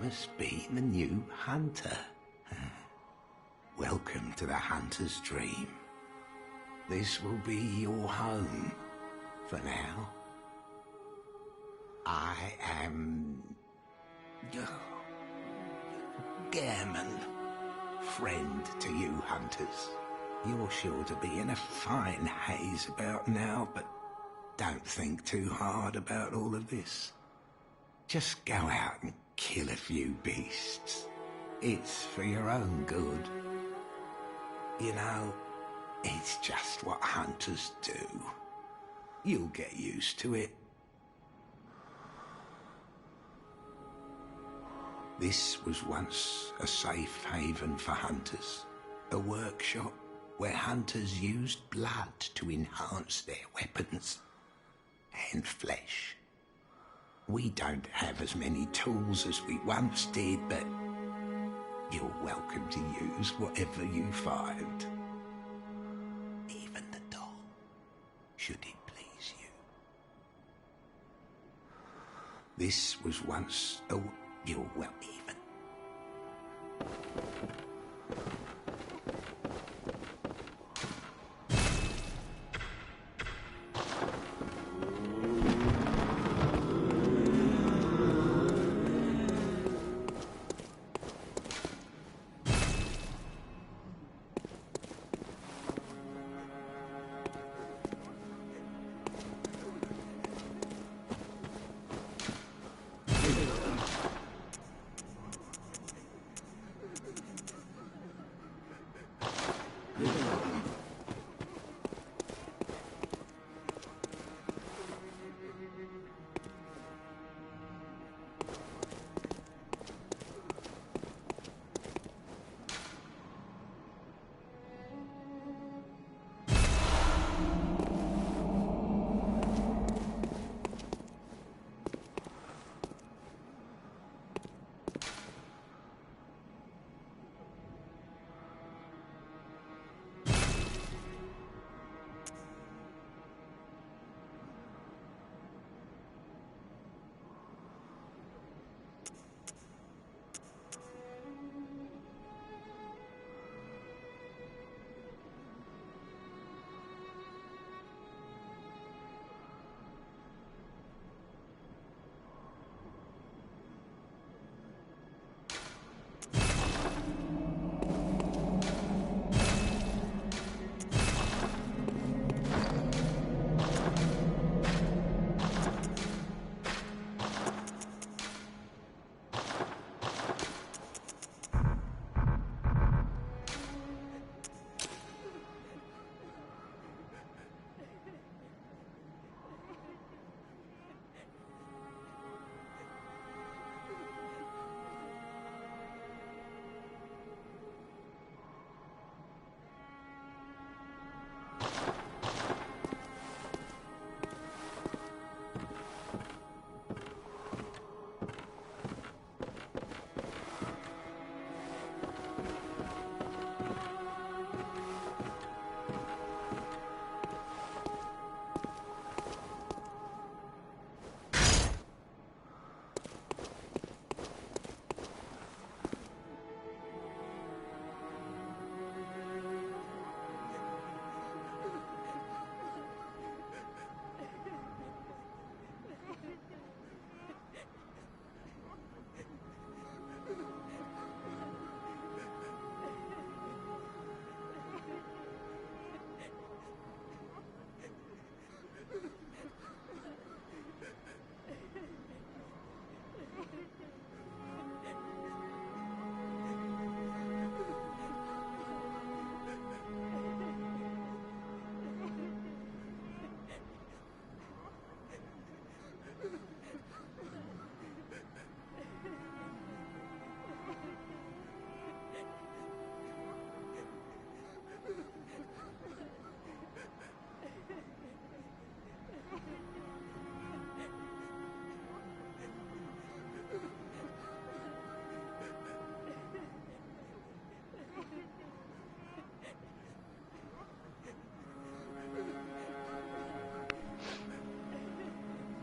must be the new hunter. Welcome to the hunter's dream. This will be your home for now. I am... Gammon. Friend to you hunters. You're sure to be in a fine haze about now, but don't think too hard about all of this. Just go out and kill a few beasts. It's for your own good. You know, it's just what hunters do. You'll get used to it. This was once a safe haven for hunters. A workshop where hunters used blood to enhance their weapons and flesh. We don't have as many tools as we once did, but you're welcome to use whatever you find. Even the doll, should it please you. This was once a... You're well even.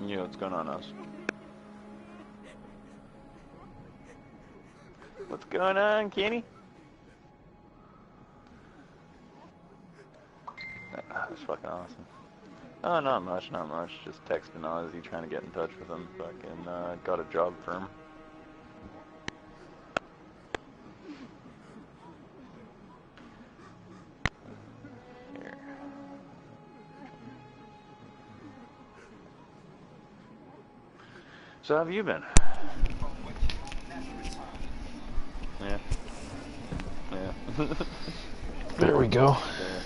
Yeah, what's going on, us? What's going on, Kenny? That's fucking awesome. Oh, not much, not much. Just texting Ozzy, trying to get in touch with him. Fucking, got a job for him. Here. So how have you been? Yeah. Yeah. There we go. Yeah.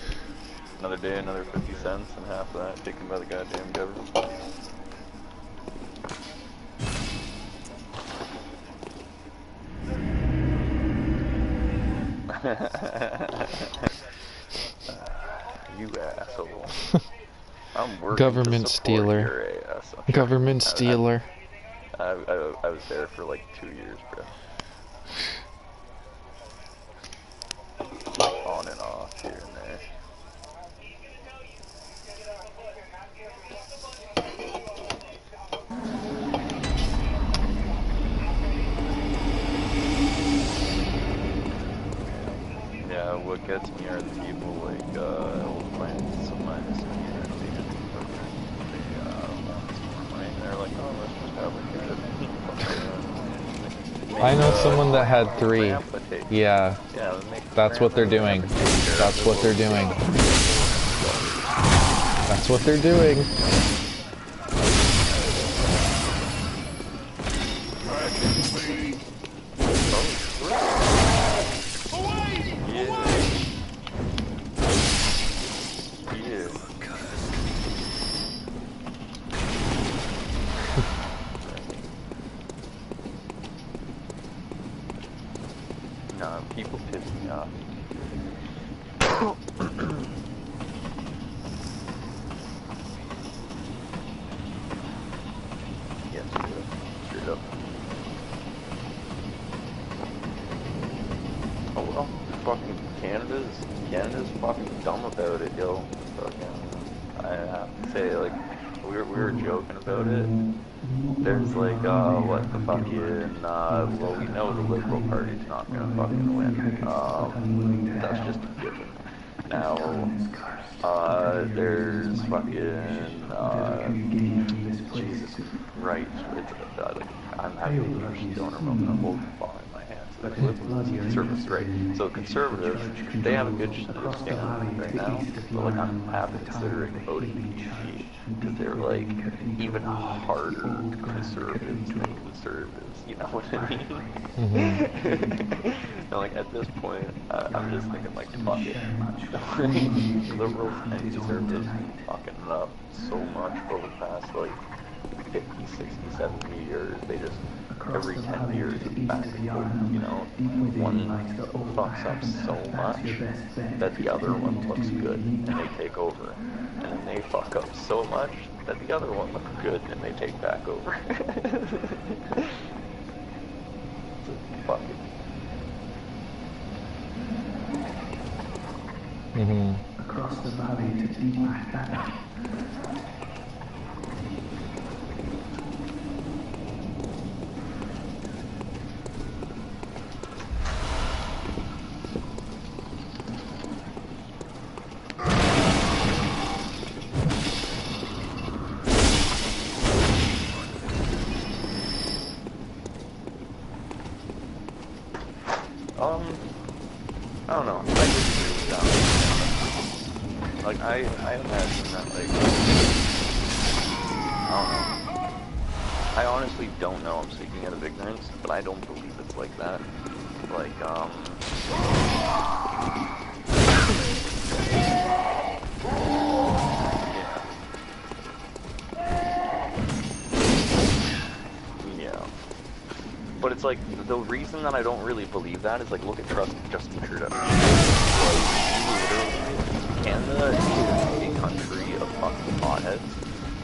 Another day, another 50 cents, and half of that taken by the goddamn government. You asshole. I'm working Government to support stealer. your ass. Government stealer. I was there for like 2 years, bro. On and off, here and there. Yeah, what gets me are the people like, old friends of mine that they want some more money. They're like, oh, let's just have a good. I know someone that had 3. Yeah, that's what they're doing. That's what they're doing. That's what they're doing. People piss me off. Yes, straight up. Oh well, fucking Canada's fucking dumb about it, yo. Fucking, I have to say, like, we were joking about it. There's like, what the fucking, well, we know the Liberal Party's not gonna fucking win. That's just a given. Now, there's fucking, Jesus Christ, it's, like, I'm having a don't remember the whole ball in my hands. So conservatives, right? So conservatives, they have a good stand right now, but like I'm half considering voting PG because they're like even harder conservatives than conservatives. You know what I mean? And like at this point, I'm just thinking like, fuck it. Liberals and conservatives fucking it up so much over the past like 50, 60, 70 years. They just every 10 years it's back and forth, you know. One fucks up so much that the other one looks good and they take over. And then they fuck up so much that the other one looks good and they take back over. So, fuck it. Across the valley to Deep. I don't know. I disagree with that. Like, I imagine that, like, I don't know. I honestly don't know. I'm speaking out of ignorance, but I don't believe it's like that. Like, yeah. But it's like, the reason that I don't really believe that is like, look at Justin Trudeau. Like, Canada is a country of fucking potheads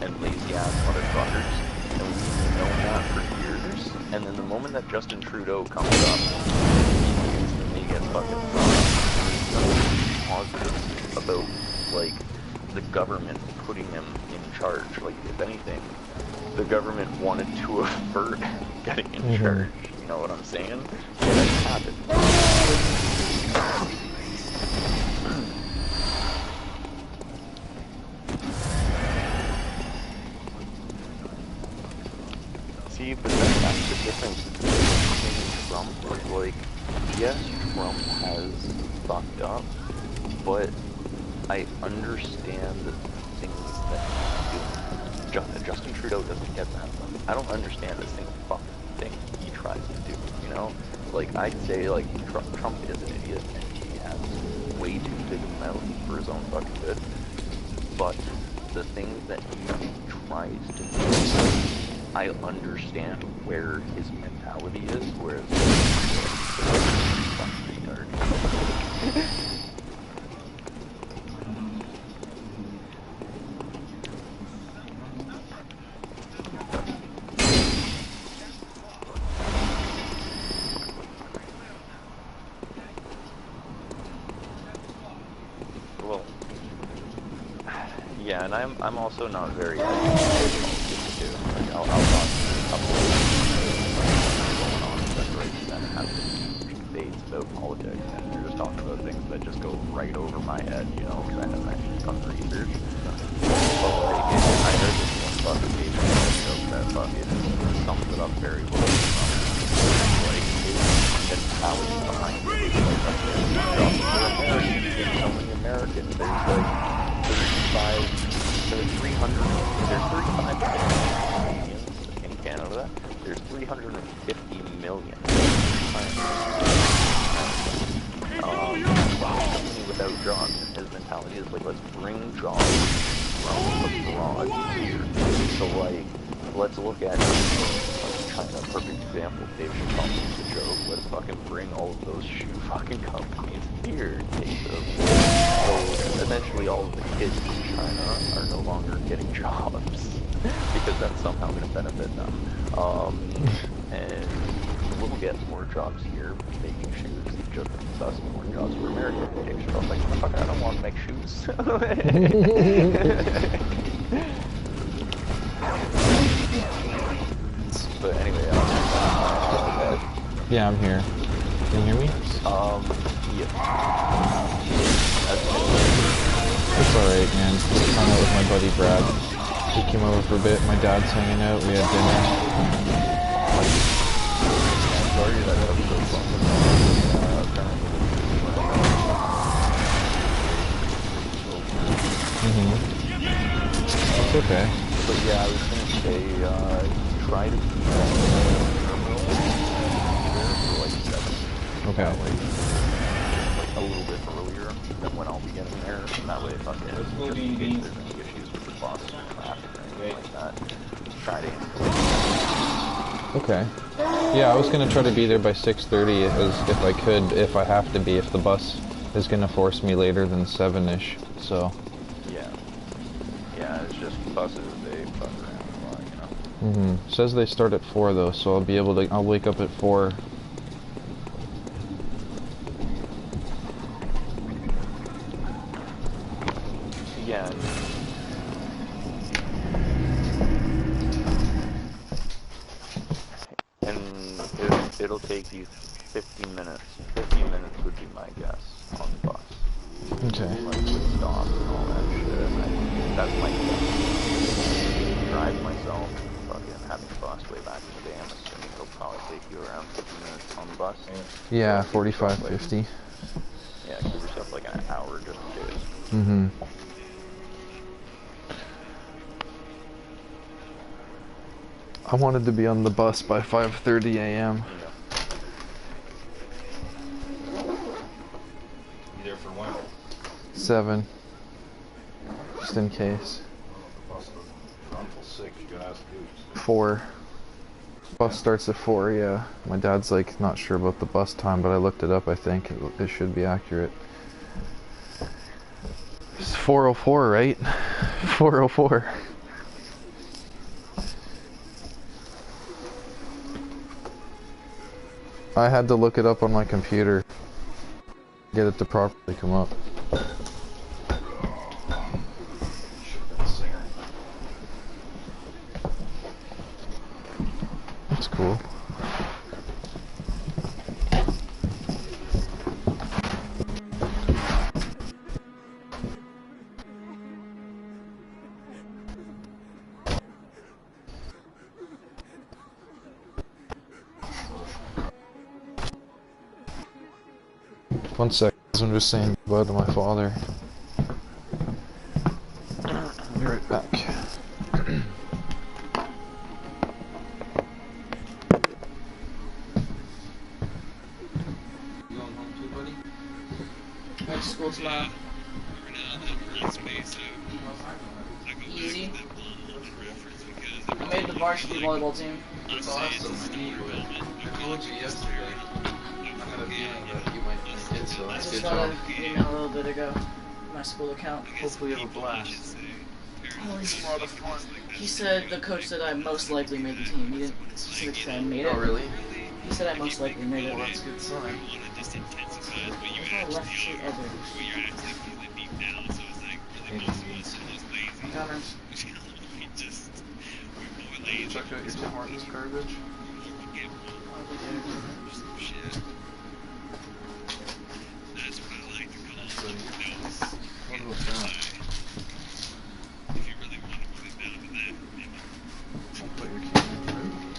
and lazy ass motherfuckers, and we've known that for years. And then the moment that Justin Trudeau comes up, he gets fucking positive about like the government putting him in charge. Like, if anything, the government wanted to avert getting in charge. You know what I'm saying? Yeah, that happened. See, but that's the difference between Trump. Like, yes, Trump has fucked up, but I understand the things that he's doing. Justin Trudeau doesn't get that. I don't understand this single fucking thing he tries to do, you know? Like, I'd say, like, Trump is an idiot, and he has way too big of a mouth for his own fucking good, but the things that he tries to do, I understand where his mentality is, whereas fucking retard. Well, yeah, and I'm also not very like, I'll talk to a couple of going on that have debates about politics, and they're just talking about things that just go right over my head, you know, because I haven't actually done research. But like, I heard this one fucking Asian joke that fucking sums it up very well. Like, his mentality behind it is like, there's so many Americans, there's like 300 Canadians in Canada. There's 350 million. Somebody without jobs, and his mentality is like, let's bring jobs from abroad here. So like, let's look at China, perfect example. Dave Chappelle's a joke. Let's fucking bring all of those shoe fucking companies here. Take them. So eventually, all of the kids in China are no longer getting jobs because that's somehow going to benefit them. And we'll get more jobs here making shoes, just thus more jobs for America. Dave Chappelle's like, motherfucker, I don't want to make shoes. But anyway, yeah, I'm here. Can you hear me? Yeah. It's alright, man. Just hung out with my buddy Brad. He came over for a bit. My dad's hanging out. We had dinner. Sorry that episode's It's okay. But yeah, I was gonna say, try to keep like 7. Okay. Like a little bit earlier than when I'll be getting there. And that way, if I can, just in case there's any issues with the bus or traffic or anything like that, try to Okay. Yeah, I was gonna try to be there by 6:30 if I could, if I have to be, if the bus is gonna force me later than 7-ish. So. Yeah. Yeah, it's just buses, they fuck around a lot, you know? Says they start at 4 though, so I'll be able to. I'll wake up at 4. Yeah. And it'll take you 50 minutes. 50 minutes would be my guess on the bus. Okay. Like with stops and all that shit. That's my guess. Drive myself and fucking having the bus way back in the day, I'm assuming it'll probably take you around 50 minutes on the bus. Yeah, 45, 50. Yeah, give yourself like an hour just in case. I wanted to be on the bus by 5:30 a.m. You there for when? 7. Just in case. The bus doesn't run till 6. You gotta ask Goose. 4. Bus starts at 4, yeah. My dad's like not sure about the bus time, but I looked it up. I think it should be accurate. It's 4:04, right? 4:04. I had to look it up on my computer. Get it to properly come up. 1 sec. I'm just saying goodbye to my father. I'll be right back. Back to school tomorrow. Easy. I made the varsity volleyball team. That's awesome. I told you yesterday. I had a feeling that you might miss it, so I that's just good got job. an email a little bit ago. My school account. Hopefully you have a blast. Oh, he's a lot of fun. He said, the coach said I most likely made the team. He didn't specifically say I made it. Oh, really? He said I most likely made it. Well, that's a good sign. Oh, left shoot ever. I'm coming. Check out your Tim Hortons garbage. What about that?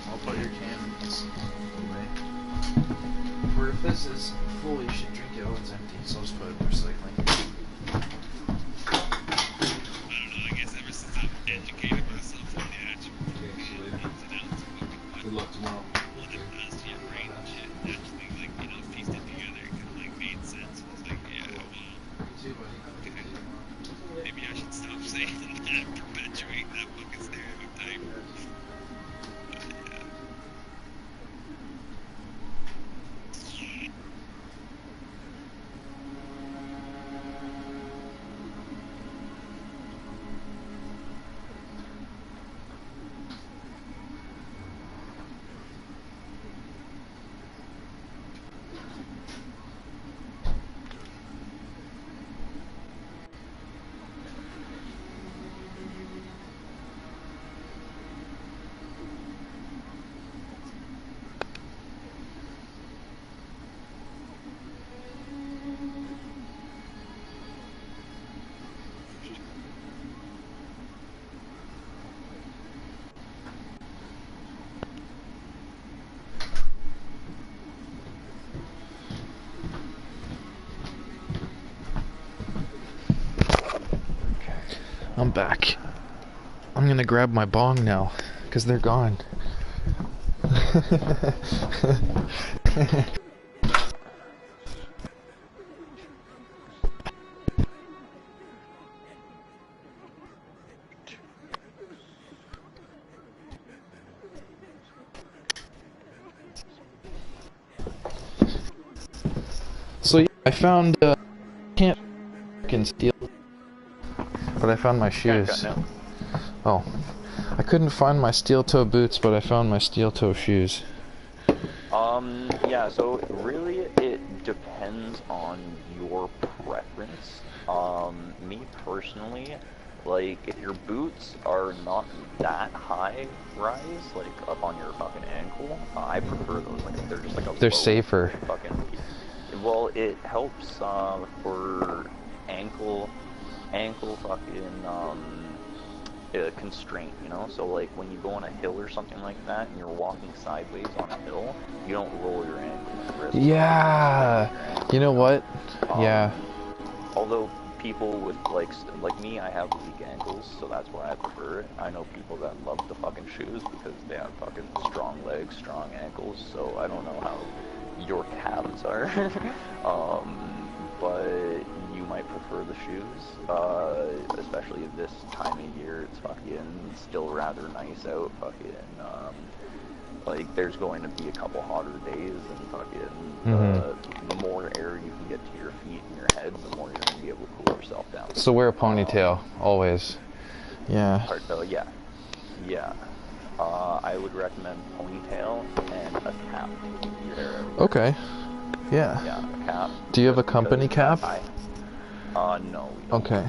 I'll put your cans away. Where if this is full, you should drink it while it's empty, so I'll just put it in recycling. Good luck tomorrow. Maybe I should stop saying that and perpetuate that fucking stereotype. I'm back. I'm gonna grab my bong now, because they're gone. So yeah, I found can't fucking steal, but I found my shoes. Oh, I couldn't find my steel toe boots, but I found my steel toe shoes. Yeah, so really it depends on your preference. Me personally, like, if your boots are not that high rise, like up on your fucking ankle, I prefer those. Like, if they're just like a They're low safer. Fucking, well, it helps for ankle fucking constraint, you know? So like when you go on a hill or something like that and you're walking sideways on a hill, you don't roll your ankle and wrist. Yeah. You know what? Yeah. Although people with like me, I have weak ankles, so that's why I prefer it. I know people that love the fucking shoes because they have fucking strong legs, strong ankles, so I don't know how your calves are. But you might prefer the shoes, especially this time of year. It's fucking still rather nice out. Fucking like there's going to be a couple hotter days, and fucking the more air you can get to your feet and your head, the more you're gonna be able to cool yourself down. So wear a ponytail always. Yeah. Yeah. I would recommend ponytail and a cap. Okay. Yeah. Yeah, a cap. Do you have a company cap? No, we don't. Okay.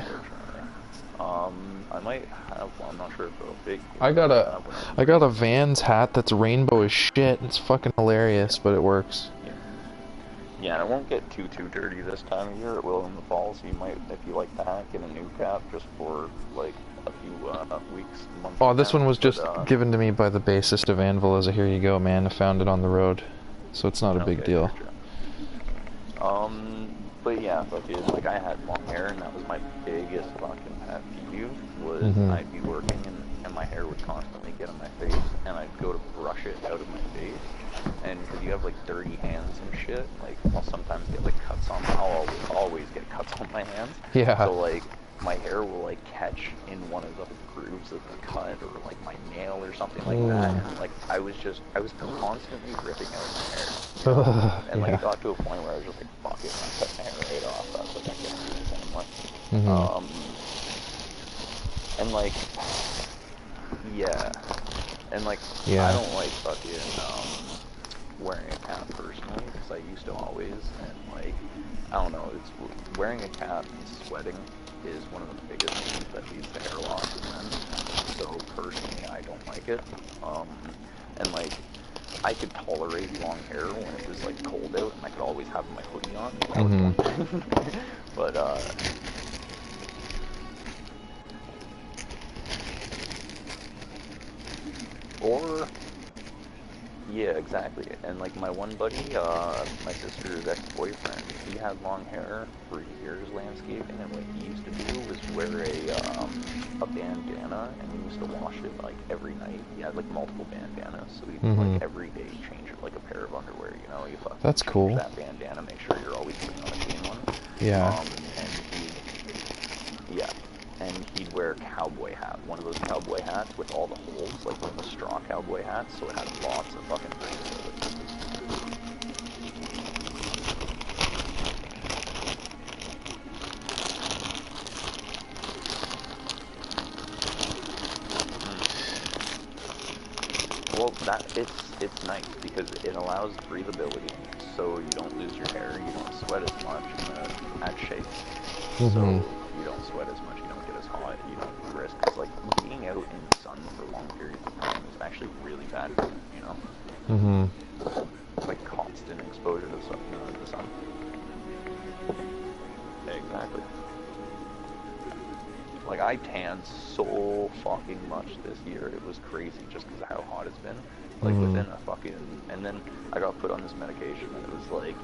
I might have one. I'm not sure if it'll big. I got a Vans hat that's rainbow as shit. It's fucking hilarious, but it works. Yeah, and it won't get too dirty this time of year. It will in the fall, so you might, if you like that, get a new cap just for like a few weeks, months. Oh, this one was just given to me by the bassist of Anvil as a here you go, man. I found it on the road, so it's not a big deal. But yeah, fucking, like, I had long hair, and that was my biggest fucking pet peeve, was I'd be working, and my hair would constantly get on my face, and I'd go to brush it out of my face, and because you have, like, dirty hands and shit, like, I'll sometimes get, like, cuts on, I'll always get cuts on my hands. Yeah. So, like, my hair will, like, catch in one of the grooves of the cut, or, like, my nail or something like that, and, like, I was constantly ripping out my hair. You know? And, like, it got to a point where I was just like, fuck it, I'm cutting my hair right off. I was like, I can't do this anymore. And, like, yeah. And, like, I don't like fucking, wearing a cap personally, because I used to always, and, like, I don't know, it's, wearing a cap and sweating is one of the biggest things that leads to hair loss in men. So, personally, I don't like it. And, like, I could tolerate long hair when it was, like, cold out, and I could always have my hoodie on. That was one thing. But, or, yeah, exactly. And, like, my one buddy, my sister's ex-boyfriend, he had long hair for years landscaping, and what he used to do was wear a bandana, and he used to wash it, like, every night. He had, like, multiple bandanas, so he'd, like, every day change it like a pair of underwear, you know? You fucking That's change cool. that bandana, make sure you're always putting on a clean one. Yeah. And he'd wear a cowboy hat, one of those cowboy hats with all the holes, like one of the straw cowboy hats, so it had lots of fucking breathability. Well, it's nice because it allows breathability, so you don't lose your hair, you don't sweat as much at shake. So you don't sweat as much, you don't get as hot, you don't risk, because, like, being out in the sun for long periods of time is actually really bad for you, you know? Like, constant exposure to the sun. Exactly. Like, I tanned so fucking much this year, it was crazy, just because of how hot it's been. Like, within a fucking, and then I got put on this medication, and it was like,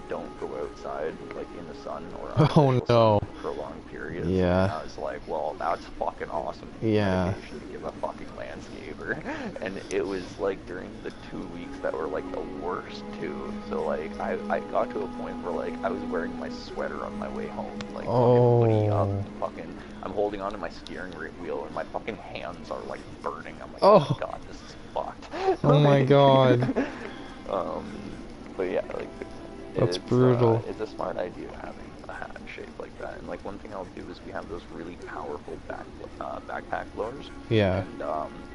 don't go outside, like, in the sun, or sun for a long period. Yeah. And I was like, well, that's fucking awesome. Yeah. Medication to give a fucking landscaper. And it was, like, during the 2 weeks that were, like, the worst, too. So, like, I got to a point where, like, I was wearing my sweater on my way home, like, fucking hoodie up, fucking, I'm holding onto my steering wheel, and my fucking hands are, like, burning. I'm like, oh god, this is fucked. Oh my god. But yeah, like, that's brutal. It's a smart idea having a hat shaped like that. And, like, one thing I'll do is we have those really powerful backpack blowers. Yeah. And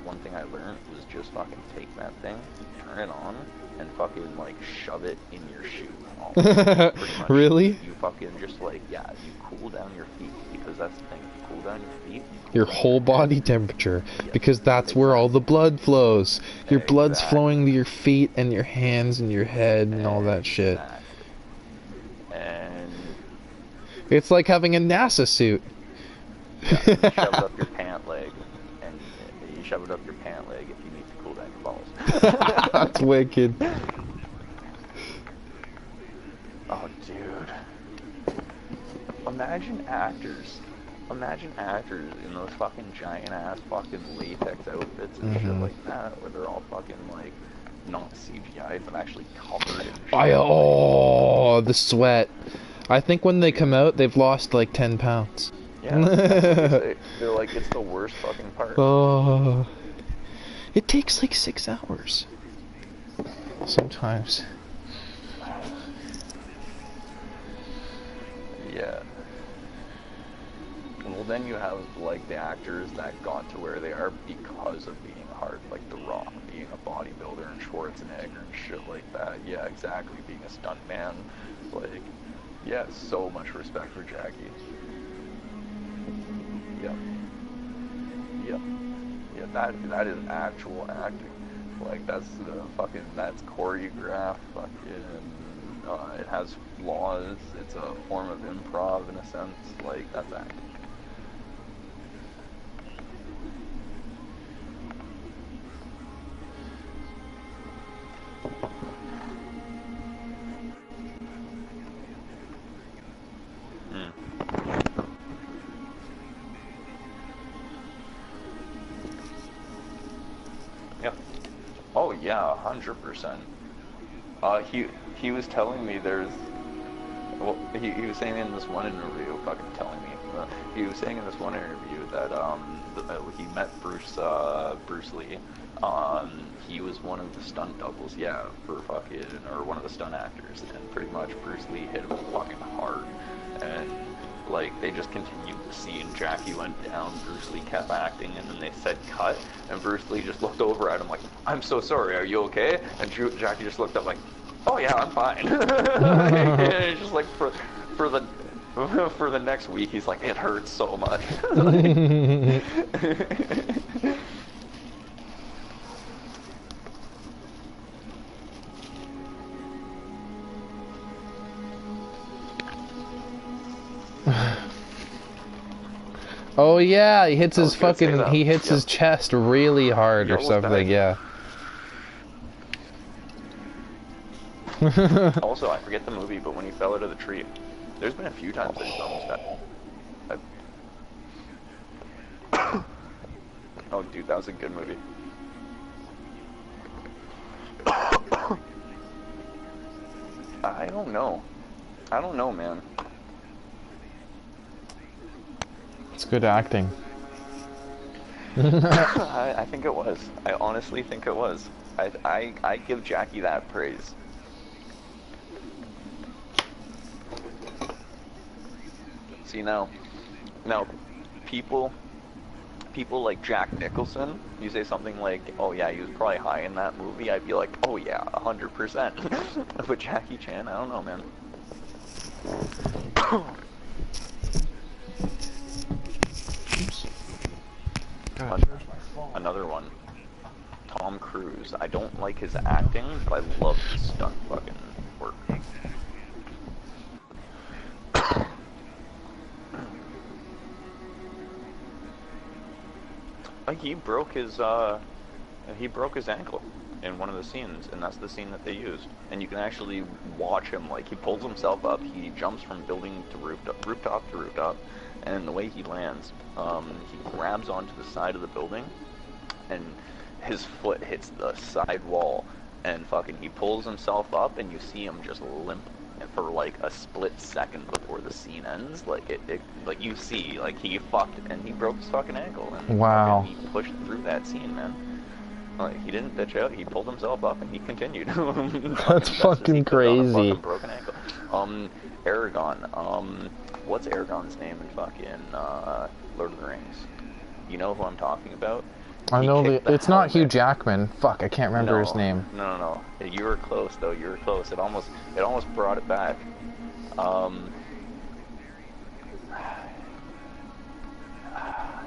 one thing I learned was just fucking take that thing, turn it on, and fucking, like, shove it in your shoe. Pretty much. Really? You fucking just, like, yeah, you cool down your feet, because that's the thing. You cool down your feet. Your whole body temperature, because that's where all the blood flows. Your blood's flowing to your feet and your hands and your head and all that shit. And it's like having a NASA suit. Yeah, you shove it up your pant leg, and you shove it up your pant leg if you need to cool down your balls. That's wicked. Oh, dude. Imagine actors in those fucking giant-ass fucking latex outfits and shit like that, where they're all fucking, like, not CGI'd, but actually covered in shit. Oh, the sweat. I think when they come out, they've lost, like, 10 pounds. Yeah, they're like, it's the worst fucking part. Oh. It takes, like, 6 hours. Sometimes. Yeah. Well, then you have, like, the actors that got to where they are because of being hard, like The Rock being a bodybuilder and Schwarzenegger and shit like that. Yeah, exactly, being a stuntman. Like, yeah, so much respect for Jackie. Yep. Yep. Yeah, that is actual acting. Like, that's that's choreographed, fucking, it has flaws, it's a form of improv in a sense, like, that's acting. yeah, 100%. He was telling me there's, well, he was saying in this one interview, fucking telling me, he was saying in this one interview that he met Bruce Lee. He was one of the stunt doubles, yeah, for fucking, or one of the stunt actors, and pretty much Bruce Lee hit him fucking hard, and like they just continued the scene. Jackie went down, Bruce Lee kept acting, and then they said cut, and Bruce Lee just looked over at him like, "I'm so sorry, are you okay?" And Jackie just looked up like, "Oh yeah, I'm fine." And it's just like for the next week, he's like, "It hurts so much." Oh yeah, he hits his fucking, he hits Yep. his chest really hard or Yellow's something, back. yeah. Also, I forget the movie, but when he fell out of the tree, there's been a few times that he's almost died. Oh, dude, that was a good movie. I don't know. I don't know, man. It's good acting. I think it was. I honestly think it was. I give Jackie that praise. See now people like Jack Nicholson, you say something like, "Oh yeah, he was probably high in that movie," I'd be like, "Oh yeah, 100%." But Jackie Chan, I don't know, man. Another one. Tom Cruise. I don't like his acting, but I love his stunt fucking work. He broke his ankle in one of the scenes, and that's the scene that they used. And you can actually watch him, like, he pulls himself up, he jumps from building to rooftop to rooftop, and the way he lands, he grabs onto the side of the building, and his foot hits the side wall, and fucking he pulls himself up, and you see him just limp for like a split second before the scene ends. Like like you see, like he fucked and he broke his fucking ankle, and Wow. he pushed through that scene, man. Like he didn't bitch out, he pulled himself up and he continued. That's fucking crazy. Fucking broken ankle. Aragon. What's Aragon's name in fucking Lord of the Rings? You know who I'm talking about? I know it's not Hugh helmet. Jackman. Fuck, I can't remember his name. No. You were close though. You were close. It almost brought it back.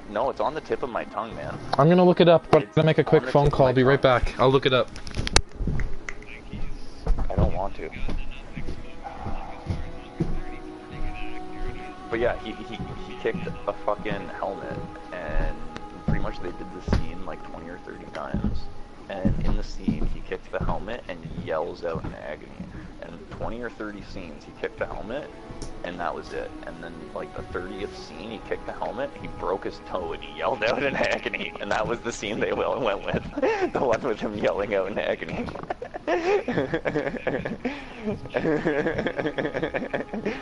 No, it's on the tip of my tongue, man. I'm gonna look it up, but I'm It's gonna make a quick on the phone tip of call. my I'll be right tongue. back. I'll look it up. I don't want to. But yeah, he kicked a fucking helmet, and pretty much they did the scene like 20 or 30 times. And in the scene, he kicks the helmet and yells out in agony. And 20 or 30 scenes, he kicked the helmet, and that was it. And then like the 30th scene, he kicked the helmet, he broke his toe, and he yelled out in agony. And that was the scene they went with. The one with him yelling out in agony.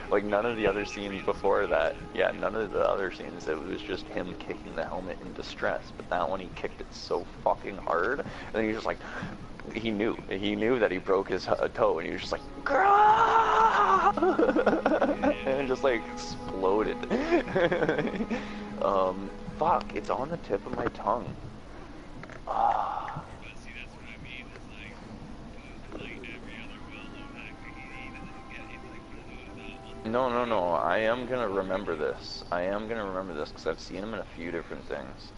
Like none of the other scenes before that, yeah, none of the other scenes, it was just him kicking the helmet in distress. But that one, he kicked it so fucking hard, and then he was just like, he knew that he broke his toe, and he was just like, and it just like exploded. Fuck, it's on the tip of my tongue. Ah. But see, that's what I mean. It's like every other well-known actor, he doesn't get. It's like one of those. No. I am gonna remember this. Because I've seen him in a few different things.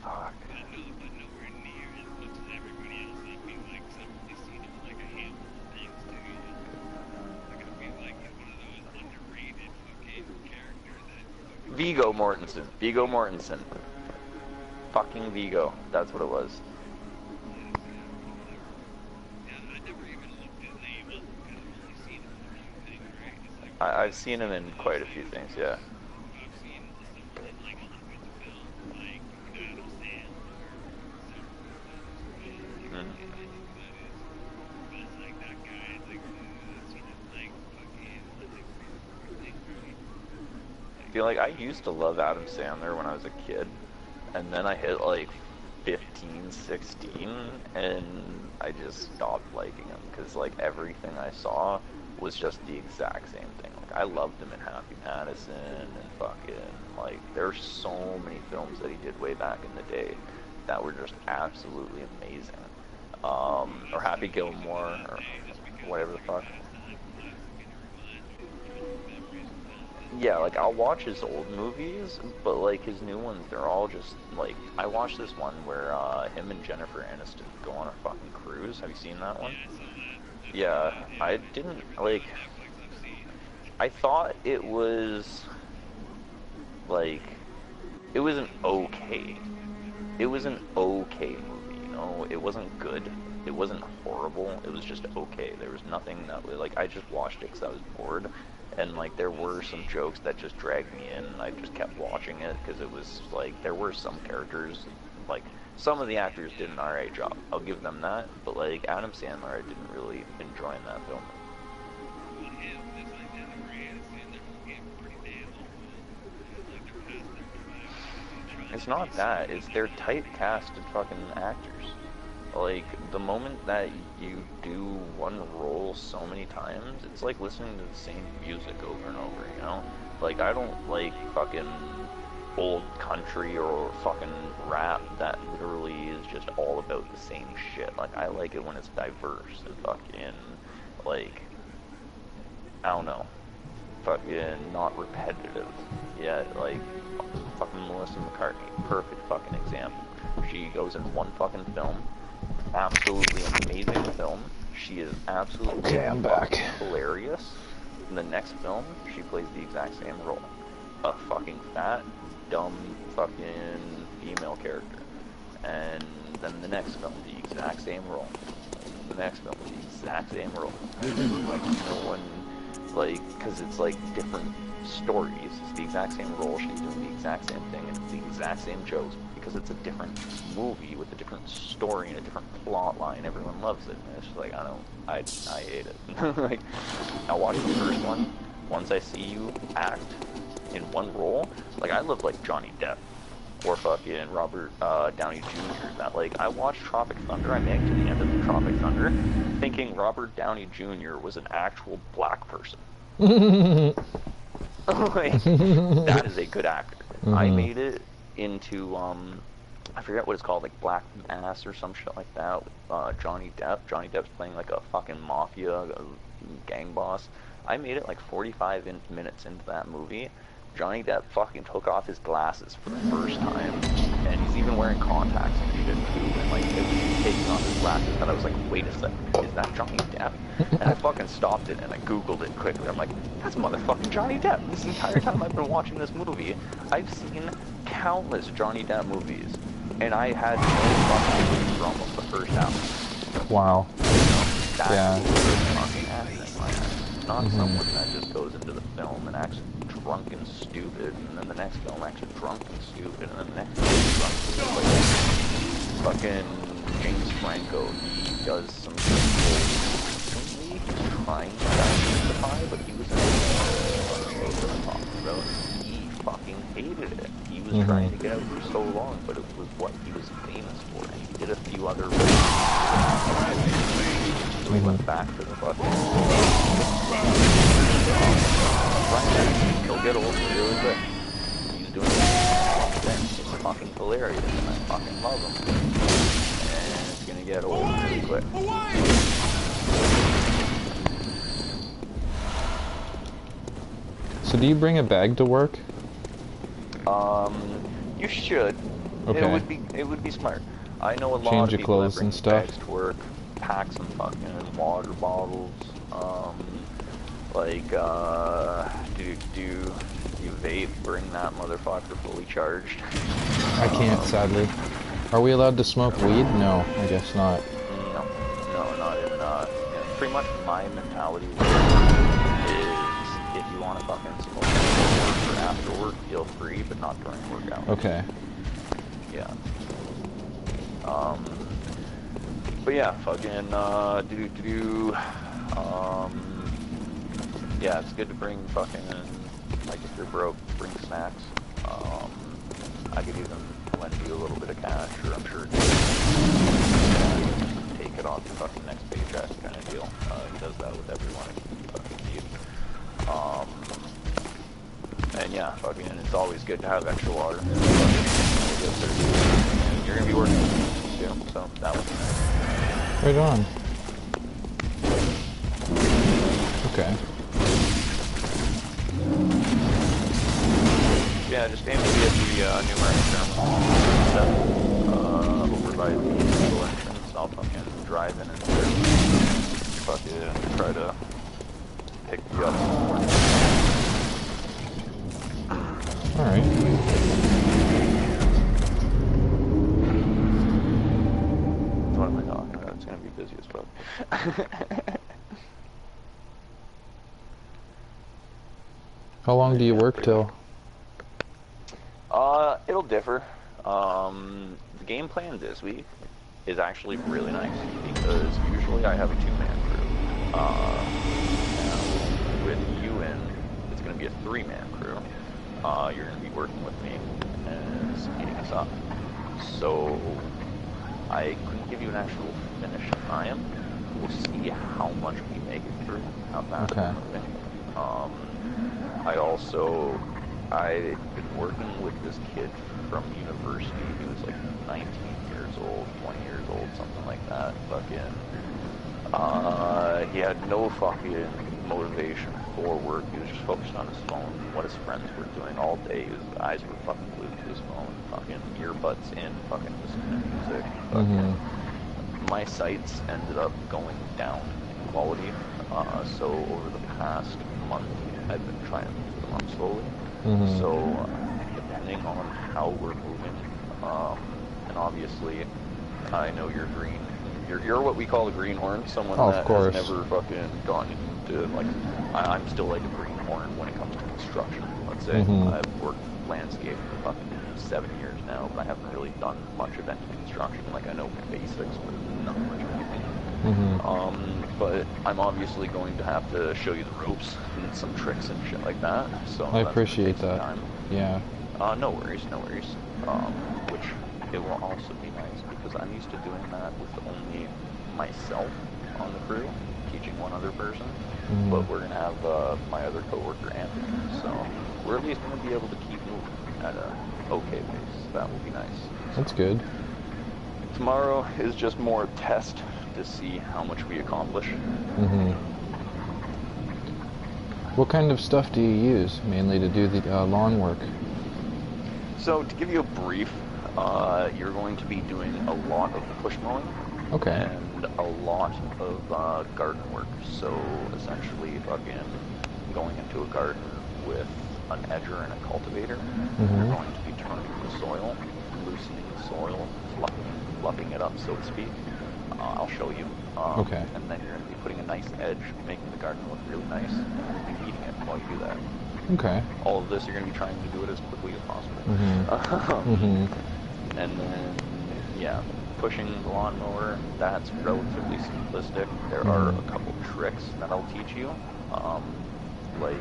Fuck. But nowhere near as much as everybody else. I feel like somebody's seen him in like a handful of things too. Like I feel like he's one of those underrated fucking characters that. Viggo Mortensen. Fucking Viggo. That's what it was. Yeah, I never even looked his name up because I've only seen him in a few things, right? It's like I've seen him in quite a few things, yeah. I've seen stuff in like hundreds of films, like Adam Sandler, several. Mm. feel like I used to love Adam Sandler when I was a kid, and then I hit like 15, 16, and I just stopped liking him because like everything I saw was just the exact same thing. Like I loved him in Happy Madison and fucking like there's so many films that he did way back in the day that were just absolutely amazing. Or Happy Gilmore or whatever the fuck. Yeah, like I'll watch his old movies, but like his new ones, they're all just like I watched this one where him and Jennifer Aniston go on a fucking cruise. Have you seen that one? Yeah, I didn't like. I thought it was like it was an okay. It was an okay movie, you know. It wasn't good. It wasn't horrible. It was just okay. There was nothing that was like I just watched it because I was bored. And like there were some jokes that just dragged me in, and I just kept watching it because it was like there were some characters, like some of the actors did an alright job. I'll give them that, but like Adam Sandler, I didn't really enjoy in that film. It's not that. It's their typecasted fucking actors. Like, the moment that you do one role so many times, it's like listening to the same music over and over, you know? Like, I don't like fucking old country or fucking rap that literally is just all about the same shit. Like, I like it when it's diverse and fucking, like, I don't know, fucking not repetitive. Yeah, like, fucking Melissa McCartney, perfect fucking example. She goes in one fucking film, absolutely amazing film. She is absolutely Okay, I'm back. Hilarious. In the next film, she plays the exact same role. A fucking fat, dumb, fucking female character. And then the next film, the exact same role. The next film, the exact same role. Like, no one, like, because it's like different stories. It's the exact same role. She's doing the exact same thing, and it's the exact same jokes. Because it's a different movie with a different story and a different plot line. Everyone loves it. And it's just like, I hate it. Like, I'll watch the first one. Once I see you act in one role, like, I love, like, Johnny Depp. Or fucking Robert Downey Jr. That, like, I watched Tropic Thunder. I made it to the end of Tropic Thunder thinking Robert Downey Jr. was an actual black person. Like, that is a good actor. I made it into I forget what it's called, like Black Mass or some shit like that with Johnny Depp. Johnny Depp's playing like a fucking mafia gang boss. I made it like 45 minutes into that movie. Johnny Depp fucking took off his glasses for the first time, and he's even wearing contacts and shit too, and like it was taking off his glasses, and I was like, wait a second, is that Johnny Depp? And I fucking stopped it and I googled it quickly. I'm like, that's motherfucking Johnny Depp. This entire time I've been watching this movie, I've seen countless Johnny Depp movies, and I had no fucking movies for almost the first half. Wow. That's fucking acting, not someone that just goes into the film and acts drunk and stupid, and then the next film acts drunk and stupid, and then the next film drunk and stupid. Like, fucking James Franco, he does some recently he's trying to justify, but he was about. He fucking hated it. He was trying to get out for so long, but it was what he was famous for, and he did a few other so he went back to the fucking he'll get old really quick. He's doing it. It's fucking hilarious, and I fucking love him. And it's gonna get old really quick. So do you bring a bag to work? You should. Okay. It would be smart. I know a lot Change of your people clothes that bring and stuff. bags to work, pack some fucking water bottles, like, do you vape, bring that motherfucker fully charged. I can't, sadly. Are we allowed to smoke weed? No, I guess not. No, not in, pretty much my mentality is if you want to fucking smoke for after work, feel free, but not during workout. Okay. Yeah. But yeah, fucking, yeah, it's good to bring fucking Like if you're broke, bring snacks. I could even lend you a little bit of cash, or I'm sure take it off your fucking next paycheck kind of deal. He does that with everyone if you fucking need. And yeah, fucking, it's always good to have extra water. You're gonna be working too, so that would be nice. Right on. Okay. Yeah, just aim to be at the numeric terminal over by the middle entrance. I'll fucking drive in and fucking try to pick you up somewhere. Alright. What am I talking about? It's gonna be busy as fuck. How long do you work till? It'll differ. The game plan this week is actually really nice because usually I have a 2-man crew. Now with you in, it's going to be a 3-man crew. You're going to be working with me and speeding us up. So I couldn't give you an actual finish time. We'll see how much we make it through, how fast we're moving. I've been working with this kid from university. He was like 19 years old, 20 years old, something like that. Fucking, he had no fucking motivation for work. He was just focused on his phone, what his friends were doing all day. His eyes were fucking glued to his phone, fucking earbuds in, fucking listening to music. Fucking, my sights ended up going down in quality. So over the past month, I've been trying to move them up slowly. So depending on how we're moving, and obviously, I know you're green. You're what we call a greenhorn, someone that has never fucking gone into, like, I'm still like a greenhorn when it comes to construction, let's say. I've worked landscape for fucking 7 years now, but I haven't really done much of any construction. Like, I know basics, but not much of anything. But I'm obviously going to have to show you the ropes and some tricks and shit like that. So I appreciate that. Yeah. No worries, no worries. Which it will also be nice because I'm used to doing that with only myself on the crew, teaching one other person. But we're gonna have my other coworker Anthony. So we're at least gonna be able to keep moving at a okay pace. That will be nice. That's good. Tomorrow is just more test to see how much we accomplish. What kind of stuff do you use mainly to do the lawn work? So to give you a brief, you're going to be doing a lot of push mowing. And a lot of garden work. So essentially fucking going into a garden with an edger and a cultivator. You're going to be turning the soil, loosening the soil, fluffing it up, so to speak. I'll show you. And then you're going to be putting a nice edge, making the garden look really nice, and weeding it while you do that. All of this, you're going to be trying to do it as quickly as possible. And then, yeah, pushing the lawnmower, that's relatively simplistic. There are a couple tricks that I'll teach you, like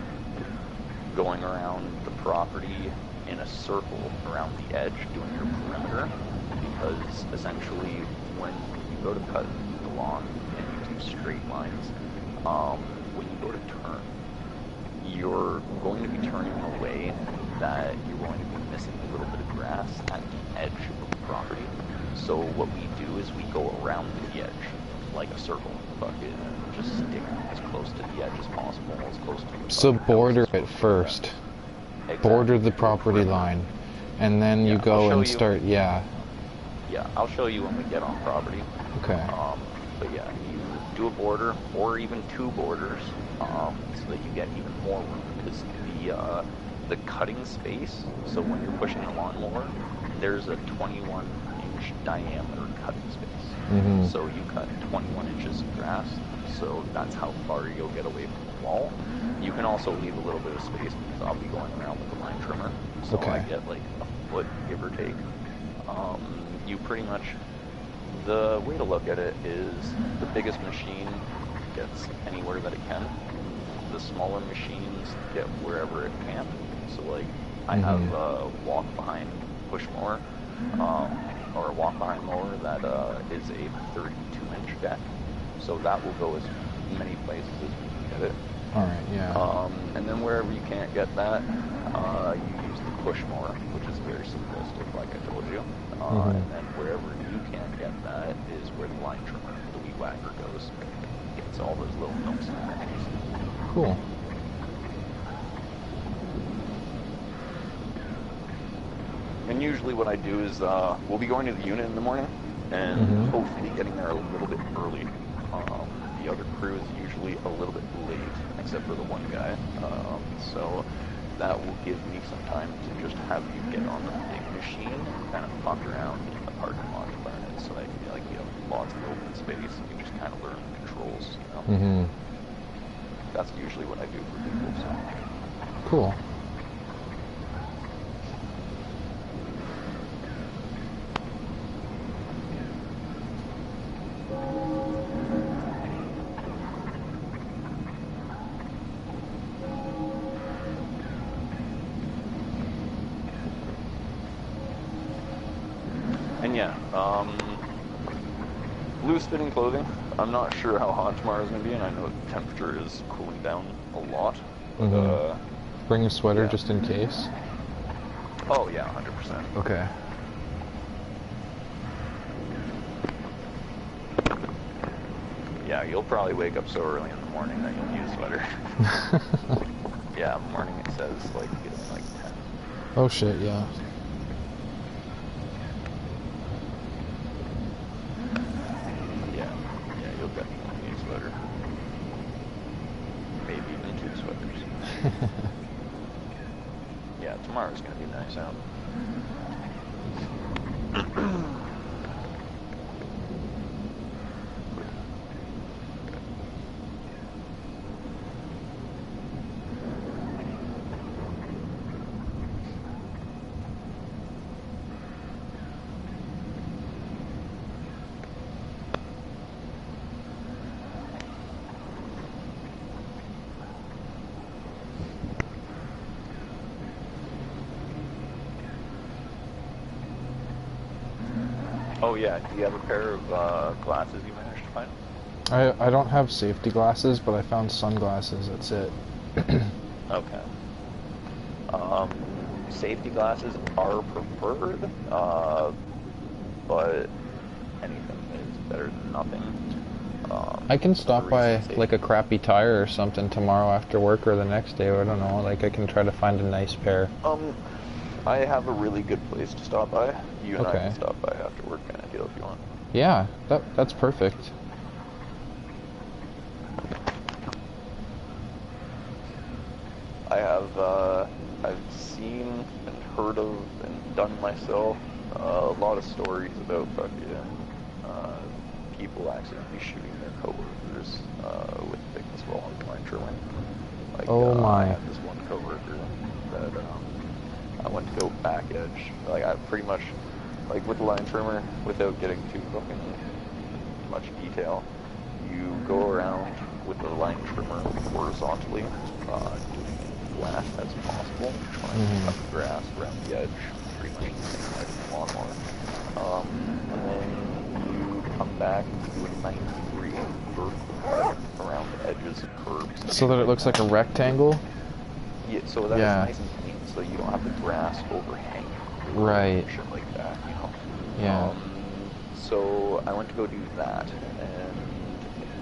going around the property in a circle around the edge, doing your perimeter, because essentially when you go to cut the lawn and you do straight lines, when you go to turn, you're going to be turning in a way that you're going to be missing a little bit of grass at the edge of the property. So what we do is we go around the edge like a circle, fucking just stick as close to the edge as possible, as close to the So border it first. Border the property line, and then you go and start. Yeah, I'll show you when we get on property. But yeah, you do a border or even 2 borders, so that you get even more room, because the cutting space, so when you're pushing the lawnmower, there's a 21-inch diameter cutting space. So you cut 21 inches of grass, so that's how far you'll get away from the wall. You can also leave a little bit of space, because I'll be going around with the line trimmer, so I get like a foot, give or take. You pretty much, the way to look at it is the biggest machine gets anywhere that it can. The the smaller machines get wherever it can. So like, I have a walk behind push mower, or a walk behind mower that is a 32-inch deck. So that will go as many places as we can get it. Alright, yeah. And then wherever you can't get that, you use the push mower, which is very simplistic, like I told you. And then wherever you can't get that is where the line trimmer, the weed whacker goes. Gets all those little nooks and crannies. Cool. And usually what I do is, we'll be going to the unit in the morning, and hopefully getting there a little bit early. The other crew is usually a little bit late, except for the one guy. So that will give me some time to just have you get on the big machine and kind of fuck around in the parking lot and learn it. So I feel like you have lots of open space and you just kind of learn the controls, you know? That's usually what I do for people, so. Cool. And yeah, loose-fitting clothing. I'm not sure how hot tomorrow is going to be, and I know the temperature is cooling down a lot. But, bring a sweater yeah. just in case. Oh yeah, 100%. Okay. Yeah, you'll probably wake up so early in the morning that you'll need a sweater. Yeah, morning it says like it's like 10. Oh shit, yeah. Yeah, you'll definitely need a sweater. Maybe even 2 sweaters. Yeah, tomorrow's gonna be nice out. Oh yeah, do you have a pair of glasses you managed to find? I don't have safety glasses, but I found sunglasses, that's it. Okay. Safety glasses are preferred, but anything is better than nothing. I can stop by like a crappy tire or something tomorrow after work or the next day, or I don't know, like I can try to find a nice pair. I have a really good place to stop by. You and I Okay. can stop by after work kind of deal if you want. Yeah, that's perfect. I've seen and heard of and done myself a lot of stories about fucking people accidentally shooting their coworkers with thickness wall and line drilling. Like, Oh my. I had this one coworker that I went to go back edge. Like I pretty much, like with the line trimmer, without getting too fucking much detail, you go around with the line trimmer horizontally, doing as flat as possible, trying to cut the grass around the edge, pretty much the same like a lawnmower. And then you come back and do a 90-degree vertical cut around the edges of curbs. So that it looks like a rectangle? Yeah, so that Yeah. it's nice and clean, so you don't have the grass overhang. Right. Shit like that, you know. Yeah. So I went to go do that, and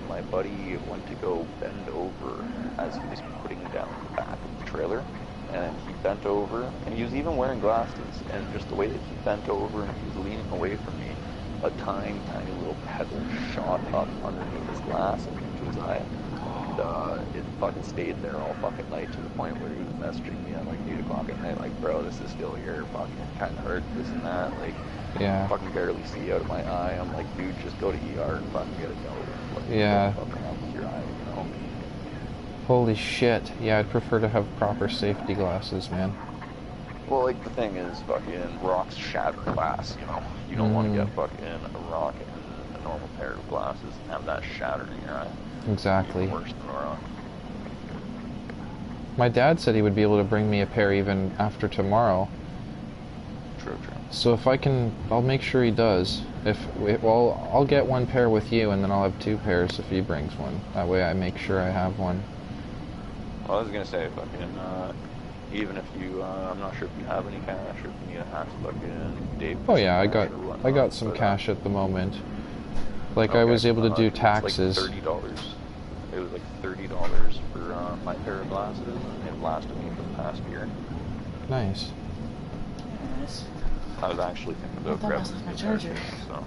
my buddy went to go bend over as he was putting down the back of the trailer, and he bent over, and he was even wearing glasses, and just the way that he bent over and he was leaning away from me, a tiny, tiny little pebble shot up underneath his glass and into his eye. And it fucking stayed there all fucking night to the point where he was messaging me at like 8 o'clock at night, like, bro, this is still here, fucking kind of hurt, this and that, like, Yeah. I fucking barely see out of my eye. I'm like, dude, just go to ER and fucking get it dealt with. Like, Yeah. what the fuck wrong with your eye, you know? Holy shit. Yeah, I'd prefer to have proper safety glasses, man. Well, like, the thing is, fucking rocks shatter glass, you know? You don't want to get fucking a rock in a normal pair of glasses and have that shatter in your eye. Exactly. Even worse than a rock. My dad said he would be able to bring me a pair even after tomorrow. True. So if I can, I'll make sure he does. Well, I'll get one pair with you, and then I'll have 2 pairs if he brings one. That way I make sure I have one. Well, I was gonna say, fucking, even if you, I'm not sure if you have any cash or if you need a hack, fucking Dave. Oh yeah, I got some cash at the moment. Like I was able to do taxes. It's like $30. It was like $30 for my pair of glasses, and it lasted me for the past year. Nice. Nice. I was actually thinking about I thought I grabbing lost my two charger. pairs, so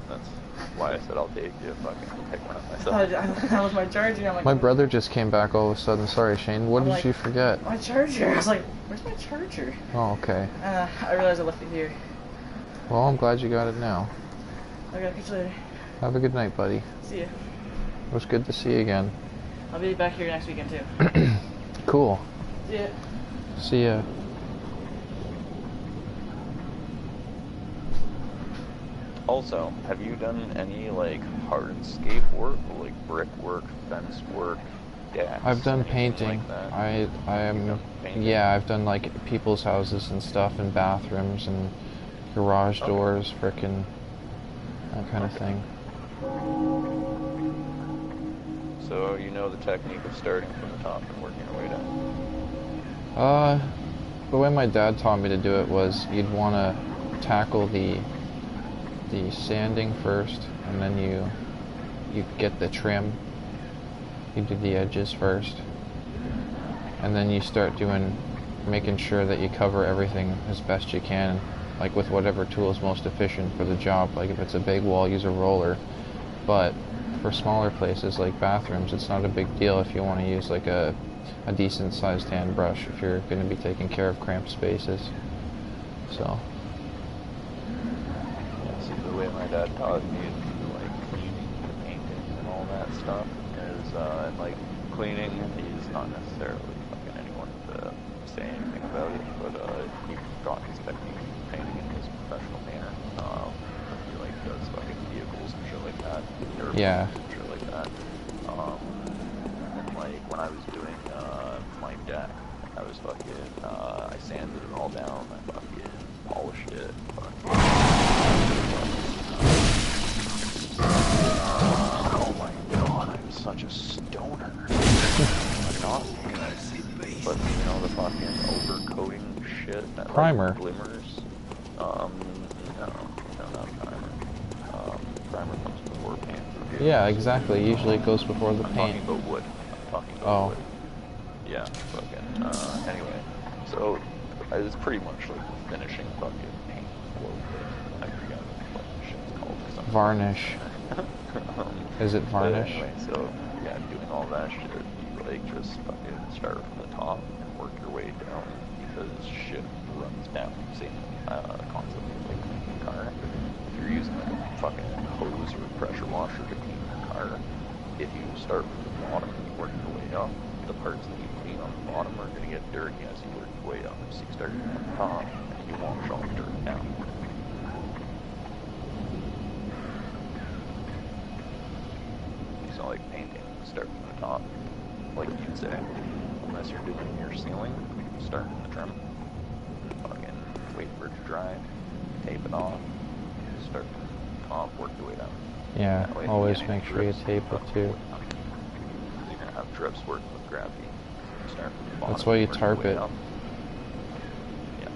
that's why I said I'll take you. Fucking pick one up I myself. that was my charger. I'm like, My brother just came back all of a sudden. Sorry, Shane. What I'm did like, you forget? My charger. I was like, where's my charger? Oh, okay. I realized I left it here. Well, I'm glad you got it now. Okay, catch you later. Have a good night, buddy. See ya. It was good to see you again. I'll be back here next weekend too. Cool. See ya. See ya. Also, have you done any like hardscape work, or like brickwork, fence work, decks? I've done anything painting. Like that? I am. You've done painting? Yeah, I've done like people's houses and stuff, and bathrooms and garage doors, frickin' that kind of thing. So you know the technique of starting from the top and working your way down. The way my dad taught me to do it was you'd want to tackle the sanding first, and then you get the trim. You do the edges first, and then you start making sure that you cover everything as best you can, like with whatever tool is most efficient for the job. Like if it's a big wall, use a roller, but for smaller places like bathrooms, it's not a big deal if you want to use like a decent sized hand brush if you're going to be taking care of cramped spaces. So See, the way my dad taught me to do like cleaning, the painting, and all that stuff is, and like cleaning, he's not necessarily fucking anyone to say anything about it, but he got his technique of painting and he's a professional painter. He like does fucking vehicles and shit like that, yeah. and shit like that. And like when I was doing my deck, I was fucking, I sanded it all down, I fucking polished it, oh my god, I'm such a stoner. I'm not, but you know the fucking overcoating shit that Primer. like glimmers? No, not primer. Primer comes before paint. Yeah, exactly. Usually it goes before the I'm paint. talking about wood. Wood. Yeah, fucking, anyway. So, it's pretty much like finishing fucking paint flow. I forget what the shit's called. Varnish. Is it varnish? Anyway, so, yeah, doing all that shit, you like just fucking start from the top and work your way down because shit runs down. Same concept like cleaning a car. If you're using like a fucking hose or a pressure washer to clean your car, if you start from the bottom and you work your way up, the parts that you clean on the bottom are going to get dirty as you work your way up. So you start from the top and you wash all the dirt down. So like painting, start from the top, like you'd say, unless you're doing your ceiling, start from the trim, fucking wait for it to dry, tape it off, start from the top, work your way down. Yeah, always make sure you tape it too. You're gonna have drips working with gravity. Start from the bottom. That's why you work your tarp way it. up. Yeah.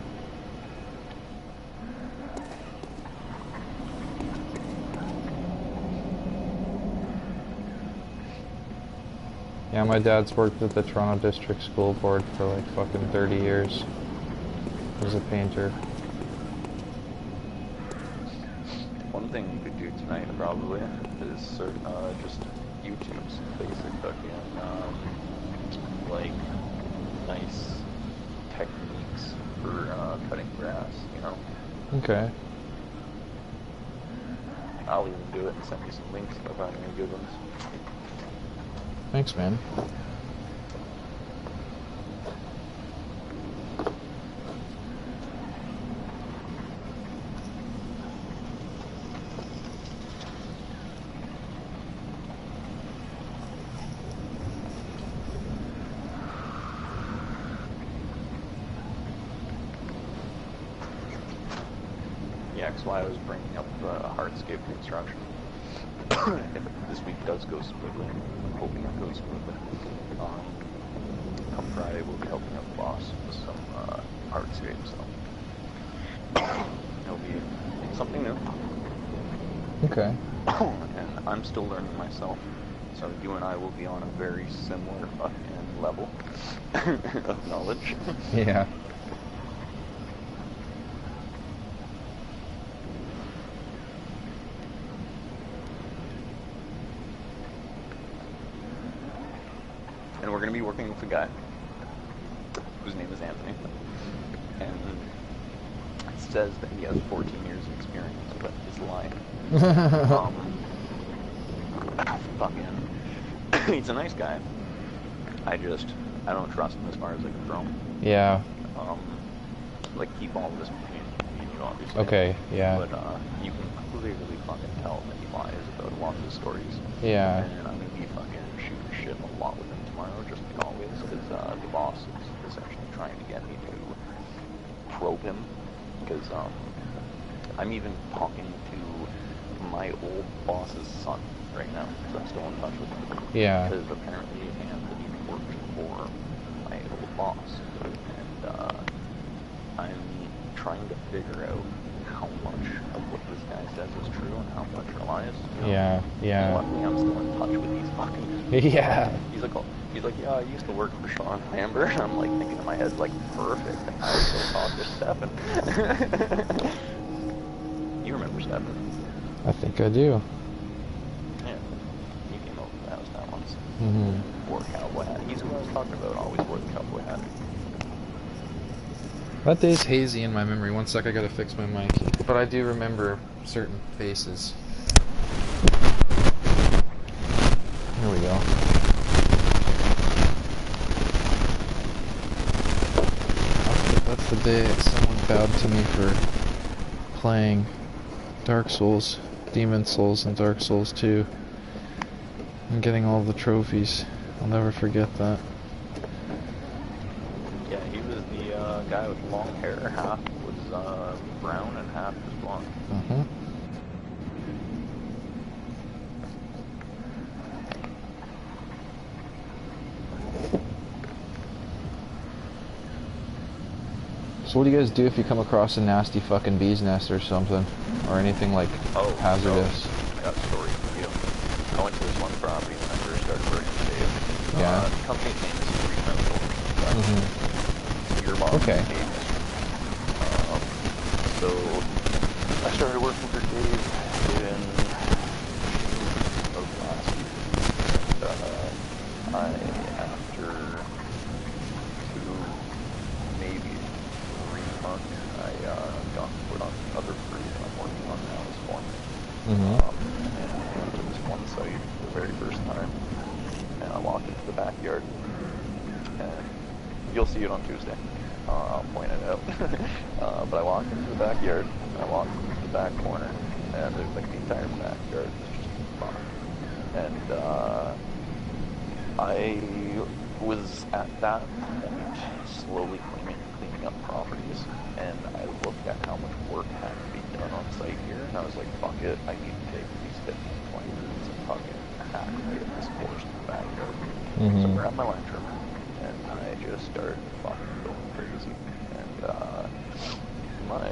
Yeah, my dad's worked at the Toronto District School Board for like fucking 30 years as a painter. One thing you could do tonight probably is just YouTube some basic fucking like nice techniques for cutting grass, you know? Okay. I'll even do it and send you some links if I find any good ones. Thanks, man. That's why I was bringing up hardscape construction. If this week does go smoothly, I'm hoping it goes smoothly. Come Friday, we'll be helping out the boss with some hardscape, so it'll be something new. Okay. And I'm still learning myself, so you and I will be on a very similar fucking level of knowledge. Yeah. And we're going to be working with a guy whose name is Anthony, and it says that he has 14 years of experience, but he's lying. Fucking, he's a nice guy. I don't trust him as far as I can throw him. Yeah. Like, keep all of this between me and you, obviously. Okay, yeah. But you can clearly fucking tell that he lies about a lot of his stories. Yeah. And I'm gonna be fucking shooting shit a lot with him tomorrow, just like always, because the boss is essentially trying to get me to probe him. Because I'm even talking to my old boss's son right now, because I'm still in touch with him. Yeah. Because apparently Anthony worked for my old boss, and I'm trying to figure out how much of what this guy says is true and how much lies. You know? Yeah, yeah. And luckily, I'm still in touch with these fucking. Yeah. He's like, yeah, I used to work for Sean Amber, and I'm like thinking in my head, like, perfect. I would still talk to Stefan. You remember Stefan? I think I do. Yeah. He came over to the house that once. Mm-hmm. Wore a cowboy hat. He's who I was talking about. Always wore the cowboy hat. That day's hazy in my memory. One sec, I gotta fix my mic. But I do remember certain faces. Here we go. That's the day someone bowed to me for playing Dark Souls, Demon Souls, and Dark Souls 2. And getting all the trophies. I'll never forget that. Yeah, he was the guy with long hair. Half was brown and half was blonde. Uh-huh. So what do you guys do if you come across a nasty fucking bee's nest or something? Or anything like hazardous? So, I got a story for you. I went to this one property when I first started working in Dave. Yeah. The company's name is Free Rental. Mm-hmm. Your boss Okay. is Dave. So I started working for Dave in June of last year. After 2, maybe 3 months, I got put on the other 3 that I'm working on now as foreman. Mm-hmm. And I went to this one site for the very first time, and I walked into the backyard, and you'll see it on Tuesday. I'll point it out. But I walked into the backyard, and I walked into the back corner, and there's like the entire backyard was just fun. And I was at that point slowly cleaning up properties, and I looked at how much work had to be done on site here, and I was like, fuck it, I need to take these 15, 20 minutes and fucking hack right at this forest in the backyard. Mm-hmm. So I grabbed my line trimmer, and I just started fucking going crazy. And my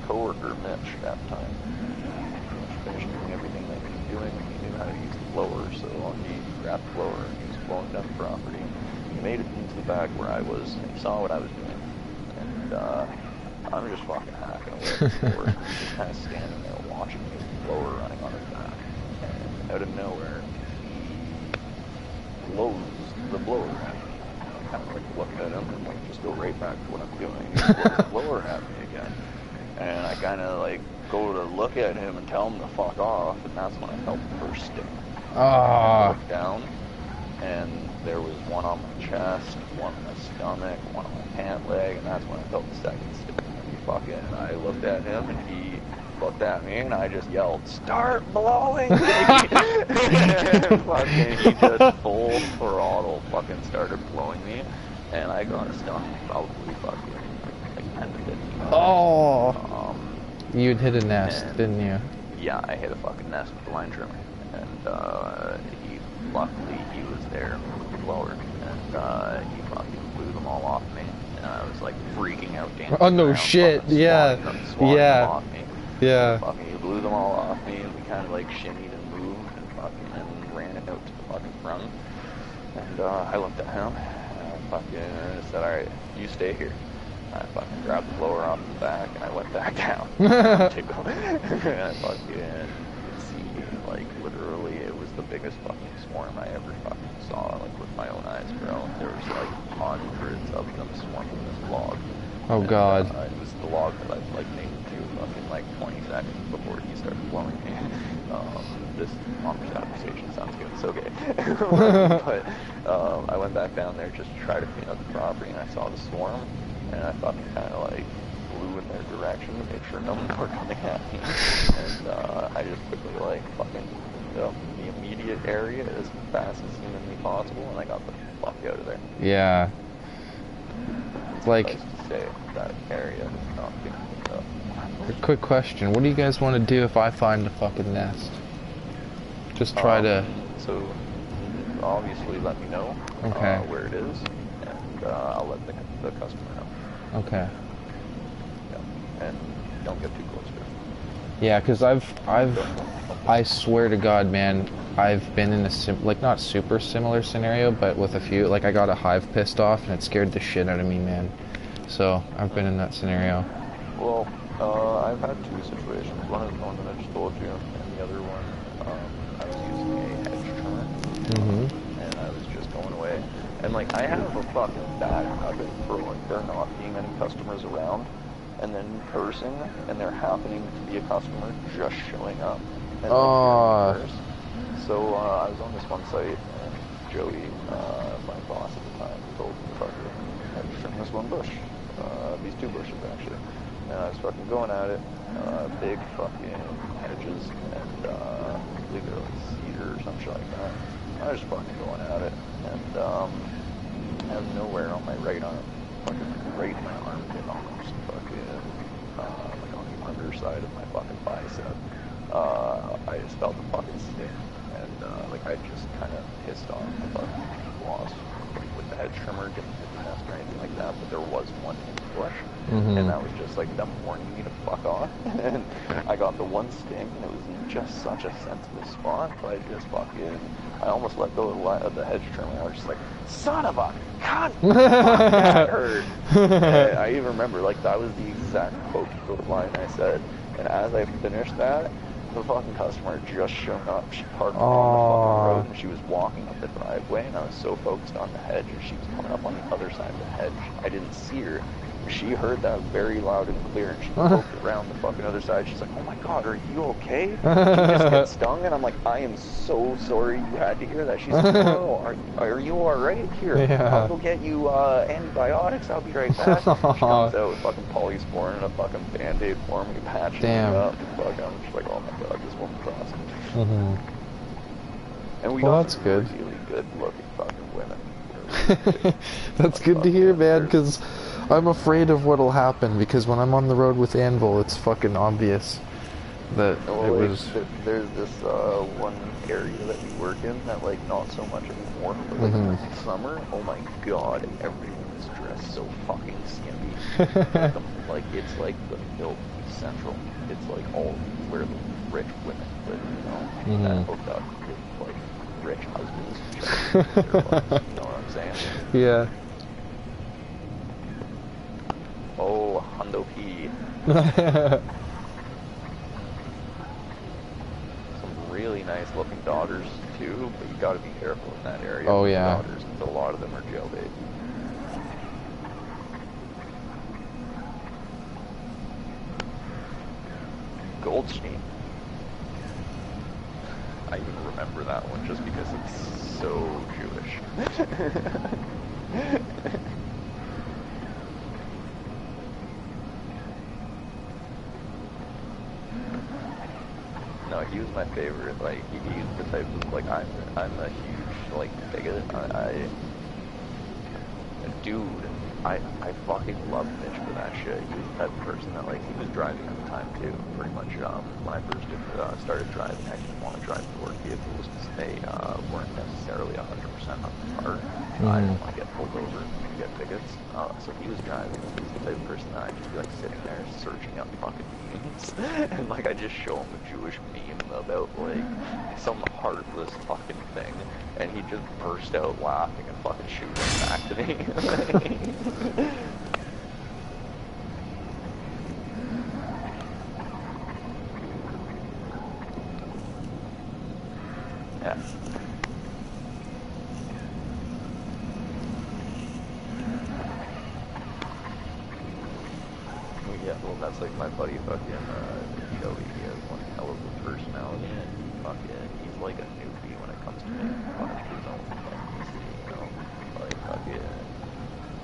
coworker Mitch at the time finished doing everything that he was doing. He knew how to use the blower, so he grabbed the blower and he was blowing down the property. He made it into the back where I was, and he saw what I was doing. And I'm just fucking hacking away at the floor. He's just kind of standing there watching me with the blower running on his back. And out of nowhere, he blows the blower at me. I kind of like look at him and like just go right back to what I'm doing. He blows the blower at me again. And I kind of like go to look at him and tell him to fuck off, and that's when I felt the first sting. I looked down, and there was one on my chest, one on my stomach, one on my pant leg, and that's when I felt the second sting. And I looked at him, and he looked at me, and I just yelled, "Start blowing me!" And fucking, he just full throttle fucking started blowing me, and I got stung probably fucking like 10 to 15 times. Oh. You'd hit a nest, And didn't you? yeah, I hit a fucking nest with the line trimmer, and luckily he was there with the blower, and he fucking blew them all off me, and I was like freaking out, dancing Oh no around, shit! fucking Yeah, swatting them yeah, off me. yeah. Fucking, he blew them all off me, and we kind of like shimmied and moved, and fucking and ran it out to the fucking front, and I looked at him, and I fucking said, alright, you stay here. I fucking grabbed the blower off the back and I went back down to go. And I fucking could see, like, literally, it was the biggest fucking swarm I ever fucking saw, like, with my own eyes, bro. There was, like, hundreds of them swarming this log. Oh And, god. it was the log that I, like, named to fucking, like, 20 seconds before he started blowing me. This conversation sounds good, so gay. But, I went back down there just to try to clean up the property, and I saw the swarm. And I fucking kind of like flew in their direction to make sure no one were coming at me. And I just quickly like fucking the immediate area as fast as humanly possible, and I got the fuck out of there. Yeah. It's Like, nice to say that area is not being cleaned up. a quick question. What do you guys want to do if I find a fucking nest? Just try to... So, obviously let me know Okay. where it is, and I'll let the customer know. Okay. Yeah. And don't get too close to it. Yeah, because I swear to God, man, I've been in a like not super similar scenario, but with a few, like I got a hive pissed off and it scared the shit out of me, man. So I've been in that scenario. Well, I've had two situations. One is the one that I just told you, and the other one, I was using a hedge trimmer, and I was just going away. And like, I have a fucking bad habit for like there not being any customers around, and then cursing, and there happening to be a customer just showing up. And like, so I was on this one site, and Joey, my boss at the time, told me to fucking hedge trim this one bush, these two bushes actually. And I was fucking going at it, big fucking hedges, and I believe they were like cedar or some shit like that. I was just fucking going at it, and out of nowhere on my right arm, fucking right in my armpit almost, fucking, like on the underside of my fucking bicep, I just felt the fucking sting, and like I just kind of pissed off my fucking boss, like with the hedge trimmer, didn't hit the nest or anything like that, but there was one in the bush, and that was just like them warning me to fuck off, and I got the one sting, and it was in just such a sensitive spot, but I just fucking, I almost let go of the hedge trimmer. I was just like, son of a cunt! Fuck, that hurt! And I even remember, like, that was the exact quote line I said. And as I finished that, the fucking customer just showed up. She parked on the fucking road, and she was walking up the driveway, and I was so focused on the hedge, and she was coming up on the other side of the hedge. I didn't see her. She heard that very loud and clear, and she poked around the fucking other side. She's like, oh my god, are you okay? Did you just get stung? And I'm like, I am so sorry you had to hear that. She's like, no, are you alright? Here, I'll go get you antibiotics. I'll be right back. She comes out with fucking polysporin and a fucking band-aid for me, patching me up. Fuck, I'm just like, oh my god, this woman's awesome. And we got some really good looking fucking women. That's good to hear, man, because I'm afraid of what'll happen, because when I'm on the road with Anvil, it's fucking obvious that it was... There's this one area that we work in that, like, not so much anymore, but like in summer, oh my god, everyone is dressed so fucking skimpy. Like, it's like the filth central. It's like all where the rich women live, you know, that hooked up with, like, rich husbands. You know what I'm saying? Yeah. Oh, Hundo P. Some really nice looking daughters too, but you gotta be careful in that area. Oh yeah. Daughters, a lot of them are jailbait. Goldstein. I even remember that one just because it's so Jewish. No, he was my favorite. Like, he's the type of, like, I'm a huge, like, bigot. A dude I fucking love Mitch for that shit. He was the type of person that, like, he was driving at the time too, pretty much. When I first started driving, I didn't want to drive to work vehicles because they weren't necessarily 100% on the car. I didn't want to get pulled over and get tickets. So he was driving, and he was the type of person that I'd just be like sitting there searching up fucking memes, and like I just show him a Jewish meme about like some heartless fucking thing, and he just burst out laughing and fucking shooting back to me. Yeah. Yeah, well, that's like my buddy fucking Joey. He has one hell of a personality, and he's like a newbie when it comes to making fun of his own ethnicity, you know? Like, fucking,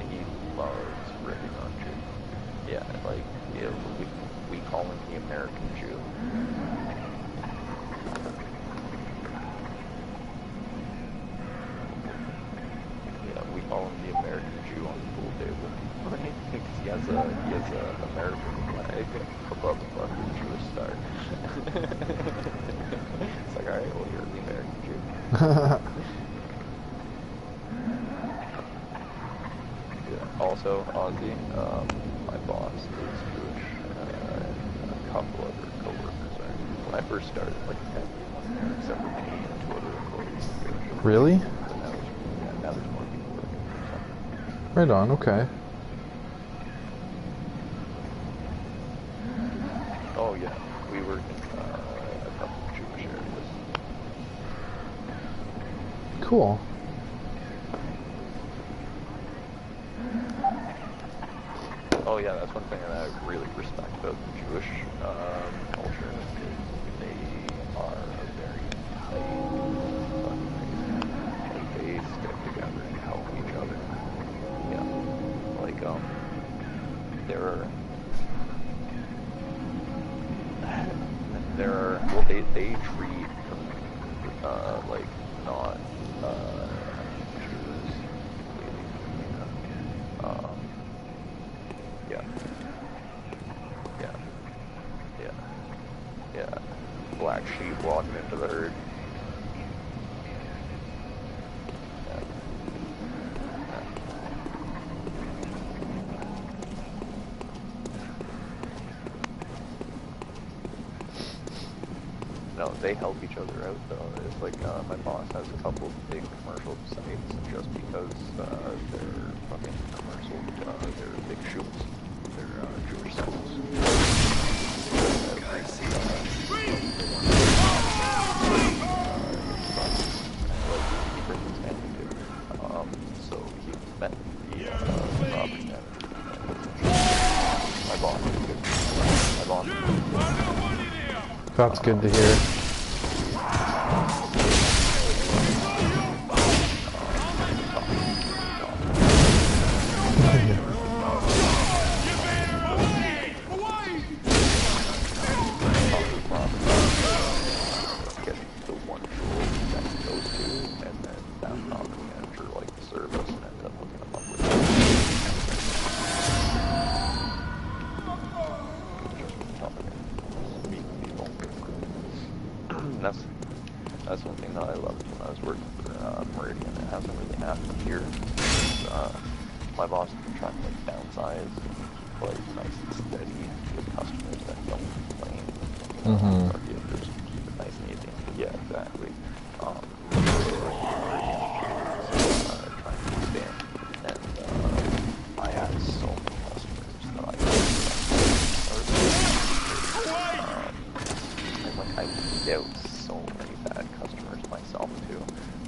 he loves ripping on Jew. Yeah, like, yeah, we call him the American Jew. Yeah, we call him the American Jew on the pool table. Because he has a American flag above the fucking Jewish star. It's like, alright, well, you're the American Jew. Yeah. Also, Ozzy, my boss is Jewish, and a couple other coworkers are. When I first started, like, everyone there except for me and 2 other employees were Jewish. Really? But now there's more people working for something. Right on, okay. Oh yeah, we work in a couple of Jewish areas. Cool. Oh yeah, that's one thing that I really respect about the Jewish culture is they are very tight fucking race. Like they stick together and help each other. Yeah. Like well they treat like not Jews completely, yeah. Black sheep walking into the herd. No, they help each other out though. It's like my boss has a couple of big commercial sites just because they're fucking commercial. They're big shoots. They're Jewish sites. So he met the property manager. My boss is good. My boss is good. That's good to hear. That's one thing that I loved when I was working for Meridian. It hasn't really happened here. My boss is trying to like downsize, like nice and steady with customers that don't complain. Just keep it nice and easy. Yeah, exactly. Trying to expand, and I had so many customers that I and like I weed out so many bad customers myself too.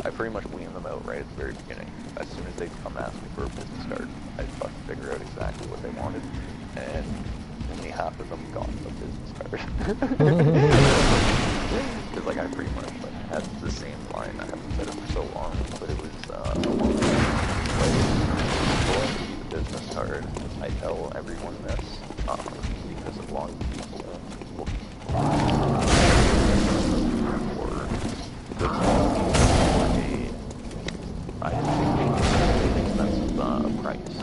I pretty much wean them out right at the very beginning. As soon as they come ask me for a business card, I'd fucking figure out exactly what they wanted, and only half of them got the business card. Because like I pretty much like had the same line. I haven't said it for so long, but it was like before I give you the business card, I tell everyone this because a lot of people look I think it's an expensive price.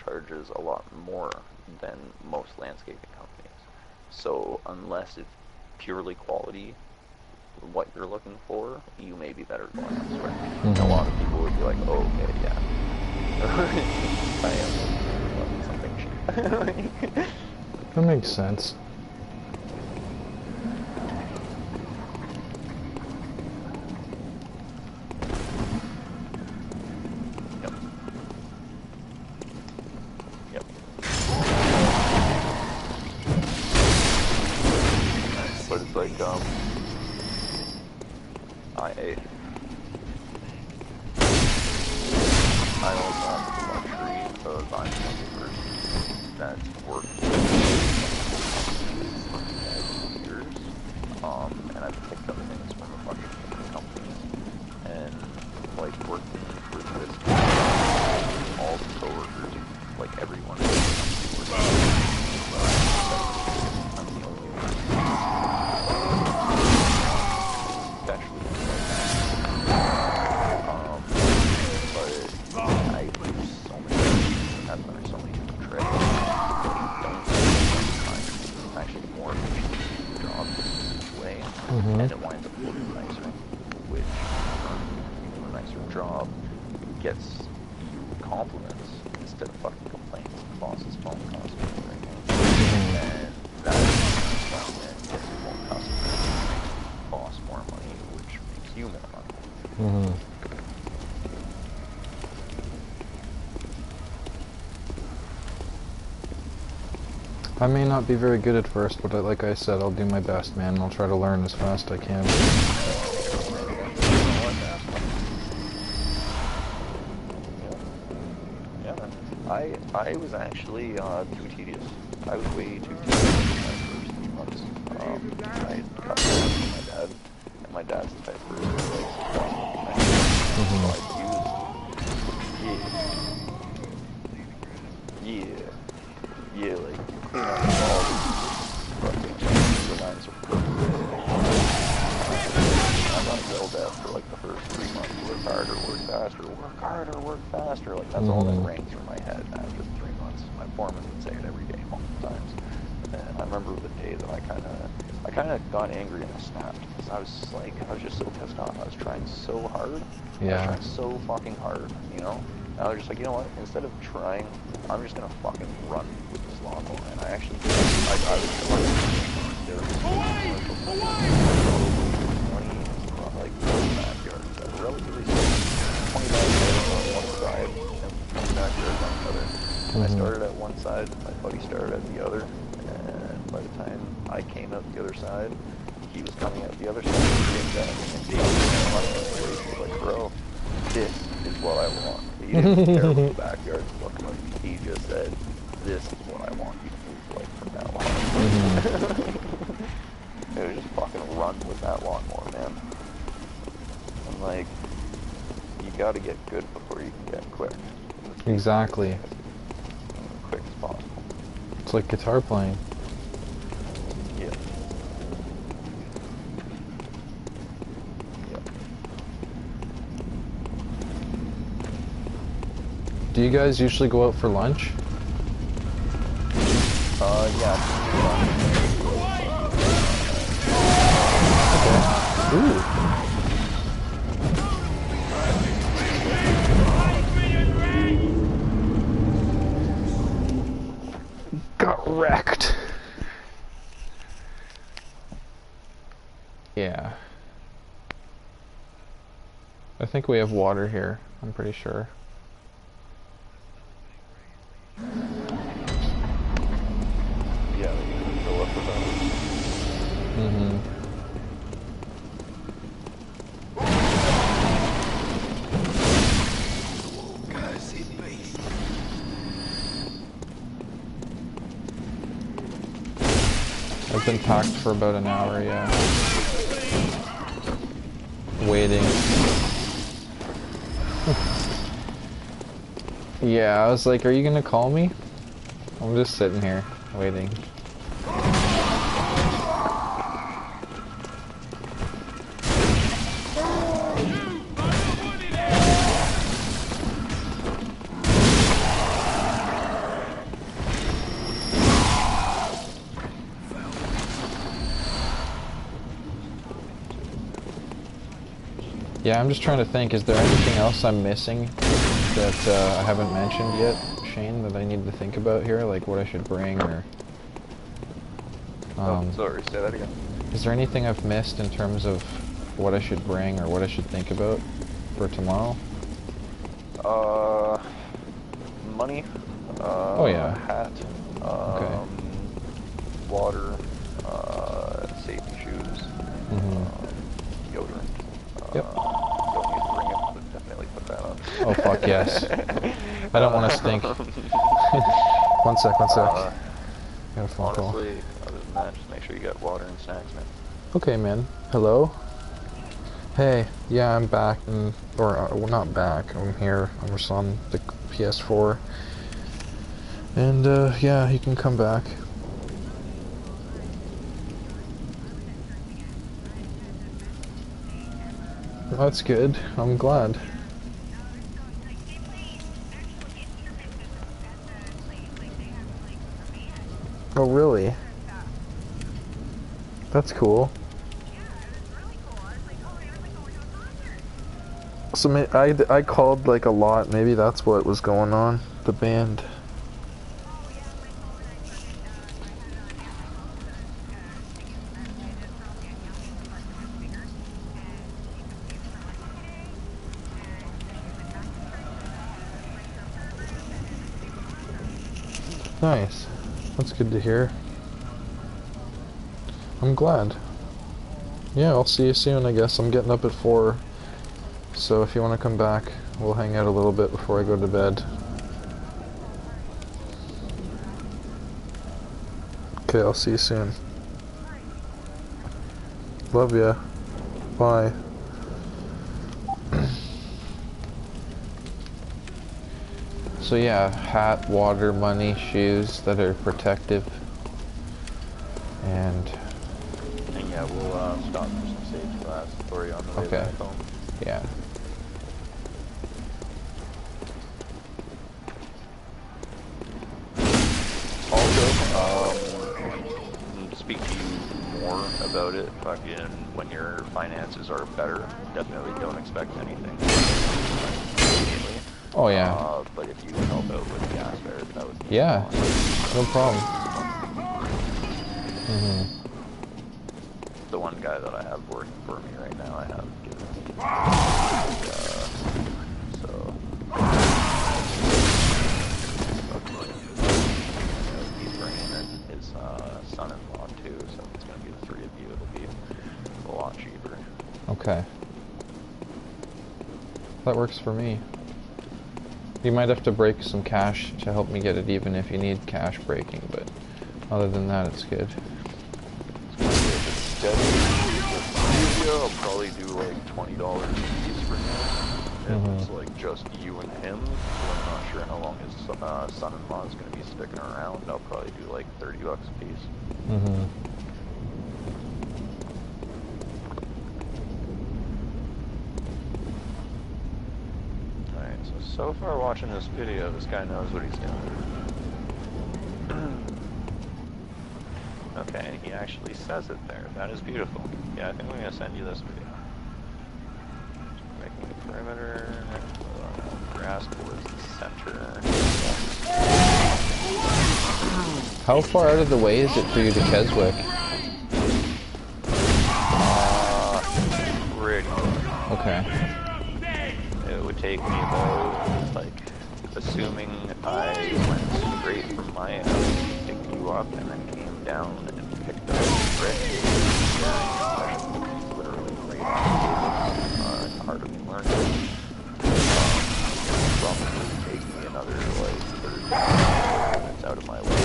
charges a lot more than most landscaping companies. So unless it's purely quality, what you're looking for, you may be better going elsewhere. And a lot of people would be like, oh, okay, yeah. I am something cheap. That makes sense. But it's like, I also have the luxury of I'm one person that's worked for years, and I've picked up things from a bunch of different companies, and like working for this company, all the coworkers, like everyone in the company works. I'm the only one. Especially but I do so many things. I've learned so many different tricks. It's actually more efficient to do the job this way, and it winds up looking nicer, which you do a nicer job, gets you compliments instead of fucking complaints. The boss's phone costs me everything, and that gets you more customers, makes the boss more money, which makes you more money. I may not be very good at first, but like I said, I'll do my best, man. I'll try to learn as fast as I can. Yeah, I was actually too tedious. I was way too tedious in my first few months. I had cut with my dad, and my dad's the type of person who likes yeah, like clean out the balls, fucking the lines are perfect. I got yelled at for like the first 3 months. Work harder, work faster, work harder, work faster. Like that's all that rang through my head after 3 months. My foreman would say it every day, multiple times. And I remember the day that I kind of got angry and I snapped. Because I was just so pissed off. I was trying so hard. Yeah. I was trying so fucking hard, you know? And I was just like, you know what? Instead of trying, I'm just gonna fucking run with this lawnmower. And I actually did. I was there was like 20 backyards that were relatively small. 20 backyards on one side and 20 backyards on the other. And I started at one side, my buddy started at the other, and by the time I came out the other side, he was coming out the other side and Dave was like, bro, this is what I want. He didn't care what the backyards looked like. He just said, this is what I want you to move like from now on. It was just fucking run with that lawnmower, man. And like, you gotta get good before you can get quick. Exactly. Quick as possible. It's like guitar playing. Yeah. Do you guys usually go out for lunch? Yeah. Okay. Ooh. Got wrecked. Yeah. I think we have water here, I'm pretty sure. Yeah, you can fill up with those. I've been packed for about an hour, yeah. Waiting. Yeah, I was like, are you gonna call me? I'm just sitting here, waiting. Yeah, I'm just trying to think, is there anything else I'm missing that I haven't mentioned yet, Shane, that I need to think about here? Like what I should bring, or... Sorry, say that again. Is there anything I've missed in terms of what I should bring or what I should think about for tomorrow? Money. Oh yeah. Hat. Okay. Water. Safety shoes. Deodorant. Yep. Don't need to bring it, but definitely put that on. Oh fuck yes. I don't want to stink. One sec. Got a phone call. Honestly, other than that, just make sure you got water and snacks, man. Okay, man. Hello? Hey, yeah, I'm back, well, not back, I'm here. I'm just on the PS4. And, yeah, you can come back. That's good. I'm glad. Oh, really? That's cool. So I called like a lot. Maybe that's what was going on. The band. Nice. That's good to hear. I'm glad. Yeah, I'll see you soon, I guess. I'm getting up at 4. So if you want to come back, we'll hang out a little bit before I go to bed. Okay, I'll see you soon. Love ya. Bye. So yeah, hat, water, money, shoes that are protective. And yeah, we'll stop for some sage glass for you on the way back home. Yeah. To speak to you more about it, fucking when your finances are better, definitely don't expect anything immediately. Oh yeah. But if you can help out with gas fare, that would be awesome. No problem. The one guy that I have working for me right now, I have given he's bringing in his son-in-law too, so if it's going to be the 3 of you, it'll be a lot cheaper. Okay. That works for me. You might have to break some cash to help me get it even if you need cash breaking, but other than that, it's good. I'll probably do like $20 a piece for him. If it's like just you and him, so I'm not sure how long his son-in-law is going to be sticking around. I'll probably do like $30 a piece. Alright, so far watching this video, this guy knows what he's doing. Okay, he actually says it there. That is beautiful. Yeah, I think I'm going to send you this video. Making the perimeter, grass towards the center. How far out of the way is it for you to Keswick? Pretty good. Okay. It would take me about, like, assuming I went straight from my house, picked you up, and then came down and picked up Rick. Literally right on the heart of me learning. Probably take me another, like, 30 minutes out of my way.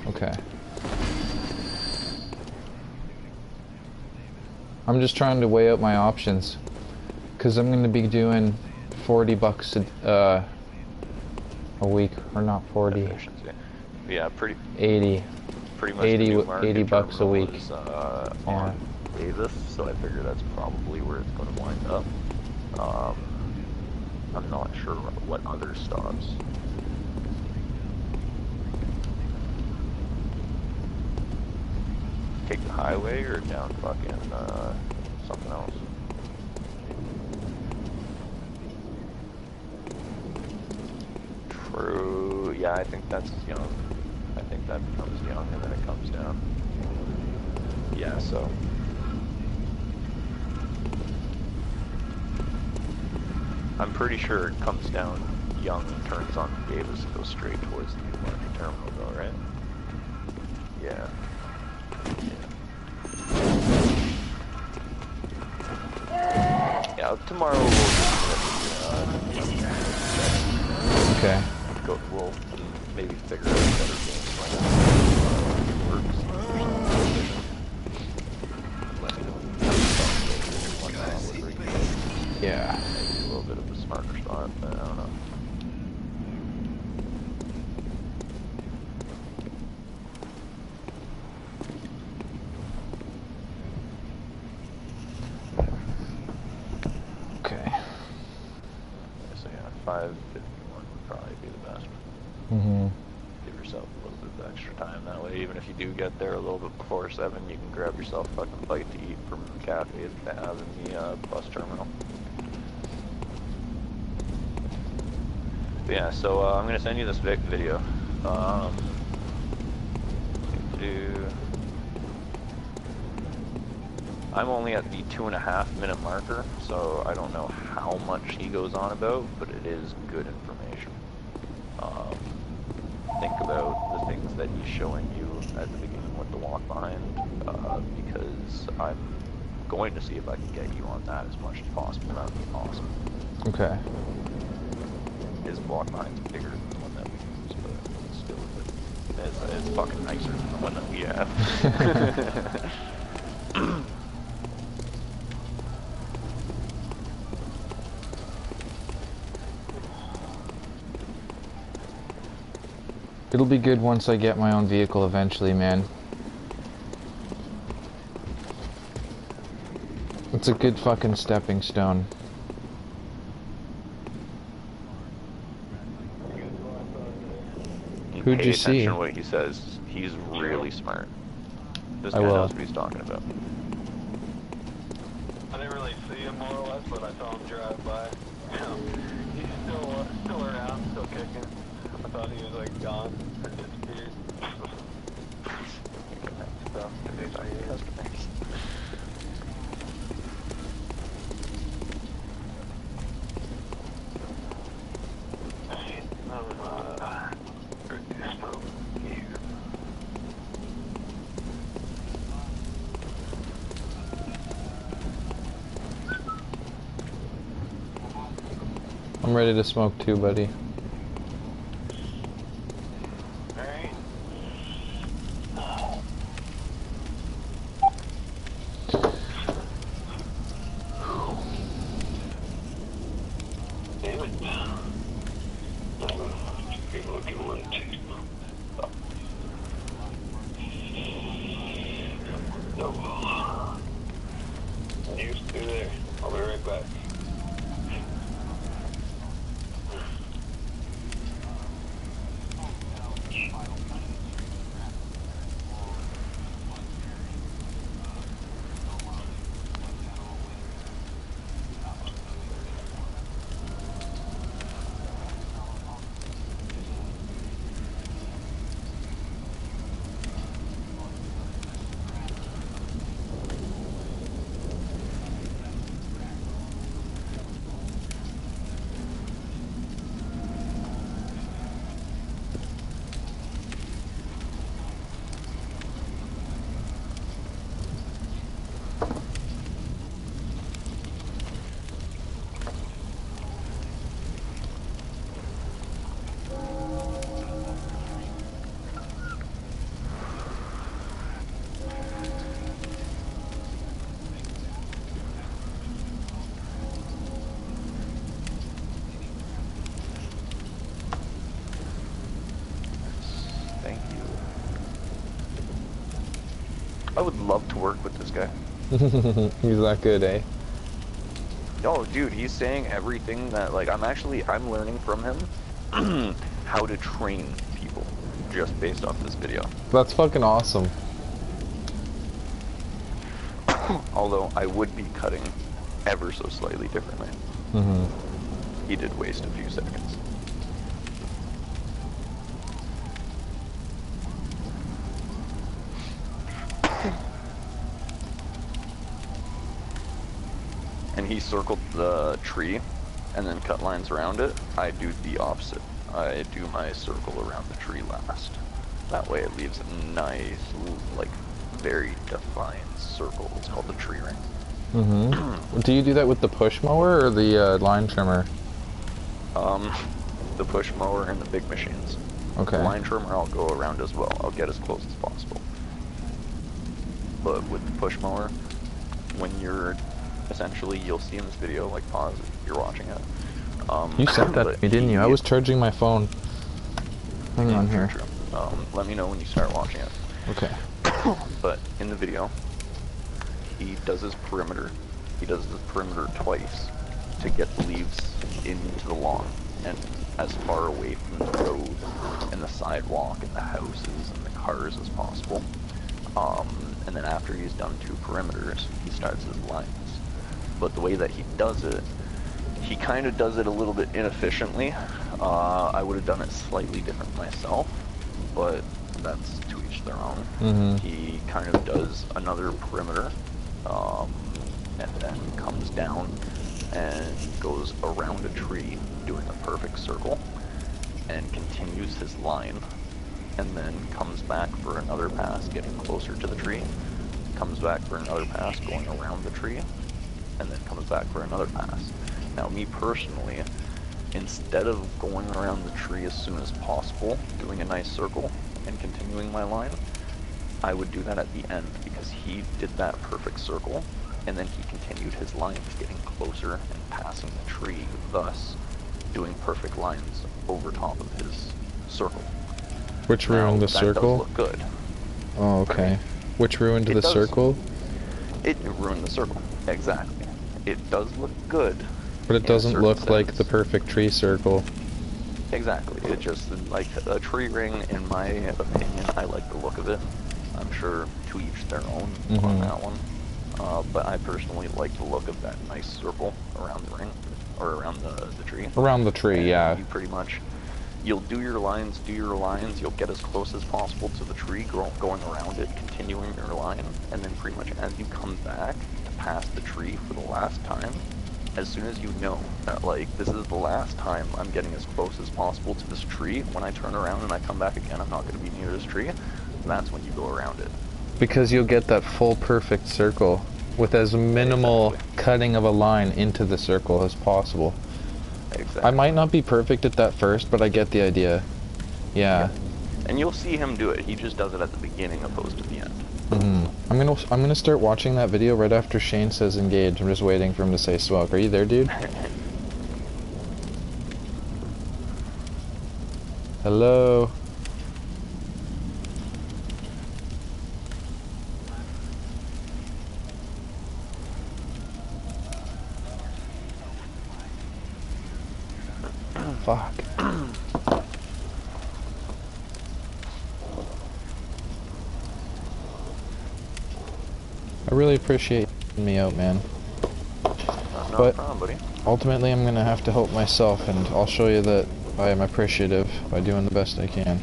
Okay. I'm just trying to weigh out my options, because I'm going to be doing $40 a week, or not 40. Efficiency. Yeah, 80. Pretty much 80 bucks a week. On Davis, so I figure that's probably where it's going to wind up. I'm not sure what other stops. take the highway or down fucking something else? True. Yeah, I think that's young. I think that becomes young and then it comes down. Yeah, so. I'm pretty sure it comes down young and turns on Davis and goes straight towards the Newmarket terminal though, right? Yeah. Yeah, tomorrow we'll just, Okay. we'll maybe figure out a better game plan. Or let me know. Yeah. Maybe a little bit of a smarter spot, but I don't know. Okay. So yeah, 5:51 would probably be the best. Mm-hmm. Give yourself a little bit of extra time that way. Even if you do get there a little bit before 7, you can grab yourself a fucking bite to eat from the cafe that they have in the bus terminal. But yeah, so I'm gonna send you this video. I'm only at the 2.5 minute marker, so I don't know how much he goes on about, but it is good information. Think about the things that he's showing you at the beginning with the walk behind, because I'm going to see if I can get you on that as much as possible. That would be awesome. Okay. His walk behind's bigger than the one that we use, but still, it's fucking nicer than the one that we have. It'll be good once I get my own vehicle eventually, man. It's a good fucking stepping stone. Who'd you see? Pay attention to what he says. He's really smart. This guy I will. knows what he's talking about. I didn't really see him more or less, but I saw him drive by. He's still around, still kicking. I thought he was like gone or disappeared. So, I'm ready to smoke too, buddy. alright. Damn it. Good looking one too. No. You stay there. I'll be right back. Thank you. I would love to work with this guy. He's that good, eh? No, dude, he's saying everything that, like, I'm learning from him how to train people just based off this video. That's fucking awesome. Although I would be cutting ever so slightly differently. He did waste a few seconds. And he circled the tree and then cut lines around it. I do the opposite. I do my circle around the tree last. That way it leaves a nice, like, very defined circle. It's called the tree ring. Do you do that with the push mower or the line trimmer? The push mower and the big machines. Okay. The line trimmer I'll go around as well. I'll get as close as possible. But with the push mower, when you're essentially, you'll see in this video, like, pause if you're watching it. You sent that to me, didn't you? I was charging my phone. Hang on here. True. Let me know when you start watching it. Okay. But in the video, he does his perimeter. He does the perimeter twice to get the leaves into the lawn and as far away from the road and the sidewalk and the houses and the cars as possible. And then after he's done 2 perimeters, he starts his lines. But the way that he does it, he kind of does it a little bit inefficiently. I would have done it slightly different myself, but that's to each their own. He kind of does another perimeter, and then comes down and goes around a tree, doing a perfect circle, and continues his line, and then comes back for another pass, getting closer to the tree, comes back for another pass, going around the tree, and then comes back for another pass. Now, me personally, instead of going around the tree as soon as possible, doing a nice circle, and continuing my line, I would do that at the end, because he did that perfect circle, and then he continued his lines, getting closer and passing the tree, thus doing perfect lines over top of his circle. Which ruined the circle? That does look good. Oh, okay. Which ruined the circle? It ruined the circle, exactly. It does look good. But it doesn't look like the perfect tree circle. Exactly. It just, like, a tree ring, in my opinion, I like the look of it. I'm sure to each their own on that one. But I personally like the look of that nice circle around the ring, or around the tree. Around the tree, and yeah. You pretty much, you'll do your lines, you'll get as close as possible to the tree, going around it, continuing your line, and then pretty much as you come back to pass the tree for the last time, as soon as you know that, like, this is the last time I'm getting as close as possible to this tree, when I turn around and I come back again, I'm not going to be near this tree, that's when you go around it. Because you'll get that full perfect circle with as minimal cutting of a line into the circle as possible. Exactly. I might not be perfect at that first, but I get the idea. Yeah. And you'll see him do it. He just does it at the beginning opposed to the end. I'm gonna start watching that video right after Shane says engage. I'm just waiting for him to say smoke. Are you there, dude? Hello. Fuck. I really appreciate me out, man. No problem, buddy. Ultimately, I'm gonna have to help myself, and I'll show you that I am appreciative by doing the best I can.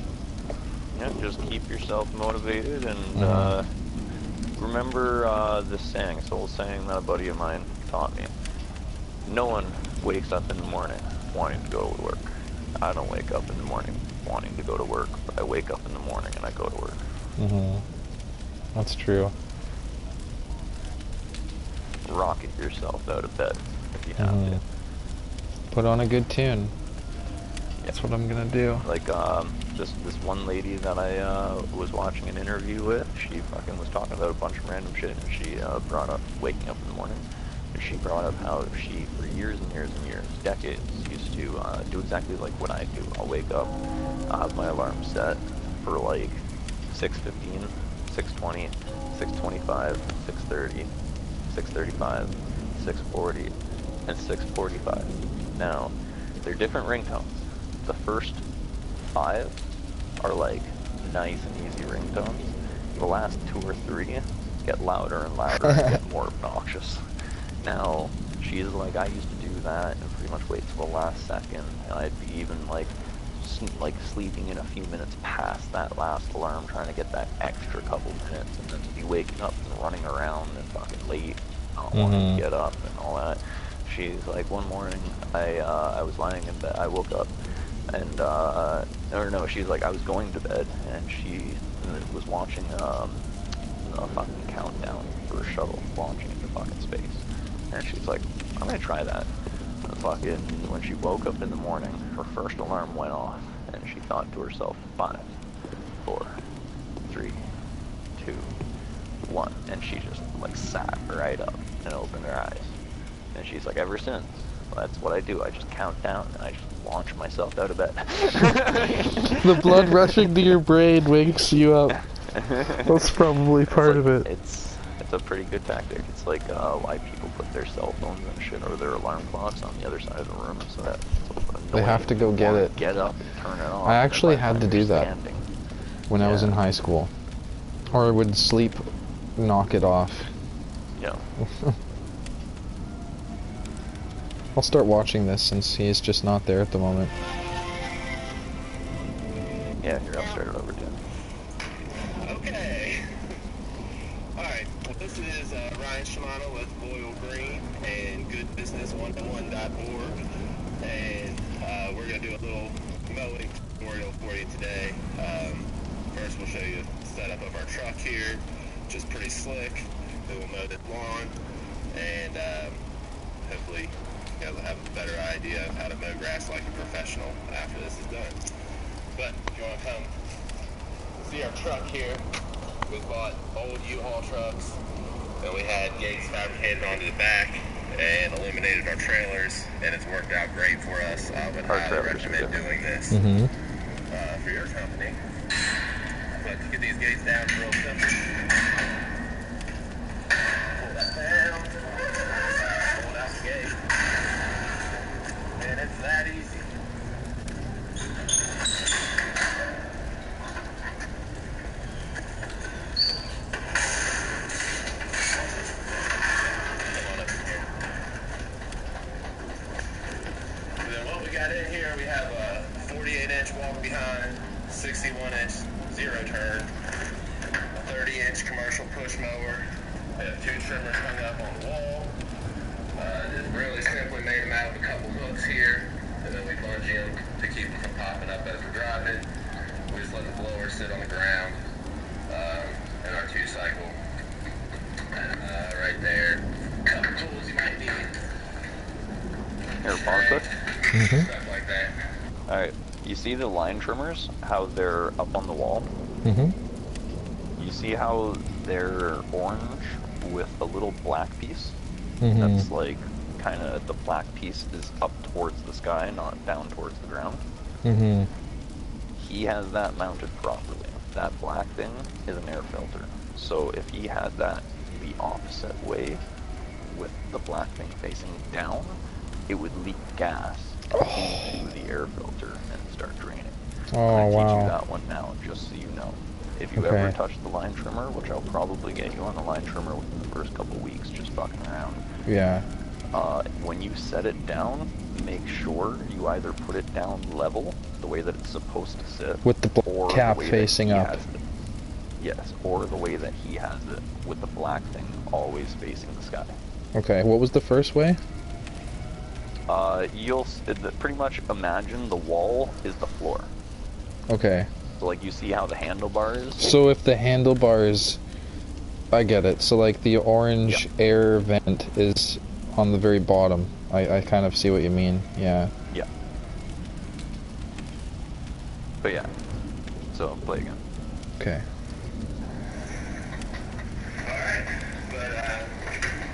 Yeah, just keep yourself motivated, and remember this saying. It's an old saying that a buddy of mine taught me. No one wakes up in the morning wanting to go to work. I don't wake up in the morning wanting to go to work, but I wake up in the morning and I go to work. That's true. Rocket yourself out of bed if you have to. Put on a good tune. That's what I'm gonna do. Like, this one lady that I was watching an interview with, she fucking was talking about a bunch of random shit, and she brought up waking up in the morning. And she brought up how she, for years and years and years, decades, used to do exactly like what I do. I'll wake up, I'll have my alarm set for like 6:15, 6:20, 6:25, 6:30, 6:35, 6:40, and 6:45. Now, they're different ringtones. The first 5 are like nice and easy ringtones. The last 2 or 3 get louder and louder and get more obnoxious. Now, she's like, I used to do that and pretty much wait till the last second, and I'd be even like sleeping in a few minutes past that last alarm, trying to get that extra couple minutes, and then to be waking up and running around and fucking late, not wanting to get up and all that. She's like, one morning, I was lying in bed, I woke up, and, or no, she's like, I was going to bed, and she was watching, a fucking countdown for a shuttle launching into fucking space. And she's like, I'm gonna try that. And fucking, when she woke up in the morning, her first alarm went off, and she thought to herself, 5, 4, 3, 2, 1, and she just like sat right up and opened her eyes. And she's like, ever since, that's what I do. I just count down and I just launch myself out of bed. The blood rushing to your brain wakes you up. That's probably part of it. It's a pretty good tactic. It's like why people put their cell phones and shit or their alarm clocks on the other side of the room, so that they have to go get it. Get up, turn it off. I actually had to do that when I was in high school, or I would sleep, knock it off. Yeah. I'll start watching this since he's just not there at the moment. Yeah, here, I'll start it over, Tim. Okay. Alright, well, this is Ryan Shimano with Loyal Green and goodbusiness101.org. And we're going to do a little mowing tutorial for you today. First, we'll show you the setup of our truck here. Just pretty slick. Then we'll mow the lawn. And hopefully you'll have a better idea of how to mow grass like a professional after this is done. But if you want to come see our truck here, we bought old U-Haul trucks, and we had gates fabricated onto the back and eliminated our trailers, and it's worked out great for us. I would highly recommend doing this for your company. But to get these gates down, it's real simple. Pull that down, pull out the gate, and it's that easy. In here we have a 48-inch walk behind, 61-inch zero turn, a 30-inch commercial push mower. We have 2 trimmers hung up on the wall. Just really simply made them out of a couple hooks here, and then we bungee them to keep them from popping up as we're driving. We just let the blower sit on the ground, and our 2-cycle right there. A couple tools you might need. Here, pause it. Stuff like that. Alright, you see the line trimmers, how they're up on the wall? You see how they're orange with a little black piece? That's like, kind of, the black piece is up towards the sky, not down towards the ground. He has that mounted properly. That black thing is an air filter. So if he had that the opposite way, with the black thing facing down, it would leak gas into the air filter and start draining. Oh, teach wow. you that one now, just so you know. If you ever touch the line trimmer, which I'll probably get you on the line trimmer within the first couple weeks, just fucking around. Yeah. When you set it down, make sure you either put it down level, the way that it's supposed to sit, with the cap facing up. Yes, or the way that he has it, with the black thing always facing the sky. Okay, what was the first way? You'll pretty much imagine the wall is the floor. Okay. So like you see how the handlebars. So if the handlebars, I get it. So like the orange air vent is on the very bottom. I kind of see what you mean. Yeah. Yeah. But yeah. So play again. Okay. Alright, but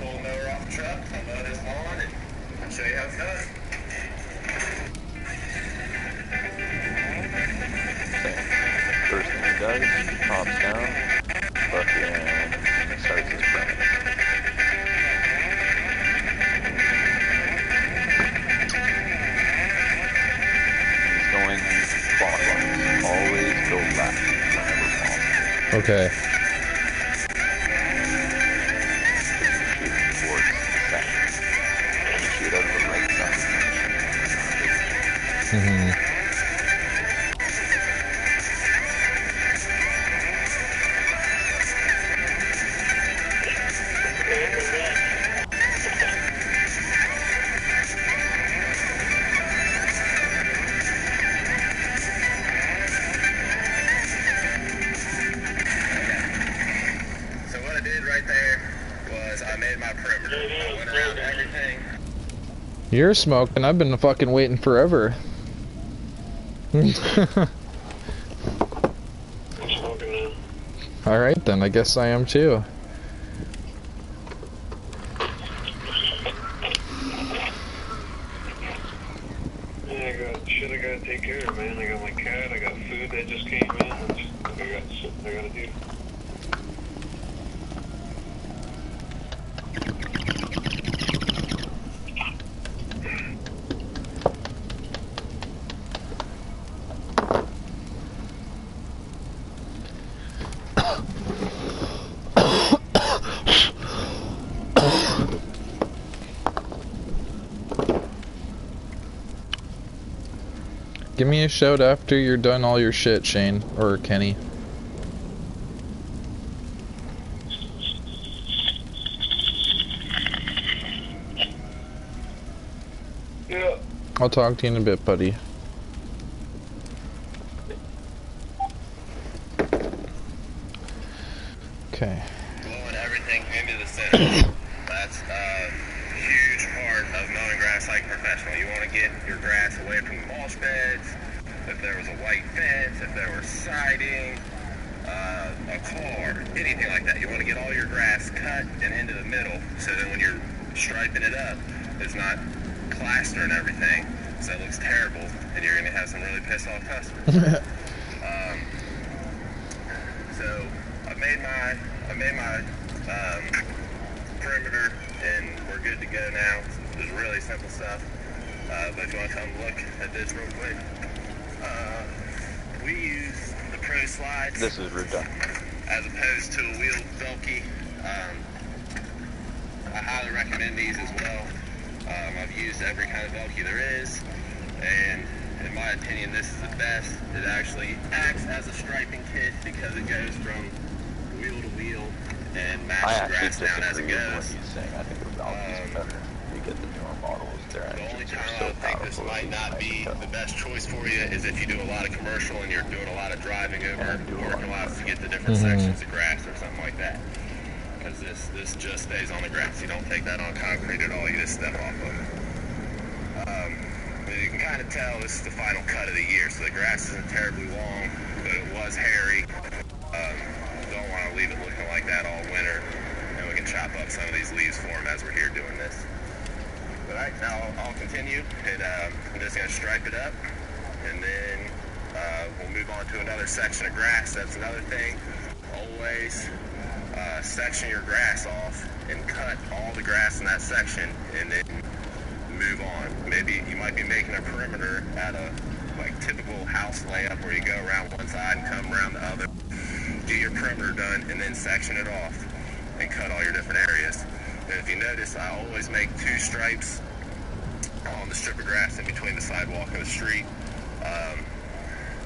pull the mower off the truck, I'll mow this lawn, and I'll show you how it's done. First thing he does, pops down, fucking starts his printing. He's going clockwise. Always go left whenever possible. Okay. Mm-hmm. So what I did right there was I made my perimeter. I went around everything. You're smoking. I've been fucking waiting forever. I'm smoking now. Alright then, I guess I am too. Yeah, I got shit I gotta take care of, man. I got my cat, I got food that just came in. I got shit I gotta do. Give me a shout after you're done all your shit, Shane. Or Kenny. Yeah. I'll talk to you in a bit, buddy. Okay. Blowing everything into the center. That's a huge part of mowing grass like a professional. You want to get your grass away from the mulch beds. If there was a white fence, if there was siding, a car, anything like that. You want to get all your grass cut and into the middle so that when you're striping it up, it's not plastering everything so it looks terrible and you're going to have some really pissed off customers. So I made my perimeter and we're good to go now. It's really simple stuff. But if you want to come look at this real quick, we use the Pro Slides. This is redundant. As opposed to a wheeled Velky. I highly recommend these as well. I've used every kind of Velky there is, and in my opinion, this is the best. It actually acts as a striping kit because it goes from wheel to wheel and I matches actually grass down as disagree it with what goes. he's saying. I think the Valkyries is better. You get the newer models, their The only engines time are I so would think this powerful. might not be the best choice for you is if you do a lot of commercial and you're doing a lot of driving over working lots to get the different sections of grass or something like that. Because this just stays on the grass. You don't take that on concrete at all. You just step off of it. You can kind of tell this is the final cut of the year, so the grass isn't terribly long, but it was hairy. Don't want to leave it looking like that all winter, and we can chop up some of these leaves for them as we're here doing this. All right, now I'll continue, and I'm just going to stripe it up, and then we'll move on to another section of grass. That's another thing. Always section your grass off and cut all the grass in that section, and then move on. Maybe you might be making a perimeter at a typical house layup where you go around one side and come around the other. Get your perimeter done and then section it off and cut all your different areas. And if you notice, I always make 2 stripes on the strip of grass in between the sidewalk and the street.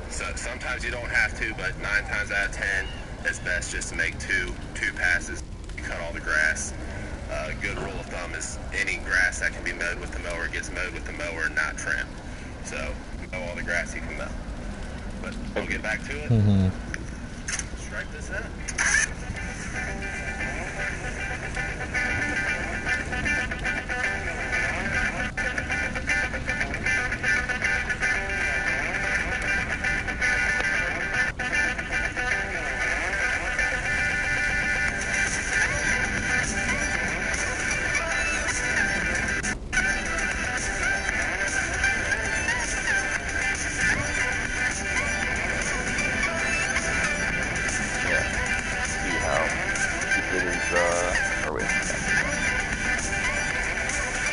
So sometimes you don't have to, but 9 times out of 10, it's best just to make two passes. You cut all the grass. Good rule of thumb is any grass that can be mowed with the mower gets mowed with the mower and not trimmed. So mow all the grass you can mow. But we'll get back to it. Stripe this up. See how he did his, or wait,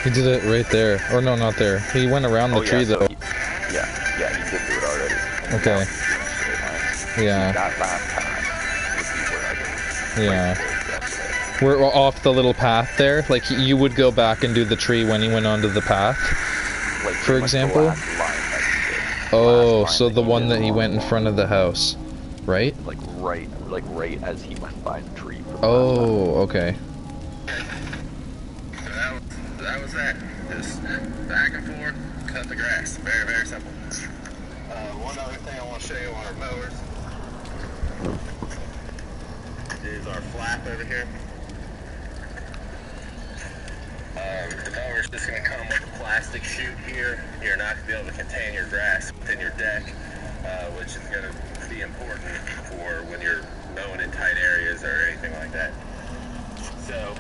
He did it right there. Or no, not there. He went around the tree though. He did do it already. Okay. Yeah. That last time would be where I did. Yeah. We're off the little path there. Like you would go back and do the tree when he went onto the path. Like For example? The last line that Oh, last so line the he one did that he went in front of the house, right? like right as he went by the tree for the last time. Oh, okay. So that was that. Just back and forth, cut the grass. Very, very simple. One other thing I want to show you on our mowers is our flap over here. The mower's just going to come with a plastic chute here. You're not going to be able to contain your grass within your deck, which is going to be important for when you're mowing in tight areas or anything like that. So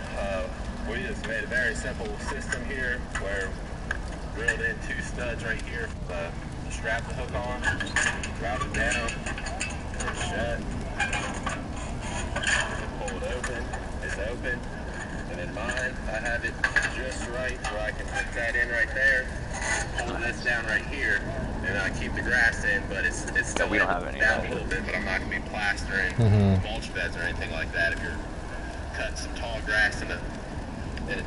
we just made a very simple system here where we drilled in 2 studs right here to strap the hook on, route it down, pull it shut, pull it open, it's open. And in mine, I have it just right where I can hook that in right there, pull this down right here, and I keep the grass in, but it's still we don't have any down of a that. little bit, but I'm not going to be plastering mulch beds or anything like that. If you're cutting some tall grass in a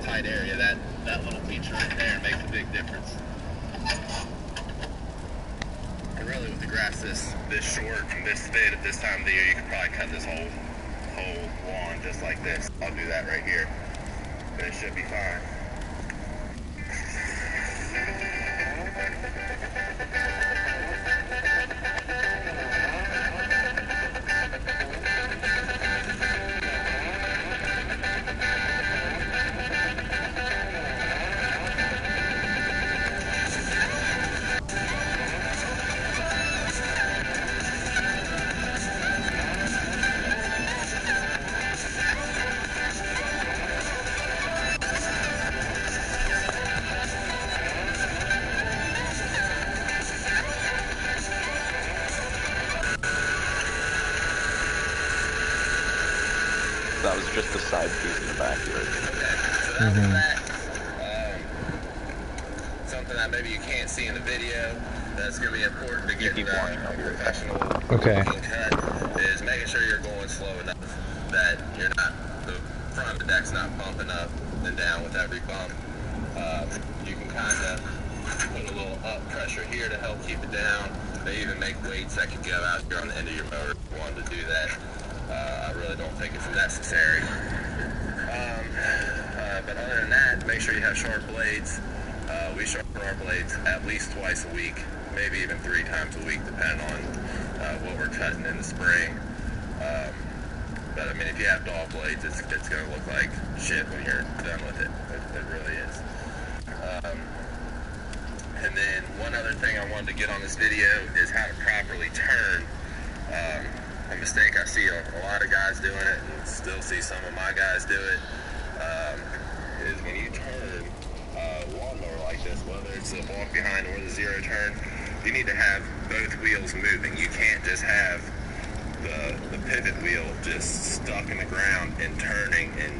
tight area, that little feature right there makes a big difference. And really with the grass this short and this thin at this time of the year, you could probably cut this whole lawn just like this. I'll do that right here. But it should be fine. That was just the side piece in the backyard. Something that maybe you can't see in the video that's going to be important to get a professional Okay. looking cut is making sure you're going slow enough that you're not, the front of the deck's not bumping up and down with every bump. You can kind of put a little up pressure here to help keep it down. They even make weights that can go out here on the end of your motor if you wanted to do that. I really don't think it's necessary. But other than that, make sure you have sharp blades. We sharpen our blades at least twice a week, maybe even 3 times a week, depending on what we're cutting in the spring. But I mean, if you have dull blades, it's going to look like shit when you're done with it. It really is. And then one other thing I wanted to get on this video is how to properly turn. A mistake I see a lot of guys doing it, and still see some of my guys do it, is when you turn a lawnmower like this, whether it's the walk behind or the zero turn, you need to have both wheels moving. You can't just have the pivot wheel just stuck in the ground and turning and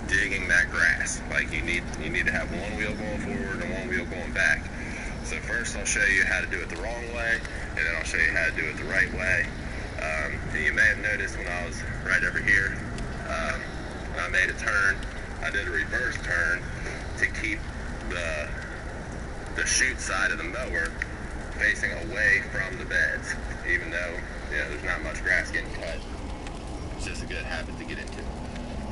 digging that grass. Like you need to have one wheel going forward and one wheel going back. So first I'll show you how to do it the wrong way, and then I'll show you how to do it the right way. And you may have noticed when I was right over here, when I made a turn, I did a reverse turn to keep the chute side of the mower facing away from the beds, even though there's not much grass getting cut. It's just a good habit to get into.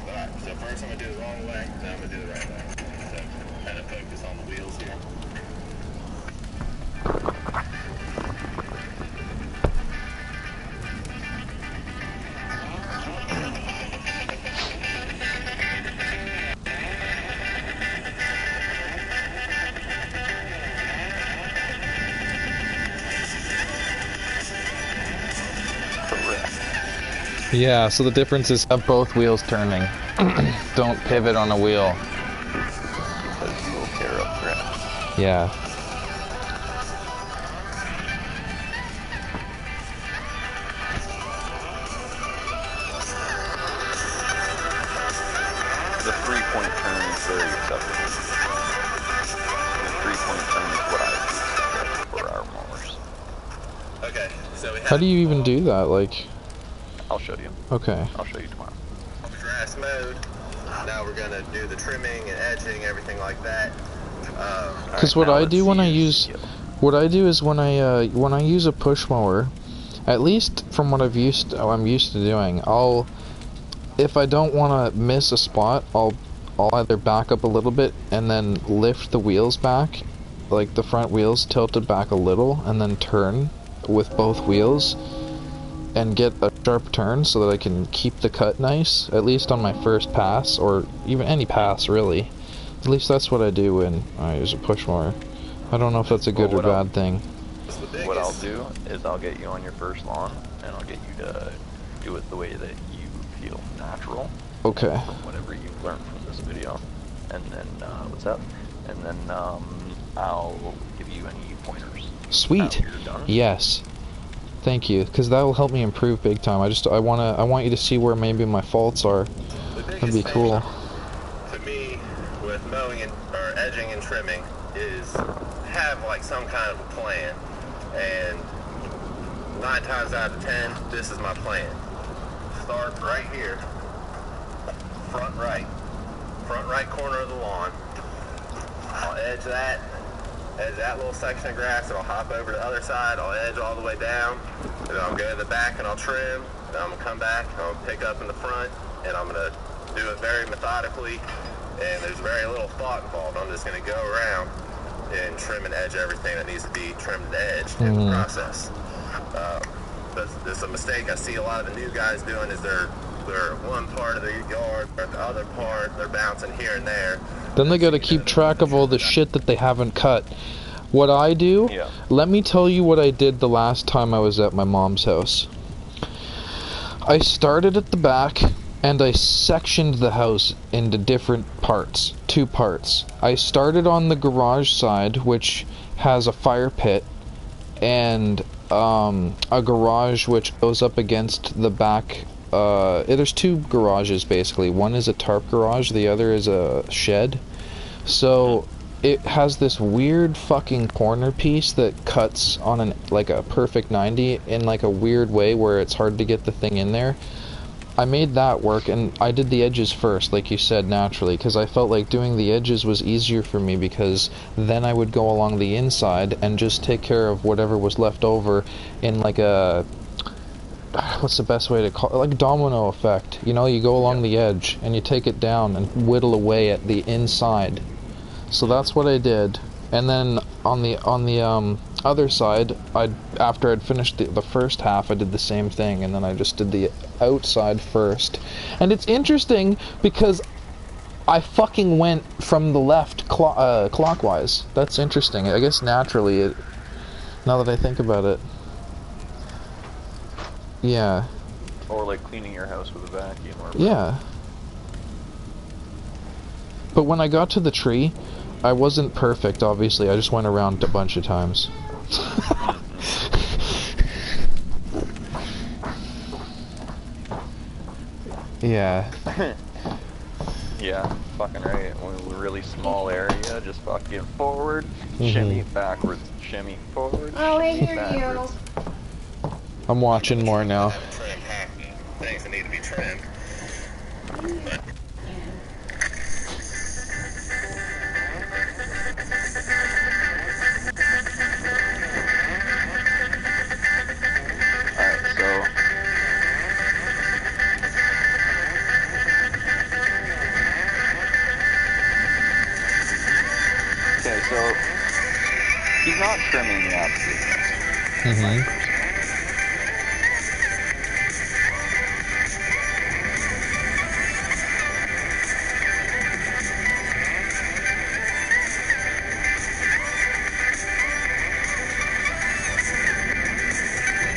Alright, so first I'm going to do it the wrong way, then I'm going to do it the right way. So kind of focus on the wheels here. Yeah, so the difference is have both wheels turning. Don't pivot on a wheel. Because you will tear up grass. Yeah. The 3-point turn is very acceptable. The 3-point turn is what I use for our mowers. Okay, so we have How do you even do that? Like, I'll show you. okay. I'll show you tomorrow. grass mowed. Now we're gonna do the trimming and edging, everything like that. Because what I do when I use What I do is when I use a push mower, at least from what I'm used to doing, if I don't want to miss a spot, I'll either back up a little bit and then lift the wheels back, like the front wheels tilted back a little, and then turn with both wheels and get a sharp turn so that I can keep the cut nice, at least on my first pass, or even any pass really. At least that's what I do when I use a push mower. I don't know if that's a good or bad thing. What I'll do is I'll get you on your first lawn, and I'll get you to do it the way that you feel natural. Okay. From whatever you've learned from this video. And then, what's up? And then, I'll give you any pointers. Sweet. Yes. Thank you, because that will help me improve big time. I want you to see where maybe my faults are. That'd be cool. To me, with mowing or edging and trimming, is have like some kind of a plan, and 9 times out of 10, this is my plan. Start right here, front right corner of the lawn. I'll edge that little section of grass, and I'll hop over to the other side. I'll edge all the way down, and I'll go to the back and I'll trim. Then I'm gonna come back, I'll pick up in the front, and I'm gonna do it very methodically, and there's very little thought involved. I'm just gonna go around and trim and edge everything that needs to be trimmed and edged in the process. That's a mistake I see a lot of the new guys doing, is they're one part of the yard, or the other part, they're bouncing here and there. Then they gotta keep track of all the shit that they haven't cut. What I do, let me tell you what I did the last time I was at my mom's house. I started at the back, and I sectioned the house into different parts, 2 parts. I started on the garage side, which has a fire pit, and a garage which goes up against the back. There's 2 garages basically. One is a tarp garage, the other is a shed. So it has this weird fucking corner piece that cuts on like a perfect 90 in like a weird way where it's hard to get the thing in there. I made that work, and I did the edges first, like you said, naturally, because I felt like doing the edges was easier for me, because then I would go along the inside and just take care of whatever was left over in like a, what's the best way to call it, like a domino effect. You know, you go along the edge and you take it down and whittle away at the inside. So that's what I did. And then on the other side, after I'd finished the first half, I did the same thing, and then I just did the outside first. And it's interesting because I fucking went from the left clockwise. That's interesting. I guess naturally, now that I think about it. Yeah. Or like cleaning your house with a vacuum. Or yeah. But when I got to the tree, I wasn't perfect, obviously. I just went around a bunch of times. Yeah. Yeah, fucking right. When a really small area, just fucking forward, shimmy backwards, shimmy forward, shimmy backwards. I'm watching more now. Things that need to be trimmed. Alright, so okay, so he's not trimming the absolute.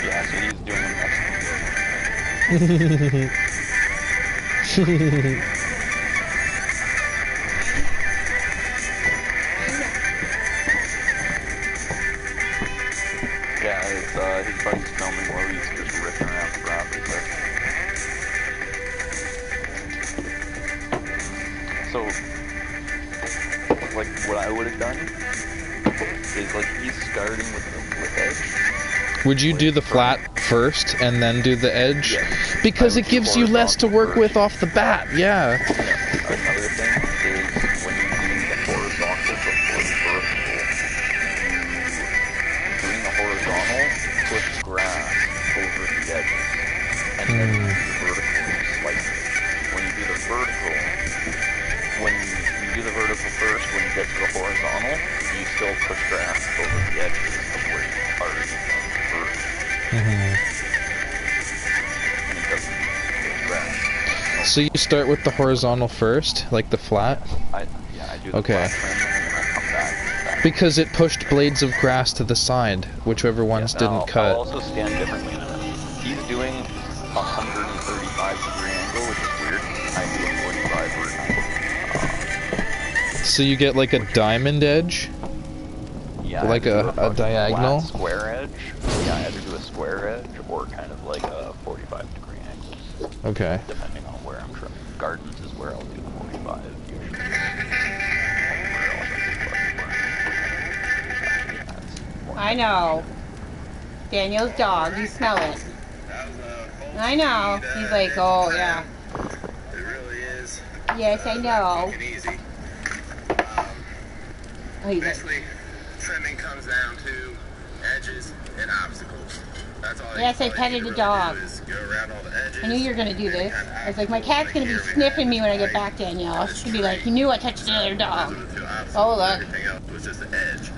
Yeah, so he's doing an excellent work. Yeah, it's, his buddy's filming while he's just ripping around the property. So, like, what I would have done is, like, he's starting with the edge. Would you do the flat first and then do the edge? Yeah. Because it gives you less to work with off the bat, yeah. Another thing is when you do the horizontal before the vertical, vertical slightly. When you do the vertical, when you do the vertical first, when you get to the horizontal, you still push grass over the edges of where you already done vertical. And it doesn't get grass. So you start with the horizontal first, like the flat? I do the flat trim, and then I come back. Because it pushed blades of grass to the side, whichever ones didn't cut. I'll also stand differently in a minute. He's doing 135 degree angle, which is weird. I do a 45 or so you get like a diamond edge? Yeah. Like a diagonal? Flat square edge. Yeah, I either do a square edge or kind of like a 45 degree angle. Okay. Depending on where I'm trimming. Gardens is where I'll do 45 usually. I know. Daniel's dog, you smell it. I know. He's like, oh yeah. It really is. Yes, I know. Easy. Oh, he's like, Basically, trimming comes down to edges and obstacles. That's all. yes, I petted the dog. Go around all the edges. I knew you were gonna do this. I was like, my cat's gonna be sniffing me when I get back, Danielle. She's gonna be like, you knew I touched the other dog. Oh look. Everything else was just the edge.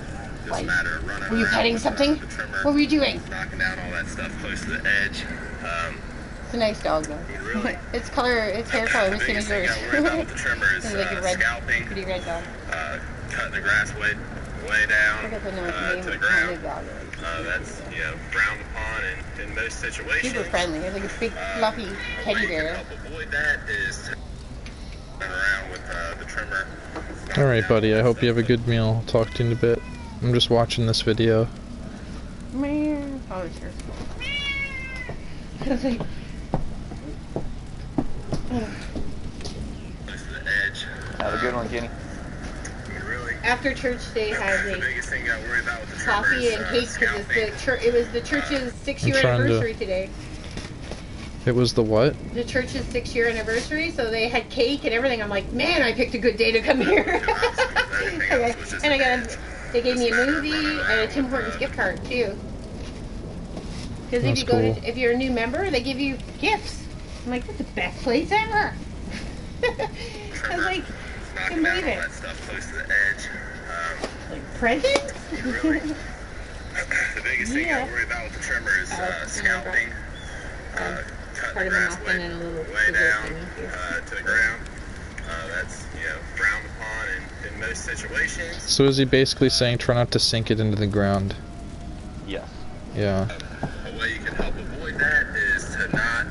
Just a matter of running Were you around petting with, something? the trimmer, What were you doing? knocking down all that stuff close to the edge. It's a nice dog though. Its color, its hair color is the same as yours. It's like a red, scalping, pretty red dog. cutting the grass way I down forget the name to the of ground. the dog. That's frowned upon in most situations. Super friendly. It's like a big fluffy teddy bear. Help avoid that is to run around with the trimmer. Alright, buddy, I hope you have a good meal. Talk to you in a bit. I'm just watching this video. Man. Oh, it's yours. I was like, Have a good one, Kenny. after church they had a coffee and cake because it was the church's 6-year anniversary today. It was the what? The church's 6-year anniversary, so they had cake and everything. I'm like, man, I picked a good day to come here. Okay. And they gave me a movie and a Tim Hortons gift card too. Because if you go to, if you're a new member, they give you gifts. I'm like, that's the best place ever. I was like, I can't believe it. Like presents? The biggest thing I worry about with the trimmer is scalping, cutting the grass way down to the ground. That's frowned upon in most situations. So is he basically saying try not to sink it into the ground? Yes. Yeah. A way you can help avoid that is to not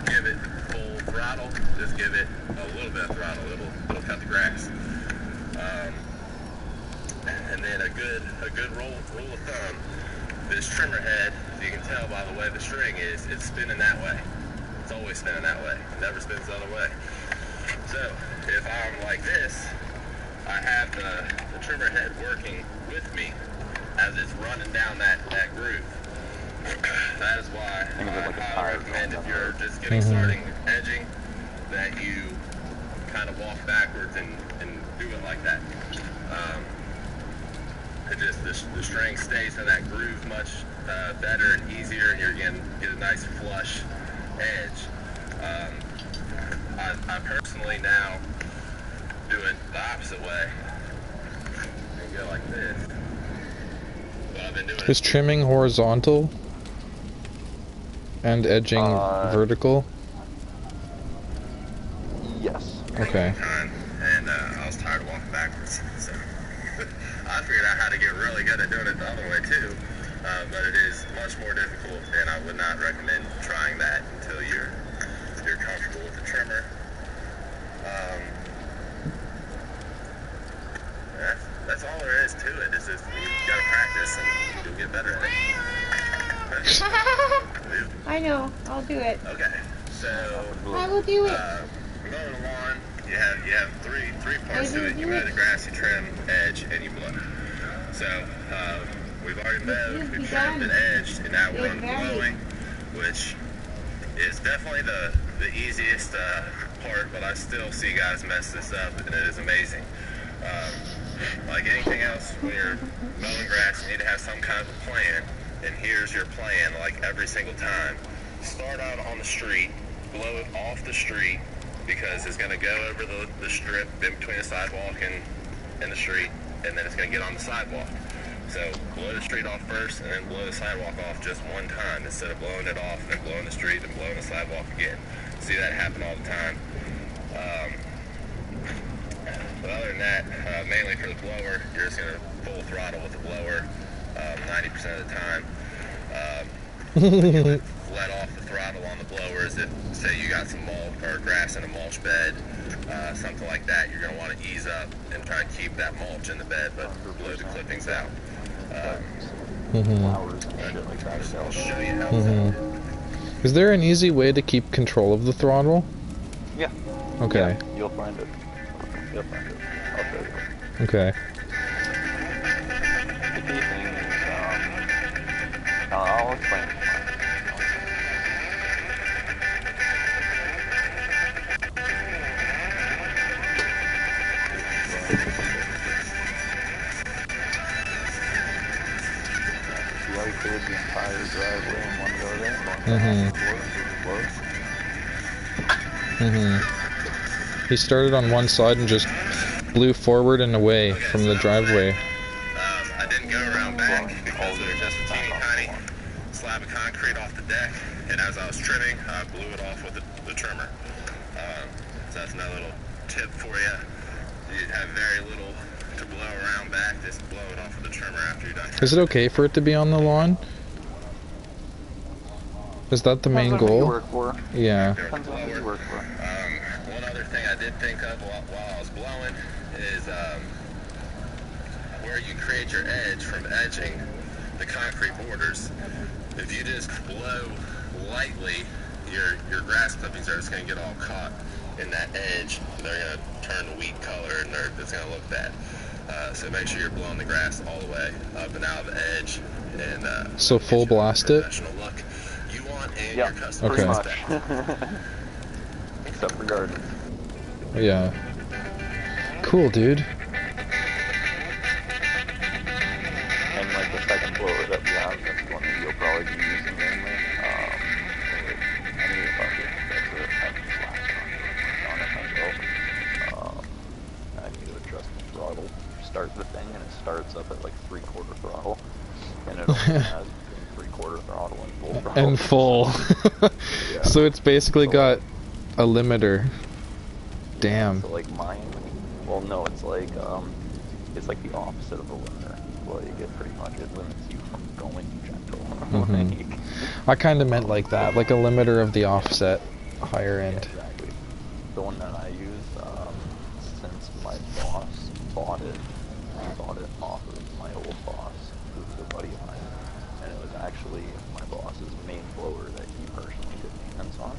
give it full throttle. Just give it a little bit of throttle. It'll cut the grass. And then a good rule of thumb. This trimmer head, as you can tell by the way the string is, it's spinning that way. It's always spinning that way. It never spins the other way. So if I'm like this, I have the trimmer head working with me as it's running down that groove. That is why I recommend if you're just getting started edging, that you kind of walk backwards and do it like that. The string stays in that groove much better and easier, and you're going to get a nice flush edge. I personally now do it the opposite way and go like this. But I've been doing Is trimming horizontal and edging vertical? Yes. Okay. And I was tired of walking backwards, so I figured out how to get really good at doing it the other way too. But it is much more difficult, and I would not recommend trying that until you're comfortable with the trimmer. That's all there is to it. It's just you gotta practice and you'll get better at it. I know. I'll do it. Okay, so I will do it. mowing the lawn, you have three parts to it. You mow the grass, you trim, edge, and you blow. So we've already mowed, we've trimmed and edged, and now we're on the blowing, which is definitely the easiest part, but I still see guys mess this up, and it is amazing. Like anything else, when you're mowing grass, you need to have some kind of a plan, and here's your plan, like every single time. start out on the street, blow it off the street, because it's going to go over the strip in between the sidewalk and the street, and then it's going to get on the sidewalk. So blow the street off first, and then blow the sidewalk off just one time, instead of blowing it off and blowing the street and blowing the sidewalk again. See that happen all the time. But other than that, mainly for the blower, you're just going to full throttle with the blower 90% of the time. Let off the throttle on the blowers if, say, you got some mulch or grass in a mulch bed, something like that. You're going to want to ease up and try and keep that mulch in the bed, but blow the clippings out. I'll show you how it's done. Is there an easy way to keep control of the throttle? Yeah. Okay. Yeah, you'll find it. You'll find it. I'll show you. Okay. The key thing is, I'll explain it. See how he cleared the entire driveway in one go there? He started on one side and just blew forward and away from the driveway. I didn't go around back because there's just a teeny tiny slab of concrete off the deck, and as I was trimming, I blew it off with the trimmer. So that's another little tip for you. You have very little to blow around back, just blow it off with the trimmer after you're done. Is it okay for it to be on the lawn? Is that the main goal? Yeah. One other thing I did think of while I was blowing is where you create your edge from edging the concrete borders. If you just blow lightly, your grass clippings are just going to get all caught in that edge. They're going to turn wheat color, and it's going to look bad. So make sure you're blowing the grass all the way up and out of the edge. And so full blast it? Look you want and yeah, your customer pretty much. Except for garden. Yeah. Cool, dude. And like the second blower that we have, that's the one that you'll probably be using mainly. I need to fuck it. That's a heavy flash on it myself. I need to adjust the throttle. Start the thing and it starts up at like 3/4 throttle. And it only has 3/4 throttle and full throttle. And full. Yeah. So it's basically got a limiter. Damn. So like mine, well no, it's like the opposite of a limiter. Like it pretty much, it limits you from going gentle. I kind of meant like that, like a limiter of the offset, higher end. Yeah, exactly. The one that I use, since my boss bought it off of my old boss, who was a buddy of mine, and it was actually my boss's main blower that he personally did maintenance on.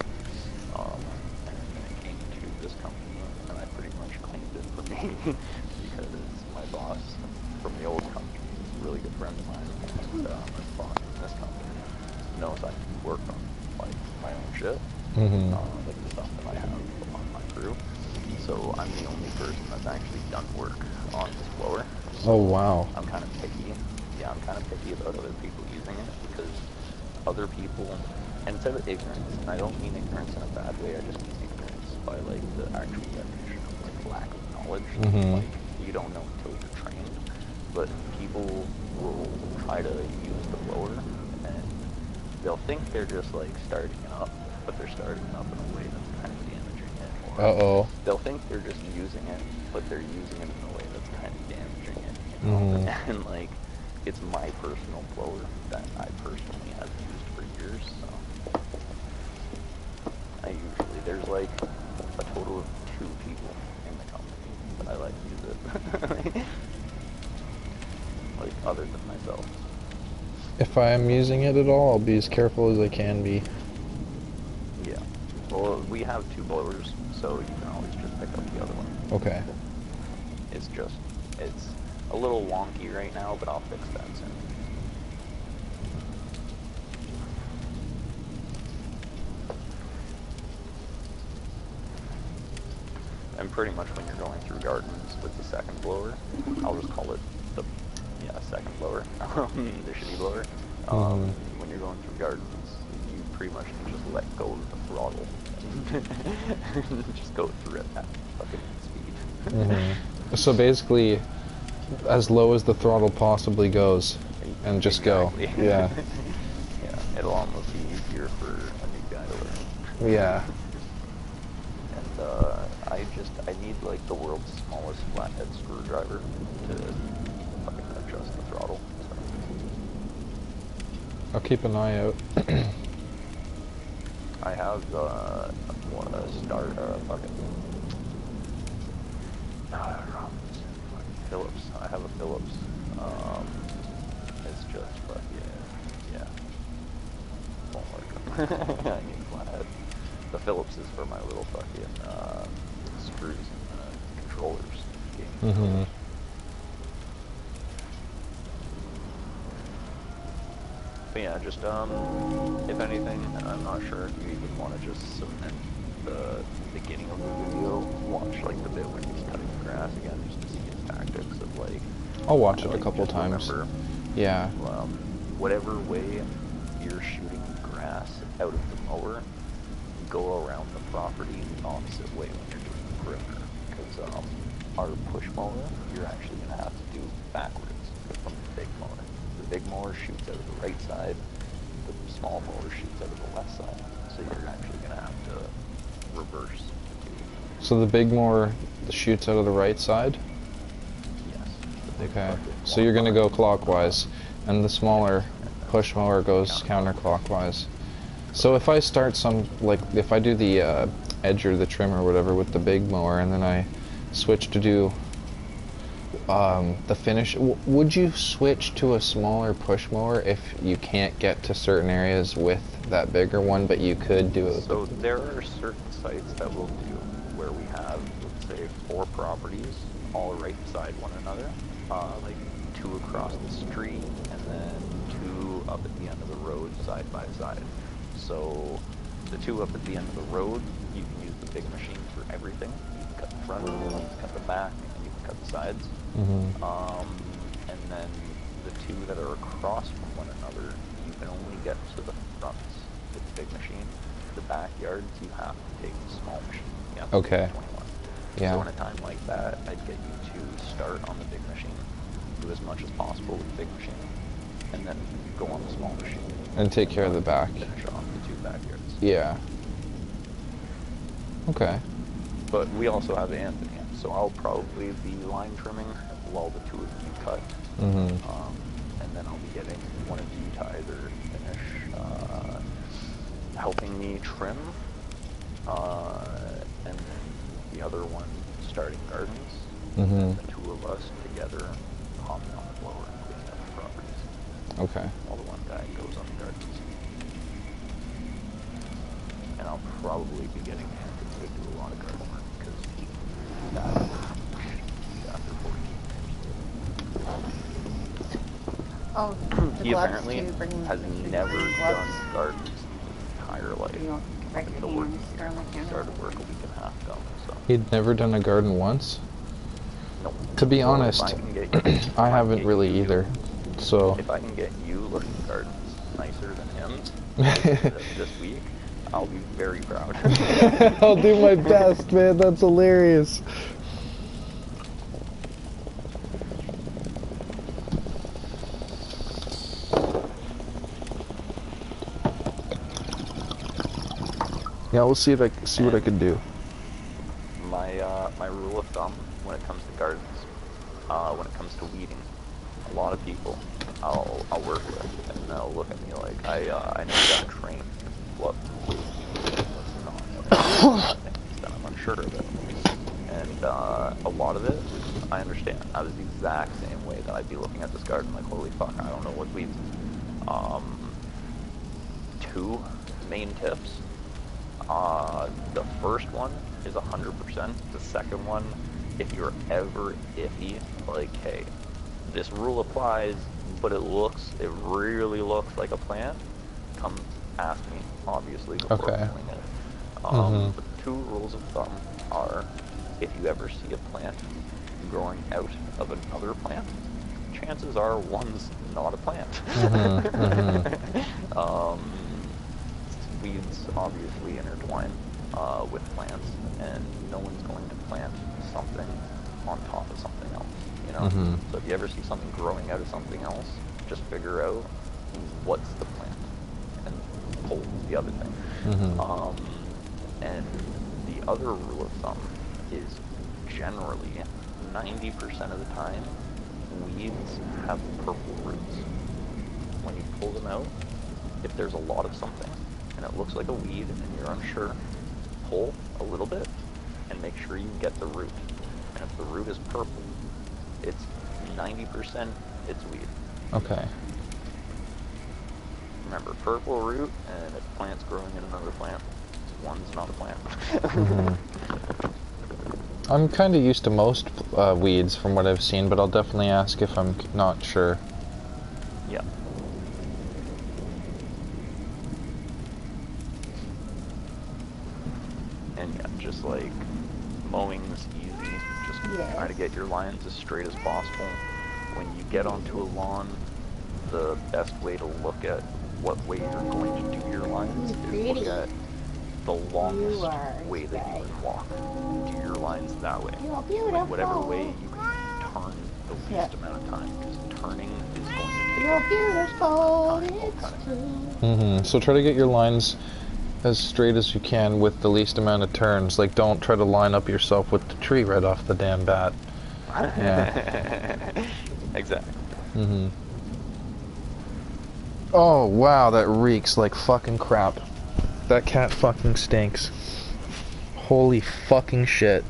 And then it came to this company, and I pretty much claimed it for me because my boss from the old company is a really good friend of mine, and my boss from this company knows I can work on like my own shit, like the stuff that I have on my crew. So I'm the only person that's actually done work on this blower. Oh wow. I'm kind of picky. Yeah, I'm kind of picky about other people using it because other people, and instead of ignorance, and I don't mean ignorance in a bad way, I just mean ignorance by like the actual definition of like lack of knowledge. Like you don't know until you're trained. But people will try to use the blower and they'll think they're just like starting it up, but they're starting it up in a way that's kind of damaging it. Or they'll think they're just using it, but they're using it in a way that's kind of damaging it. You know? And like, it's my personal blower that I personally have used for years, so there's like a total of 2 people in the company that I like to use it. Like, other than myself. If I am using it at all, I'll be as careful as I can be. Yeah. Well, we have 2 blowers, so you can always just pick up the other one. Okay. It's a little wonky right now, but I'll fix that soon. And pretty much when you're going through gardens with the second blower, I'll just call it the second blower, the shitty blower. When you're going through gardens, you pretty much can just let go of the throttle and just go through at that fucking speed. So basically, as low as the throttle possibly goes, and just Exactly. go. Yeah. Yeah, it'll almost be easier for a new guy to learn. Yeah. And I need like the world's smallest flathead screwdriver to fucking adjust the throttle. So. I'll keep an eye out. I have Phillips. I have a Phillips. It's just yeah. Won't work. I need a flathead. The Phillips is for my little fucking screws and controllers. Gaming controllers. But yeah, just if anything, I'm not sure if you even want to just cement the beginning of the video, watch like the bit when he's cutting the grass again, just to see his tactics of like. I'll watch it like, a couple times. Remember, Yeah. Whatever way you're shooting grass out of the mower, go around the property the opposite way when you're doing the perimeter. Because our push mower, you're actually gonna have to do backwards from the big mower. The big mower shoots out of the right side, the small mower shoots out of the left side. So you're actually going to have to reverse. So the big mower shoots out of the right side? Yes. Okay. So you're going to go clockwise, and the smaller push mower goes counterclockwise. So if I start if I do the edge or the trim or whatever with the big mower, and then I switch to do the finish, would you switch to a smaller push mower if you can't get to certain areas with that bigger one, but you could do it? So there are certain sites that will do where we have, let's say, 4 properties all right beside one another, like 2 across the street and then 2 up at the end of the road side by side. So the 2 up at the end of the road, you can use the big machine for everything. You can cut the front, you can cut the back, and you can cut the sides. And then the 2 that are across from one another, you can only get to the fronts with the big machine. The backyards, you have to take the small machine. Yeah. Okay. 21. Yeah. So in a time like that, I'd get you to start on the big machine, do as much as possible with the big machine, and then go on the small machine. And take care of the back. Finish off the 2 backyards. Yeah. Okay. But we also have Anthony, so I'll probably be line trimming while the 2 of you cut. And then I'll be getting one of you to either finish helping me trim, and then the other one starting gardens. And the 2 of us together hopping on the blower and cleaning up the properties. Okay. While the one guy goes on the gardens. And I'll probably be getting Anthony to do a lot of garden work, because after 14 years. Oh, He apparently has never done gardens his entire life. The work he started work a week and a half ago. So. He'd never done a garden once? No. To be Well, honest, I haven't really either. So if I can get you looking gardens nicer than him this week, I'll be very proud. I'll do my best, man. That's hilarious. Yeah, we'll see if what I can do. My rule of thumb when it comes to gardens, when it comes to weeding, a lot of people I'll work with, and they'll look at me like I know you got trained. What? I'm unsure of it, and a lot of it I understand. I was the exact same way that I'd be looking at this garden like, holy fuck, I don't know what weeds. 2 main tips. The first one is 100%. The second one, if you're ever iffy, like, hey, this rule applies, but it really looks like a plant, come ask me, obviously, before doing it. The 2 rules of thumb are, if you ever see a plant growing out of another plant, chances are one's not a plant. weeds obviously intertwine with plants, and no one's going to plant something on top of something else, you know? Mm-hmm. So if you ever see something growing out of something else, just figure out what's the plant and pull the other thing. Mm-hmm. And the other rule of thumb is generally 90% of the time, weeds have purple roots. When you pull them out, if there's a lot of something and it looks like a weed and you're unsure, pull a little bit and make sure you get the root. And if the root is purple, it's 90% it's weed. Okay. Remember, purple root, and if plant's growing in another plant, one's not a plant. Mm-hmm. I'm kind of used to most weeds from what I've seen, but I'll definitely ask if I'm not sure. Yeah. And yeah, just like mowing's easy. Just try to get your lines as straight as possible. When you get onto a lawn, the best way to look at what way you're going to do your lines is look at the longest way that you can walk. Do your lines that way. Like whatever way you can turn the least amount of time, because turning is going to take a beautiful. Mm-hmm. So try to get your lines as straight as you can with the least amount of turns. Like, don't try to line up yourself with the tree right off the damn bat. Yeah. Exactly. Mm-hmm. Oh, wow, that reeks like fucking crap. That cat fucking stinks. Holy fucking shit.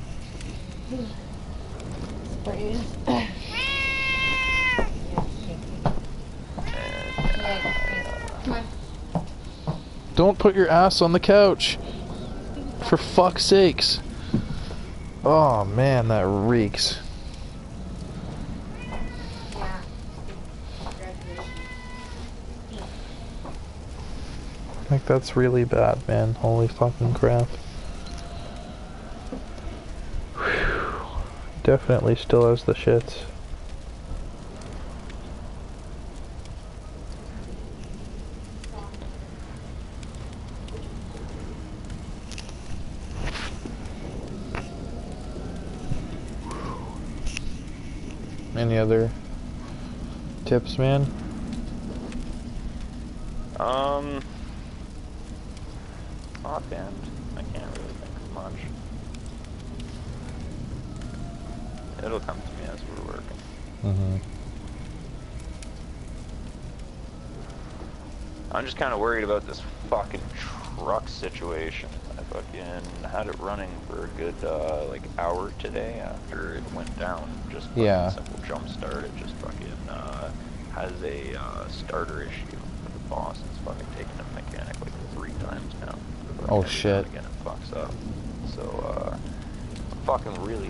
Don't put your ass on the couch. For fuck's sakes. Oh man, that reeks. Like, that's really bad, man. Holy fucking crap. Whew. Definitely still has the shits. Any other tips, man? Offhand, I can't really think of much. It'll come to me as we're working. Mm-hmm. I'm just kind of worried about this fucking truck situation. I fucking had it running for a good, like, hour today after it went down. Just a simple jump start. It just fucking, has a, starter issue with the boss. It's fucking taken a mechanic like 3 times now. Oh shit. Again, it fucks up. So, I'm fucking really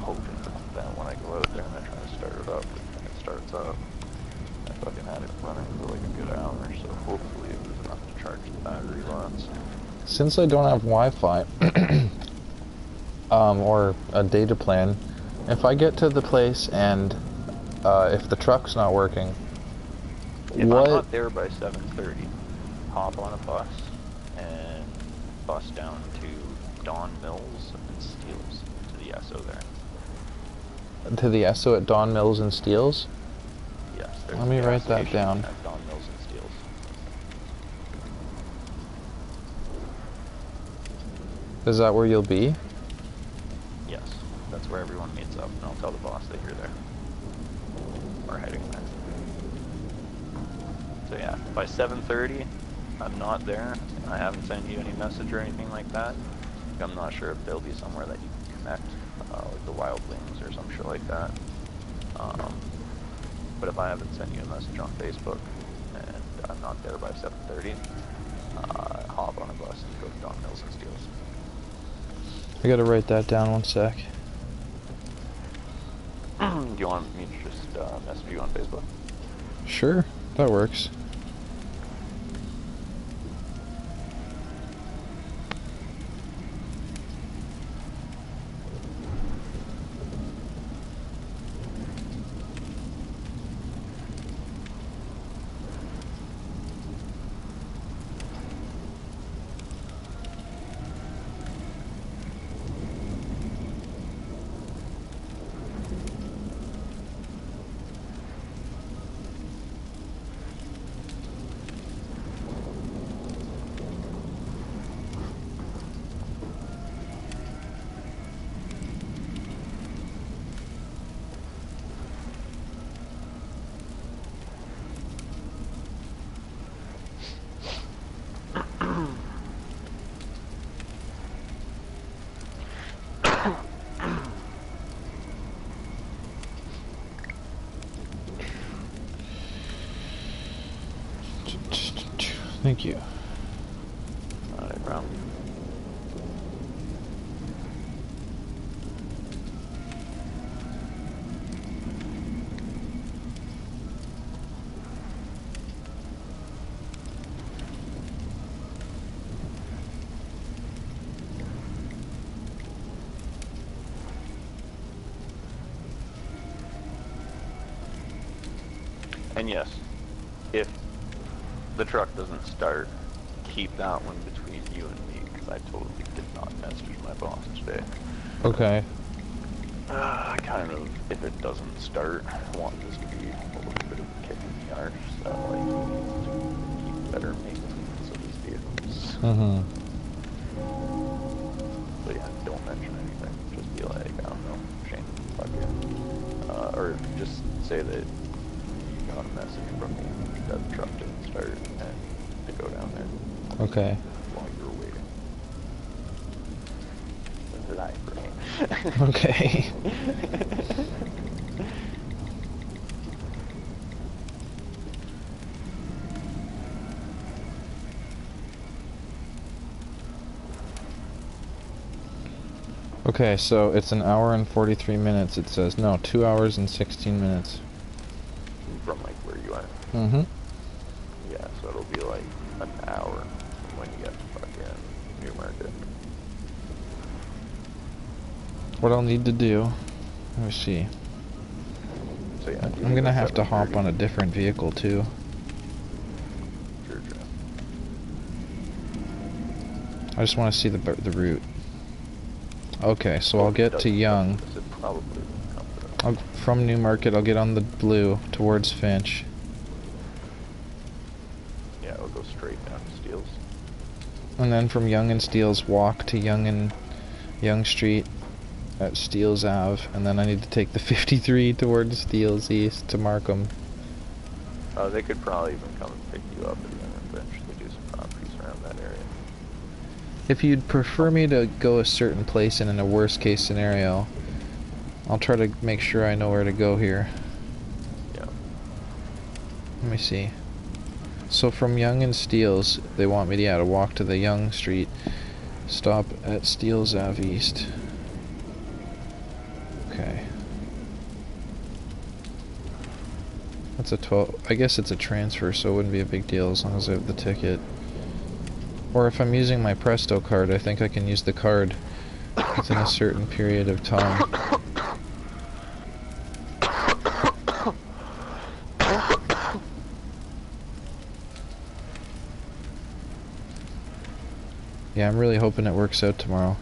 hoping that when I go out there and I try to start it up, it starts up. I fucking had it running for like a good hour, so hopefully it was enough to charge the battery lots. Since I don't have Wi-Fi, or a data plan, if I get to the place and if the truck's not working, if I'm not there by 7:30, hop on a bus and bus down to Don Mills and Steeles to the Esso there. To the Esso at Don Mills and Steeles? Yes. Let me write that down. At Don Mills and Steeles. Is that where you'll be? Yes, that's where everyone meets up, and I'll tell the boss that you're there. We're heading there. So yeah, by 7:30, I'm not there. I haven't sent you any message or anything like that. I'm not sure if there'll be somewhere that you can connect, like the Wildlings or some shit like that. But if I haven't sent you a message on Facebook and I'm not there by 7:30, hop on a bus and go to Don Mills and Steeles. I gotta write that down 1 sec. Do you want me to just message you on Facebook? Sure, that works. Thank you. Not a problem. And yes, if the truck doesn't start, keep that one between you and me, because I totally did not message my boss today. Okay. I kind of, if it doesn't start, I want this to be a little bit of a kick in the arse, so like, he needs to keep better maintenance of his vehicles. Mm-hmm. So yeah, don't mention anything. Just be like, I don't know, Shane, fuck you. Or just say that you got a message from me that the truck didn't start and to go down there. Okay. While you were waiting. That's right for me. Okay. Okay, so it's an hour and 43 minutes, it says. No, 2 hours and 16 minutes. From like where you are. Mm-hmm. Yeah, so it'll be like an hour from when you get to fucking Newmarket. What I'll need to do, let me see. So yeah, I'm gonna have to hop on a different vehicle too. Sure. I just want to see the route. Okay, so I'll get to Young. From Newmarket, I'll get on the blue towards Finch. Yeah, it'll go straight down to Steeles. And then from Young and Steeles, walk to Young Street at Steeles Ave, and then I need to take the 53 towards Steeles East to Markham. They could probably even come and pick you up at Young and Finch. They do some properties around that area. If you'd prefer me to go a certain place and in a worst case scenario, I'll try to make sure I know where to go here. Yeah. Let me see. So from Young and Steeles, they want me to, walk to the Young Street, stop at Steeles Ave East. Okay. That's a 12. I guess it's a transfer, so it wouldn't be a big deal as long as I have the ticket. Or if I'm using my Presto card, I think I can use the card within a certain period of time. Yeah, I'm really hoping it works out tomorrow.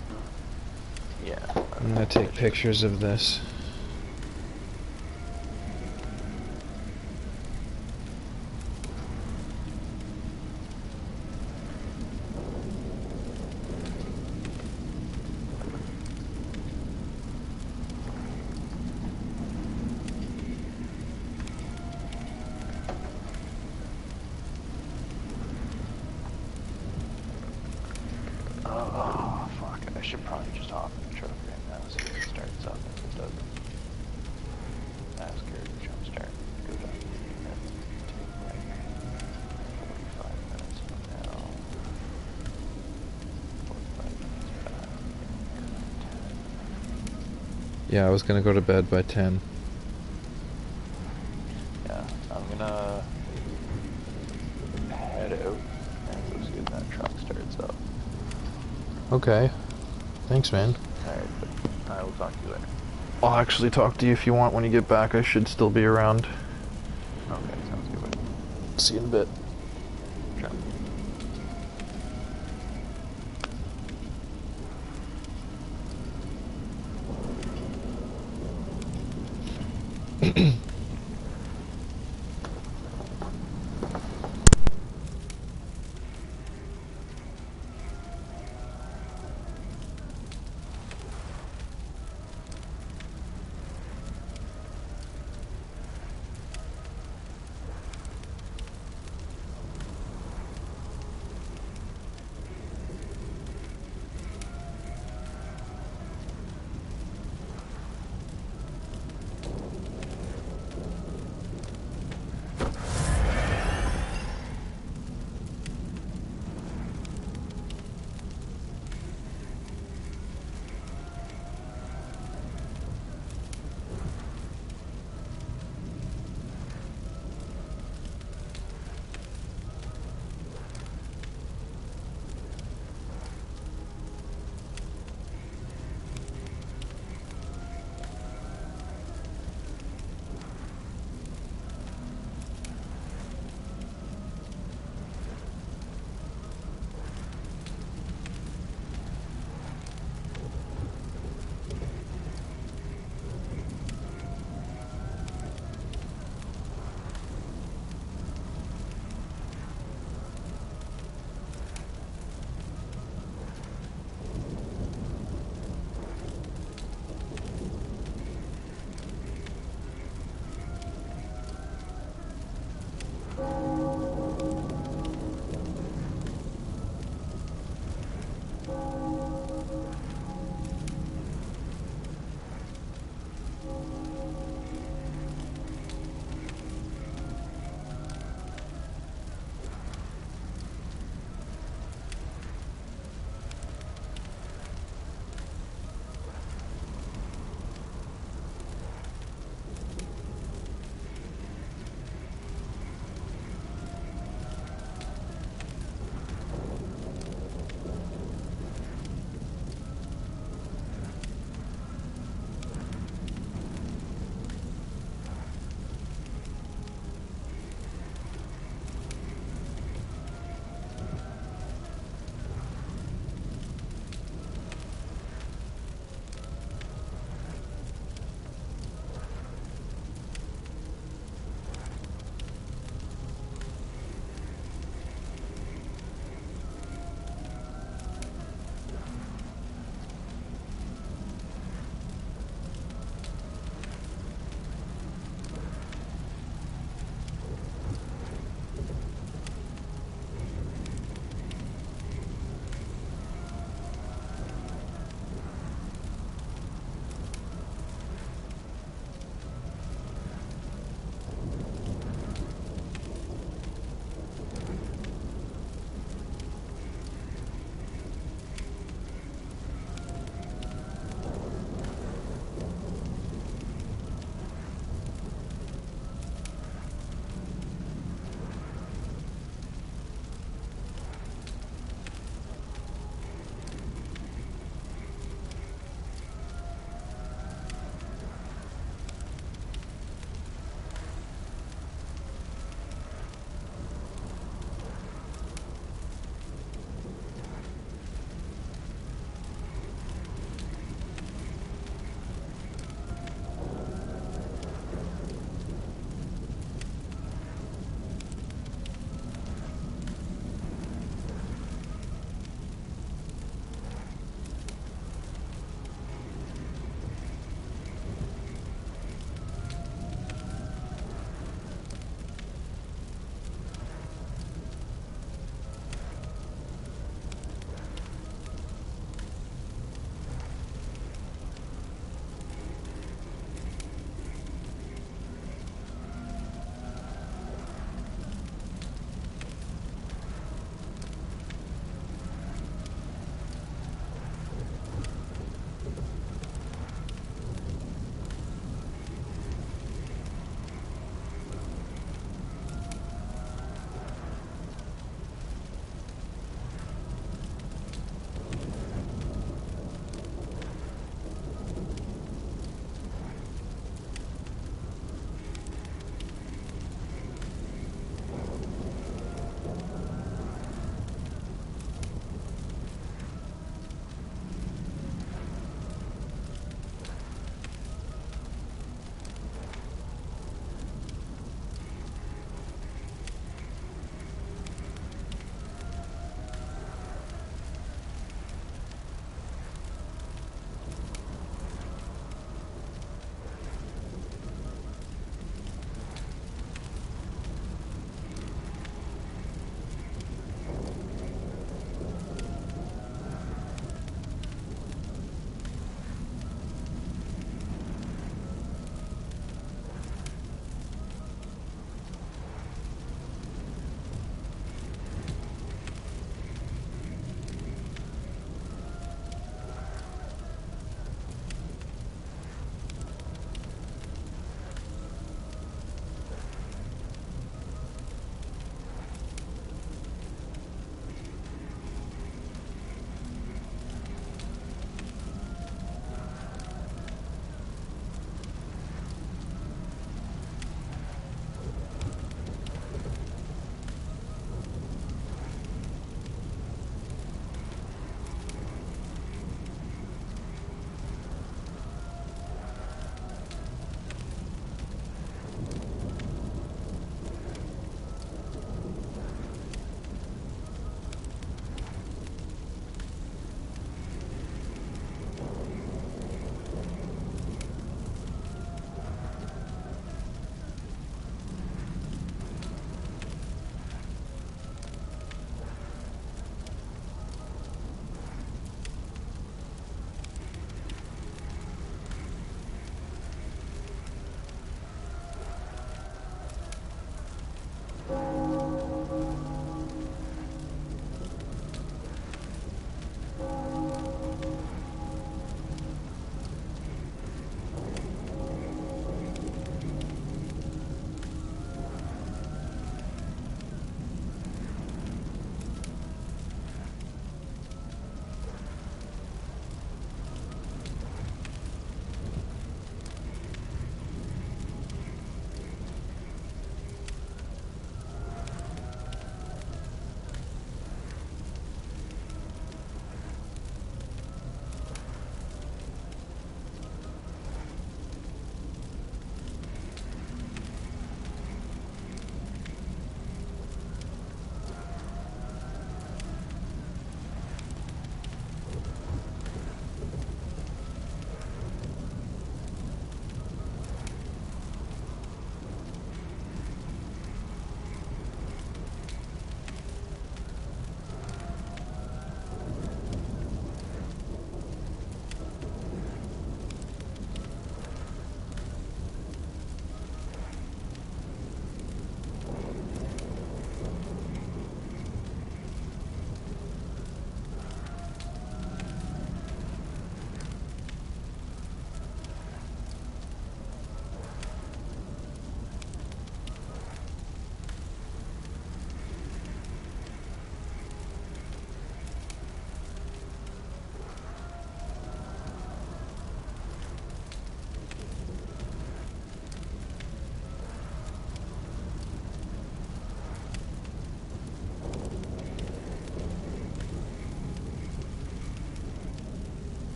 Yeah. I'm gonna take pictures of this. Oh, fuck. I should probably just hop in the truck right now so it starts up. If it doesn't, ask her to jumpstart. Go down to the unit. Take like 45 minutes from now. 45 minutes back. Yeah, I was gonna go to bed by 10. Yeah, I'm gonna head out and go see if that truck starts up. Okay. Thanks, man. Alright, but I will talk to you later. I'll actually talk to you if you want when you get back. I should still be around. Okay, sounds good. See you in a bit. Sure.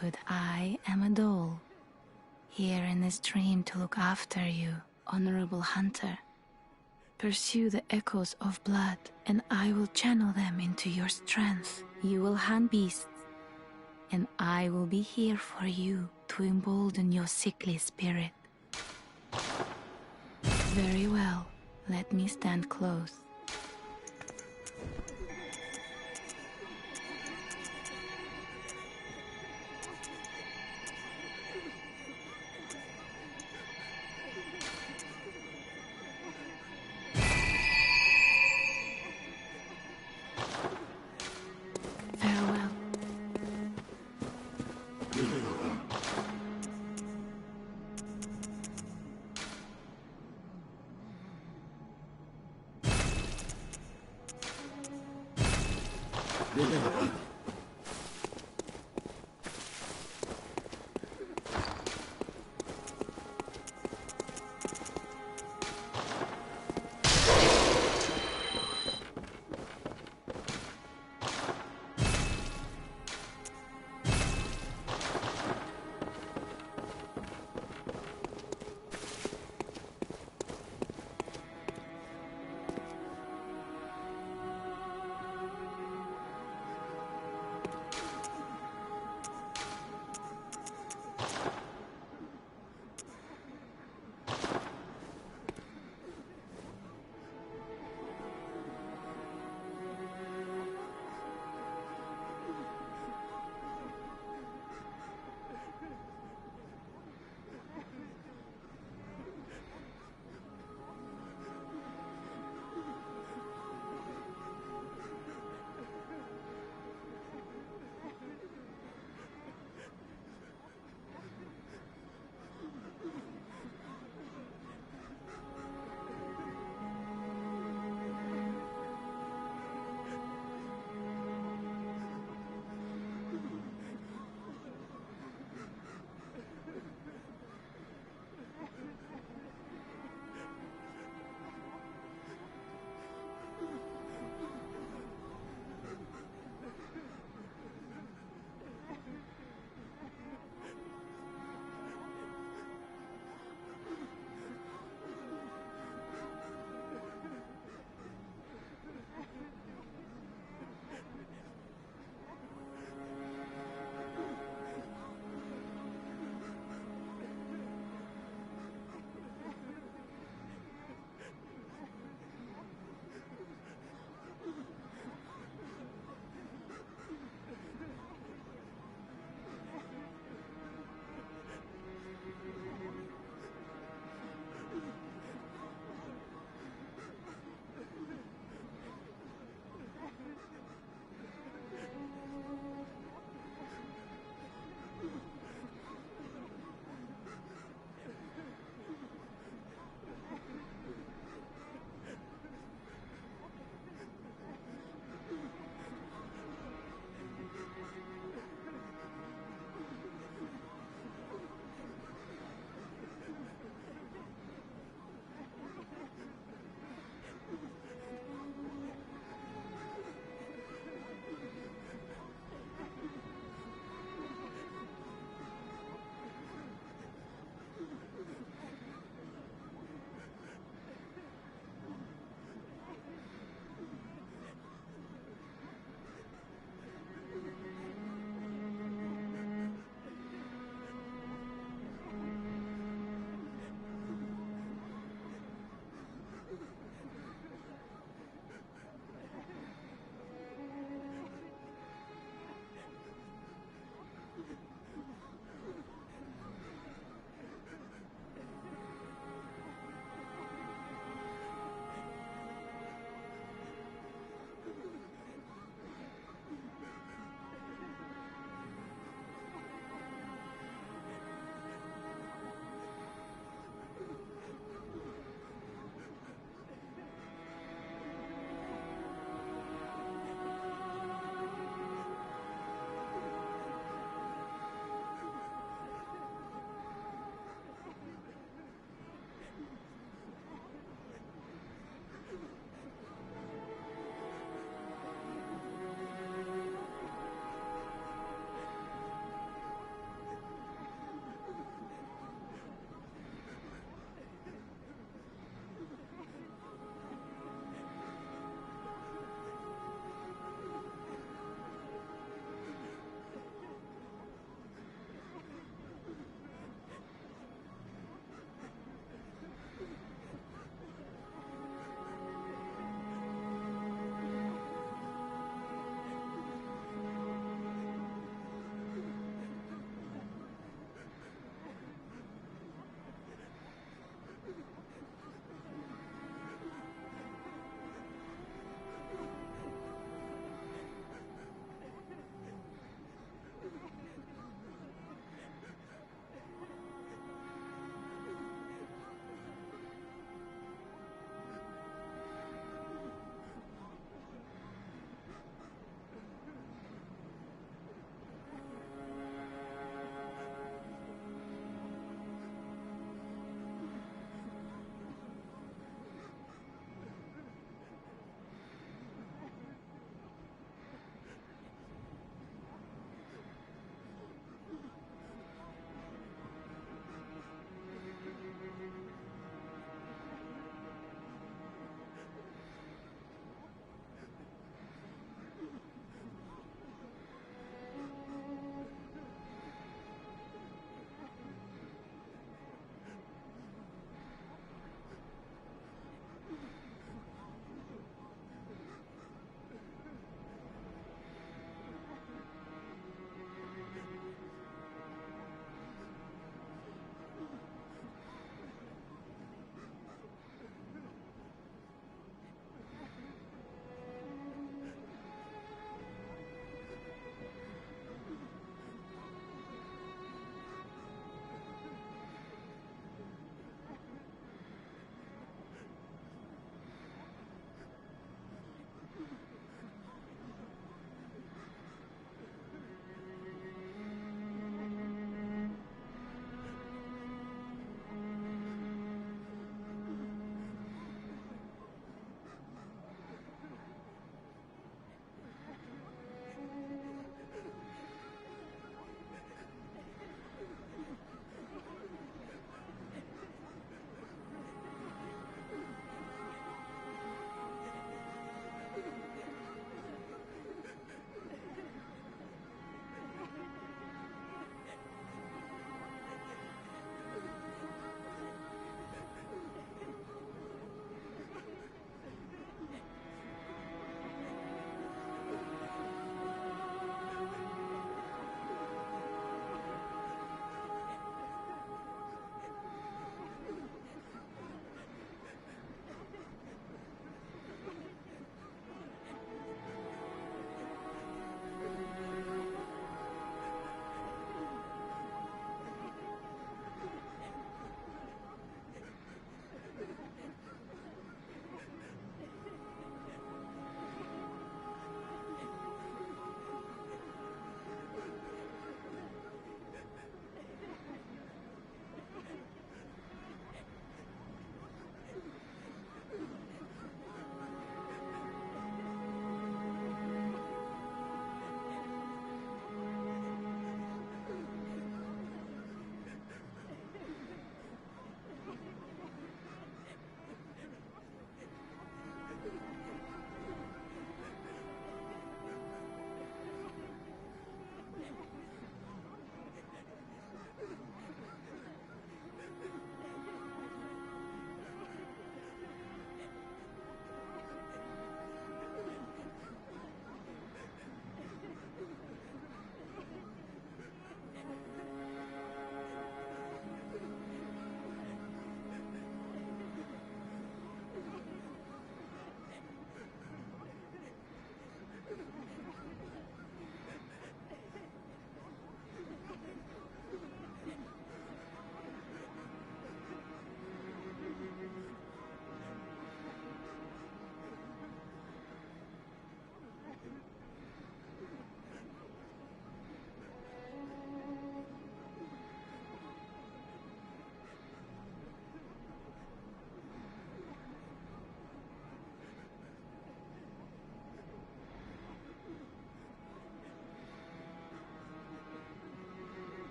good. I am a doll, here in this dream to look after you, honorable hunter. Pursue the echoes of blood, and I will channel them into your strength. You will hunt beasts, and I will be here for you to embolden your sickly spirit. Very well, let me stand close. Farewell.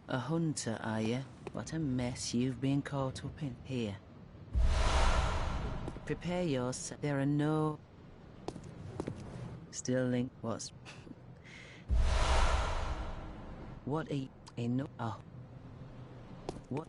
A hunter, are you? What a mess you've been caught up in. Here. Prepare yourself. There are no... Still link... What's... What are you... Oh. What...